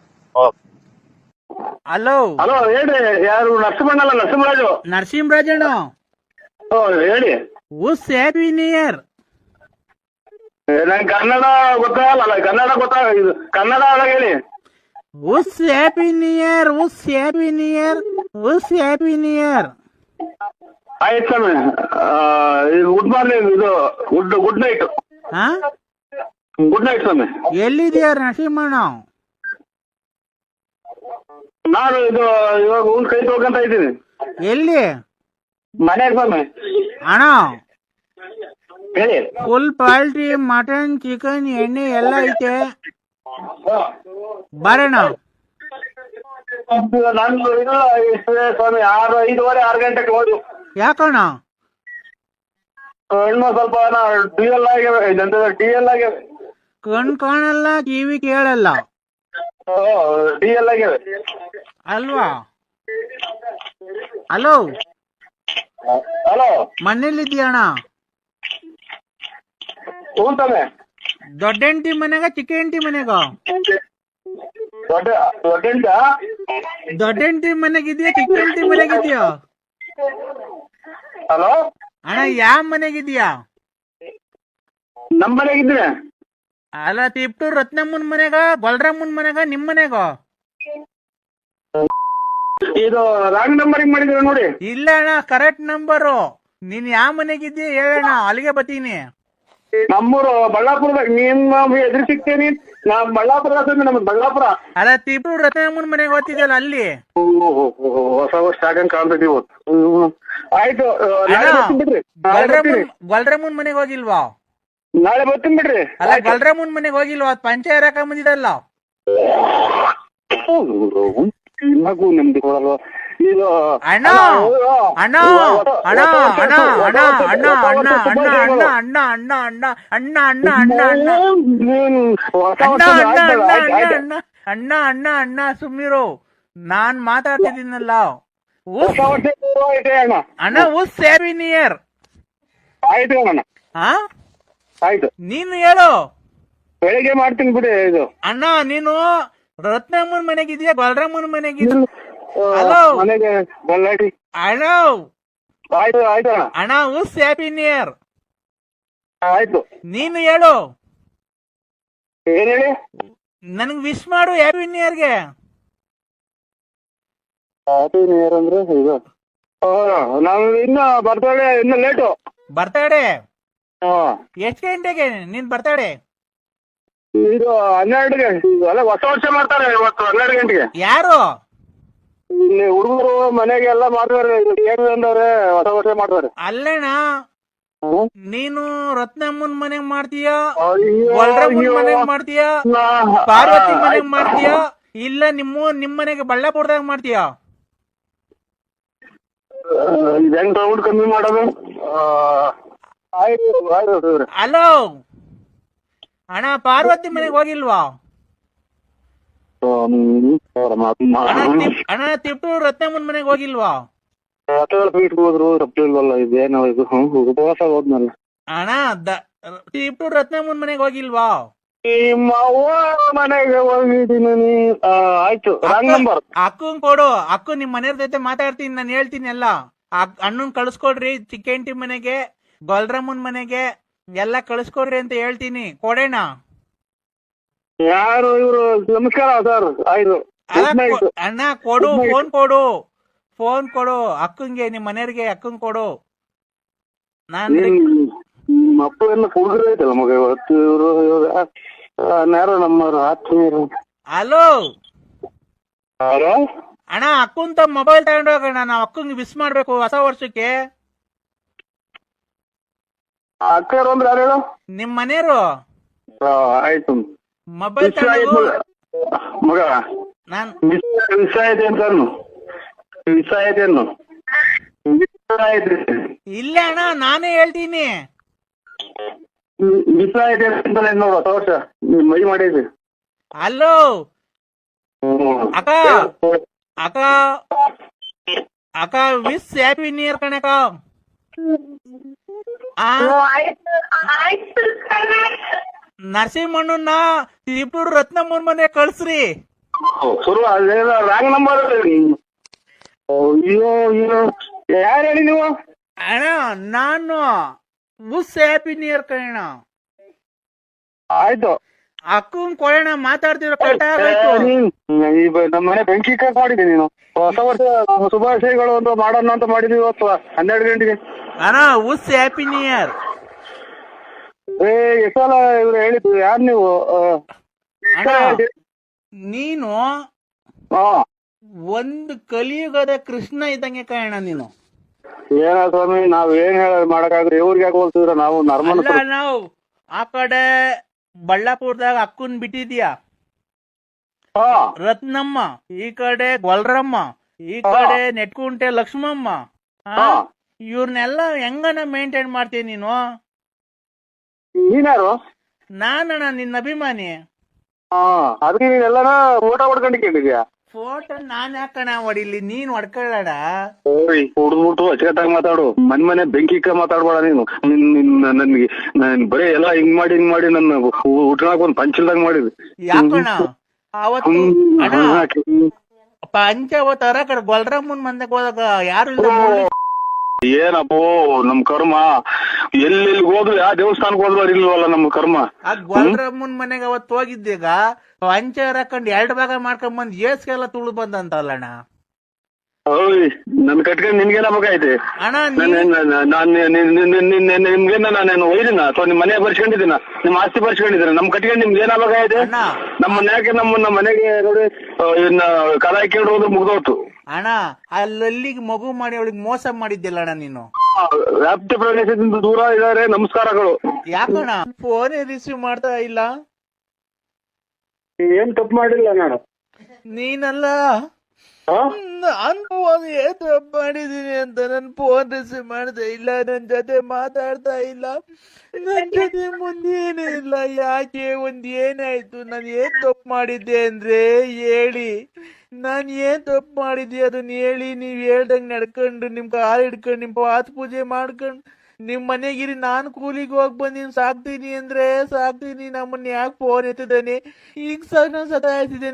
ಹಲೋ ಹಲೋ, ಹೇಳ್ರಿ. ಯಾರು? ನರಸಿಂಹಣ್ಣಲ್ಲ, ನರಸಿಂಹರಾಜು. ನರಸಿಂಹರಾಜಣ್ಣ, ಹೇಳಿ. ಉಸ್ ಹ್ಯಾಪಿ ನ್ಯೂ ಇಯರ್. ನಂಗೆ ಕನ್ನಡ ಗೊತ್ತಾಗಲ್ಲ. ಕನ್ನಡ ಇದು ಕನ್ನಡ ಹೇಳಿ. ಉಸ್ ಹ್ಯಾಪಿ ನ್ಯೂ ಇಯರ್, ಉಸ್ ಹ್ಯಾಪಿ ನ್ಯೂ ಇಯರ್, ಉಸ್ ಹ್ಯಾಪಿ ನ್ಯೂ ಇಯರ್. ಆಯ್ತು ಸ್ವಾಮಿ. Good morning. ಇದು ಗುಡ್ ನೈಟ್. ಗುಡ್ ನೈಟ್ ಸ್ವಾಮಿ. ಎಲ್ಲಿದ್ಯಾ ನರಸಿಂಹಣ್ಣ? ನಾನು ಇವಾಗ ಊರ್ ಕೈ ತೊಳ್ಕೊಂತ ಇದ್ದೀನಿ. ಎಲ್ಲಿ? ಮನೆಗೆ ಸ್ವಾಮಿ. ಅಣ್ಣ, ಹೇಳಿ. ಫುಲ್ ಪಾಲ್ಟ್ರಿ, ಮಟನ್, ಚಿಕನ್, ಎಣ್ಣೆ ಎಲ್ಲ ಐತೆ, ಬರೋಣ. ನಂದು ಇಲ್ಲ ಸ್ವಾಮಿ. 5:30, 6 ಗಂಟೆಗೆ ಹೋದು. ಯಾಕಣ್ಣ? ಕಣ್ಣು ಸ್ವಲ್ಪ ಡಿ ಎಲ್ ಆಗ್ಯಾವೆ, ಡಿ ಎಲ್ ಆಗ್ಯಾವೆ, ಕಣ್ ಕಾಣಲ್ಲ, ಕಿವಿ ಕೇಳಲ್ಲ ಡಿ ಎಲ್ ಆಗ್ಯಾವೆ ಅಲ್ವಾ? ಹಲೋ, ಹಲೋ, ಮನೇಲಿದ್ಯಣ್ಣ? ಹ್ಞೂ ತಾನೆ. ದೊಡ್ಡ ಹೆಂಡತಿ ಮನೆಗ ಚಿಕ್ಕ ಹೆಂಡತಿ ಮನೆಗ? ದೊಡ್ಡ ದೊಡ್ಡ ದೊಡ್ಡ ಹೆಂಡತಿ ಮನೆಗಿದ್ಯಾ ಚಿಕ್ಕ ಹೆಂಡತಿ ಮನೆಗಿದ್ಯಾ? ಹಲೋ ಅಣ್ಣ ಯಾವ ಮನೆಗಿದ್ಯಾ? ನಮ್ಮ ಮನೆಗಿದ್ರೆ ಅಲ್ಲ, ತಿಪ್ಟೂರ್ ರತ್ನಮ್ಮನ್ ಮನೆಗ, ಗೊಲ್ರಮ್ಮನ್ ಮನೆಗ, ನಿಮ್ ಮನೆಗ? ಇದು ರಾಂಗ್ ನಂಬರಿಂಗ್ ಮಾಡಿದ್ರೆ ನೋಡಿ. ಇಲ್ಲ ಅಣ್ಣ, ಕರೆಕ್ಟ್ ನಂಬರು. ನೀನ್ ಯಾವ ಮನೆಗಿದ್ಯಾ ಹೇಳಣ್ಣ, ಅಲ್ಲಿಗೆ ಬತ್ತೀನಿ. ನಮ್ಮೂರು ಬಳ್ಳಾಪುರದಾಗ, ನಿಮ್ಮ ಎದುರು ಸಿಗ್ತೇನಿ. ನಾ ಬಳ್ಳಾಪುರ, ನಮ್ದು ಬಳ್ಳಾಪುರ. ಅಲ್ಲ, ತಿಪ್ಟೂರ್ ರತ್ನಮ್ಮನ್ ಮನೆಗೆ ಓದ್ತಿದ್ದಲ್ಲ ಅಲ್ಲಿ. ಹೊಸ ವರ್ಷ ಆಗಂಗ್ ಕಾಣ್ತೈತಿ ಇವತ್ತು. ಆಯ್ತು, ನಾಳೆ ಬರ್ತೀನಿ ಬಿಡ್ರಿ. ಗೊಲ್ರಮ್ಮನ್ ಮನೆಗೆ ಹೋಗಿಲ್ವಾ? ನಾಳೆ ಬರ್ತೀನಿ ಬಿಡ್ರಿ. ಅಲ್ಲ, ಗೊಲ್ರಮ್ಮನ್ ಮನೆಗೆ ಹೋಗಿಲ್ವಾ? ಅದ್ ಪಂಚಾಯತ್ ಹಾಕ ಬಂದಿದಲ್ಲ. ಮಗು ನೆಮ್ಮದಿ ಕೊಡಲ್ವಾ ಇದು? ಅಣ್ಣ ಅಣ್ಣ ಅಣ್ಣ ಅಣ್ಣ ಅಣ್ಣ ಅಣ್ಣ ಅಣ್ಣ ಅಣ್ಣ ಅಣ್ಣ ಅಣ್ಣ ಅಣ್ಣ ಅಣ್ಣ ಅಣ್ಣ ಅಣ್ಣ ಅಣ್ಣ ಅಣ್ಣ ಅಣ್ಣ ಅಣ್ಣ ಅಣ್ಣ ಸುಮ್ಮಿರು, ನಾನ್ ಮಾತಾಡ್ತಿದ್ದೀನಲ್ಲ. ಅಣ್ಣ ಉಸ್ ಹ್ಯಾಪಿ ನ್ಯೂ ಇಯರ್. ಆಯ್ತು ಅಣ್ಣ, ಹಾ ಆಯ್ತು. ನೀನು ಹೇಳು. ಬೆಳಿಗ್ಗೆ ಮಾಡ್ತೀನಿ ಬಿಡಿ. ಇದು ಅಣ್ಣ, ನೀನು ರತ್ನಮ್ಮನ್ ಮನೆಗಿದ್ಯಾ ಗೊಲ್ರಮ್ಮನ್ ಮನೆಗಿದ್ಯಾ? ಹಲೋ, ಮನೆಗೆ ಬಳ್ಳಾಟಿ. ಅಣ್ಣ ಆಯ್ತು ಆಯ್ತು ಅಣ್ಣ. ಅಣ್ಣ ಉಸ್ ಹ್ಯಾಪಿ ನ್ಯೂ ಇಯರ್. ಆಯ್ತು, ನೀನು ಹೇಳು. ಏನ್ ಹೇಳಿ? ನನ್ಗ್ ವಿಶ್ ಮಾಡು ಹ್ಯಾಪಿ ನ್ಯೂ ಇಯರ್ಗೆ. ಹ್ಯಾಪಿ ನ್ಯೂ ಇಯರ್ ಅಂದ್ರೆ ಇದು ನಾವು ಇನ್ನ ಬರ್ತಡೇ ಇನ್ನು ಲೇಟು. ಬರ್ತಡೇ ಎಷ್ಟ್ ಗಂಟೆಗೆ ನಿನ್ ಬರ್ತಡೇ? ಇದು 12ಗೆ. ಅಲ್ಲ, ಹೊಸ ವರ್ಷ ಮಾಡ್ತಾರೆ ಇವತ್ತು 12 ಗಂಟೆಗೆ. ಯಾರು? ಇಲ್ಲಿ ಹುಡುಗರು ಮನೆಗೆ ಎಲ್ಲ ಮಾಡ್ತಾರೆ. ಏನು ಅಂದವ್ರೆ, ಹೊಸ ವರ್ಷ ಮಾಡ್ತಾರೆ. ಅಲ್ಲಣ್ಣ, ನೀನು ರತ್ನಮ್ಮನ್ ಮನೆಗ್ ಮಾಡ್ತೀಯ, ಗೊಲ್ರಮ್ಮನ್ ಮನೆಗ್ ಮಾಡ್ತೀಯ, ಪಾರ್ವತಿ ಮನೆಗ್ ಮಾಡ್ತೀಯ, ಇಲ್ಲ ನಿಮ್ ಮನೆಗೆ ಬಳ್ಳಾಪುರದಾಗ ಮಾಡ್ತೀಯ? ಹೆಂಗ್ ಸೌಂಡ್ ಕಮ್ಮಿ ಮಾಡೋದು? ಆಯ್ತು ಆಯ್ತು. ಹಲೋ ಅಣ್ಣ, ಪಾರ್ವತಿ ಮನೆಗೆ ಹೋಗಿಲ್ವಾ? ಅಣ್ಣ, ತಿಪ್ಟೂರ್ ರತ್ನಮ್ಮನ್ ಮನೆಗೆ ಹೋಗಿಲ್ವಾ? ಸ್ವೀಟ್ ಹೋದ್ರು ತಪ್ಪಿಲ್ವಲ್ಲ. ಇದೇನೋ ಇದು ಉಪವಾಸ ಹೋದ್ನಲ್ಲ. ಅಣ್ಣ, ತಿಪ್ಟೂರ್ ರತ್ನಮ್ಮನ್ ಮನೆಗೆ ಹೋಗಿಲ್ವಾ? ನಿಮ್ಮ ಅವ್ವ ಮನೆಗೆ ಹೋಗಿದ್ದೀನಿ. ಆಯ್ತು, ರಾಂಗ್ ನಂಬರ್. ಅಕ್ಕಂಗ್ ಕೊಡು. ಅಕ್ಕ ನಿಮ್ ಮನೆಯವ್ರ ಜೊತೆ ಮಾತಾಡ್ತೀನಿ, ನಾನು ಹೇಳ್ತೀನಿ ಎಲ್ಲ. ಅಣ್ಣನ್ ಕಳ್ಸ್ಕೊಡ್ರಿ, ಚಿಕ್ಕ ಹೆಂಡತಿ ಮನೆಗೆ, ಗೊಲ್ರಮ್ಮನ್ ಮನೆಗೆ ಎಲ್ಲ ಕಳ್ಸ್ಕೊಡ್ರಿ ಅಂತ ಹೇಳ್ತೀನಿ. ಕೊಡೋಣ. ಯಾರು ಇವ್ರು? ನಮಸ್ಕಾರ ಸರ್. ಆಯ್ತು ಅಣ್ಣ, ಕೊಡು, ಫೋನ್ ಕೊಡು, ಫೋನ್ ಕೊಡು ಅಕ್ಕಂಗೆ, ನಿಮ್ ಮನೆಯವ್ರಿಗೆ ಅಕ್ಕಂಗ್ ಕೊಡು. ನಿಮ್ಮ ಅಪ್ಪ ಎಲ್ಲ ಕುಡಿದ್ರೆ ಐತಲ್ಲ ಮಗ ಇವತ್ತು. ಇವರು ಯಾರೋ ನಮ್ಮವ್ರು ಆತ್ಮೀಯರು. ಹಲೋ ಯಾರೋ? ಅಣ್ಣ, ಅಕ್ಕಂತ ಮೊಬೈಲ್ ತಗೊಂಡೋಗೋಣ, ನಾವು ಅಕ್ಕಂಗೆ ವಿಶ್ ಮಾಡ್ಬೇಕು ಹೊಸ ವರ್ಷಕ್ಕೆ. ಅಕ್ಕರು ಅಂದ್ರೆ ಯಾರು ಹೇಳು? ನಿಮ್ ಮನೆಯವರು. ಆಯ್ತು, ಮೊಬೈಲ್ ಮಗ. ನಾನು ವಿಷ ಐತೆ ಅಂತ ವಿಷ ಐತೆ ಇಲ್ಲ ಅಣ್ಣ, ನಾನೇ ಹೇಳ್ತೀನಿ. ವಿಷ ಐತೆ ಅಂತ ನೋಡು, ಹೊಸ ವರ್ಷ ಮೈ ಮಾಡಿದ್ವಿ. ಹಲೋ ಅಕ್ಕ, ಅಕ್ಕ ಅಕ್ಕ ವಿಶ್ ಹ್ಯಾಪಿ ನ್ಯೂ ಇಯರ್ ಕಣಕ್ಕ. ನರಸಿಂಹಣ್ಣನ ತಿಪ್ಟೂರ್ ರತ್ನಮ್ಮನ್ ಮನೆ ಕಳ್ಸ್ರಿ. ಶುರು ಅದೇನ ರಾಂಗ್ ನಂಬರ್. ಅಯ್ಯೋ ಅಯ್ಯೋ, ಯಾರು ಹೇಳಿ ನೀವು? ಅಣ್ಣ, ನಾನು ವಿಶ್ ಹ್ಯಾಪಿ ನ್ಯೂ ಇಯರ್ ಕಣ. ಆಯ್ತು, ಅಕ್ಕಂಗ್ ಕೊಡೋಣ, ಮಾತಾಡ್ತಿರೋ ಕಟ್ಟಾಗೋಯ್ತು. ನಮ್ಮ ಮನೆ ಬೆಂಕಿ ಕಟ್ ಮಾಡಿದ್ದೀನಿ. ನೀನು ಹೊಸ ವರ್ಷ ಶುಭಾಶಯಗಳು ಅಂತ ಮಾಡೋಣ ಅಂತ ಮಾಡಿದ್ವಿ ಇವತ್ತು 12 ಗಂಟೆಗೆ. ಅಣ್ಣ ವಿಶ್ ಹ್ಯಾಪಿ ನ್ಯೂ ಇಯರ್. ಎಷ್ಟಲ್ಲ ಇವ್ರು ಹೇಳಿದ್ದು? ಯಾರು ನೀವು? ನೀನು ಒಂದು ಕಲಿಯುಗದ ಕೃಷ್ಣ ಇದ್ದಂಗೆ ಕಾರಣ ನೀನು. ಏನ ಸ್ವಾಮಿ, ನಾವ್ ಏನ್ ಮಾಡಕ್ಕಾಗ್ರಿ? ಇವ್ರಿಗೆ ಯಾಕೆ ಹೋಗ್ತಿದ್ರ? ನಾವು ನರ್ಮಲ್. ನಾವು ಆ ಕಡೆ ಬಳ್ಳಾಪುರದಾಗ ಅಕ್ಕನ್ ಬಿಟ್ಟಿದ್ಯಾ ರತ್ನಮ್ಮ, ಈ ಕಡೆ ಗೊಲ್ರಮ್ಮ, ಈ ಕಡೆ ನೆಟ್ಕುಂಟೆ ಲಕ್ಷ್ಮಮ್ಮ. ಇವ್ರನ್ನೆಲ್ಲ ಹೆಂಗನ ಮೇಂಟೈನ್ ಮಾಡ್ತೀನಿ ನೀನು? ನೀನ್ಯಾರು? ನಾನಣ್ಣ ನಿನ್ನ ಅಭಿಮಾನಿ. ಅದಕ್ಕೆ ನೀನೆಲ್ಲನ ಊಟ ಹೊಡ್ಕೊಂಡಿದ್ಯಾ? ಫೋಟೋ ನಾನ್ ಯಾಕಣ ಹೊಡಿಲಿ, ನೀನ್ ಹೊಡ್ಕೊಳ್ಳಾಡ. ಓಯ್ ಹುಡ್ದ್ಬಿಟ್ಟು ಅಚ್ಚಕಟ್ಟಾಗಿ ಮಾತಾಡು, ಮನೆ ಬೆಂಕಿಕ್ಕ ಮಾತಾಡ್ಬೇಡ ನೀನು. ನನ್ಗೆ ಬರೀ ಎಲ್ಲ ಹಿಂಗ್ ಮಾಡಿ ನನ್ನ ಊಟನಾಗ ಒಂದ್ ಪಂಚಲ್ದಾಗ ಮಾಡಿದ್. ಯಾಕಣ ಅವತ್ತು ಅಣ್ಣ ಪಂಚವತ್ತರ ಕಡೆ ಗೊಲ್ರಮ್ಮನ್ ಮಂದಕ್ಕೆ ಹೋದಾಗ ಯಾರು ಇಲ್ಲ. ಏನಪ್ಪೋ ನಮ್ ಕರ್ಮ, ಎಲ್ಲೆಲ್ಲಿ ಹೋದ್ರು ಯಾವ ದೇವಸ್ಥಾನಕ್ಕೆ ಹೋದ್ರು ಇಲ್ವಲ್ಲ ನಮ್ ಕರ್ಮ. ಆ ಗೊಲ್ರಮ್ಮನ್ ಮನೆಗೆ ಅವತ್ತು ಹೋಗಿದ್ದೀಗ ಪಂಚರ್ ಹಾಕೊಂಡ್ 2 ಭಾಗ ಮಾಡ್ಕೊಂಡ್ ಬಂದ್ ಏಸ್ಗೆಲ್ಲ ತುಳು ಬಂದಂತಲ್ಲಣ್ಣ. ಓಯ್ ನನ್ ಕಟ್ಕೊಂಡ್ ನಿನ್ಗೇನ ಬೇಕಾಯ್ತು ಅಣ್ಣ? ನಿಮ್ಗೇನ ನಾನು ಒಯ್ದಿನ ಅಥವಾ ನಿಮ್ ಮನೆ ಬರ್ಸ್ಕೊಂಡಿದ್ದೀನ, ನಿಮ್ ಆಸ್ತಿ ಬರ್ಸ್ಕೊಂಡಿದ್ದೀನ, ನಮ್ ಕಟ್ಕೊಂಡ್ ನಿಮ್ಗೆ ಏನ ಬೇಕಾಯ್ತು? ನಮ್ಮ ಮನ್ಯಾಗೆ ನಮ್ಮ ಮನೆಗೆ ನೋಡಿ ಇನ್ನ ಕಲ ಹಾಕೊಂಡು ಹೋದ್ರೆ ಮುಗ್ದೋತು. ಅಣ್ಣ ಅಲ್ಲಿಗೆ ಮಗು ಮಾಡಿ ಅವಳಿಗೆ ಮೋಸ ಮಾಡಿದ್ದಿಲ್ಲ ಅಣ್ಣ ನೀನು. ವ್ಯಾಪ್ತಿ ಪ್ರದೇಶದಿಂದ ದೂರ ಇದಾರೆ. ನಮಸ್ಕಾರಗಳು. ಯಾಕಣ್ಣ ಫೋನೇ ರಿಸೀವ್ ಮಾಡ್ತಾ ಇಲ್ಲ? ಏನ್ ತಪ್ಪು ಮಾಡಿಲ್ಲ ನಾನು. ನೀನಲ್ಲ ನಾನು ಏನ್ ತಪ್ಪು ಮಾಡಿದೀನಿ ಅಂತ ನನ್ ಫೋನ್ ರಿಸೀವ್ ಮಾಡ್ತಾ ಇಲ್ಲ, ನನ್ ಜೊತೆ ಮಾತಾಡ್ತಾ ಇಲ್ಲ, ನನ್ ಜೊತೆ ಮುಂದೇನೇ ಇಲ್ಲ. ಯಾಕೆ ಏನಾಯ್ತು? ನಾನು ಏನ್ ತಪ್ಪು ಮಾಡಿದ್ದೆ ಅಂದ್ರೆ ಹೇಳಿ, ನಾನ್ ಏನ್ ತಪ್ಪು ಮಾಡಿದ್ದೆ ಅದನ್ನ ಹೇಳಿ. ನೀವ್ ಹೇಳ್ದಂಗ್ ನಡ್ಕೊಂಡು ನಿಮ್ ಕಾಲ್ ಹಿಡ್ಕೊಂಡು ನಿಮ್ ಪಾತ್ ಪೂಜೆ ಮಾಡ್ಕೊಂಡು ನಿಮ್ ಮನೆಗಿರಿ ನಾನು ಕೂಲಿಗೆ ಹೋಗಿ ಬಂದಿನಿ. ಸಾಕ್ತೀನಿ ಅಂದ್ರೆ ಸಾಕ್ತೀನಿ, ನಮ್ಮನ್ನ ಯಾಕೆ ಫೋನ್ ಎತ್ತಿದ್ದಾನೆ ಈಗ ಸತಾಯಿಸಿದ್ದೇನೆ.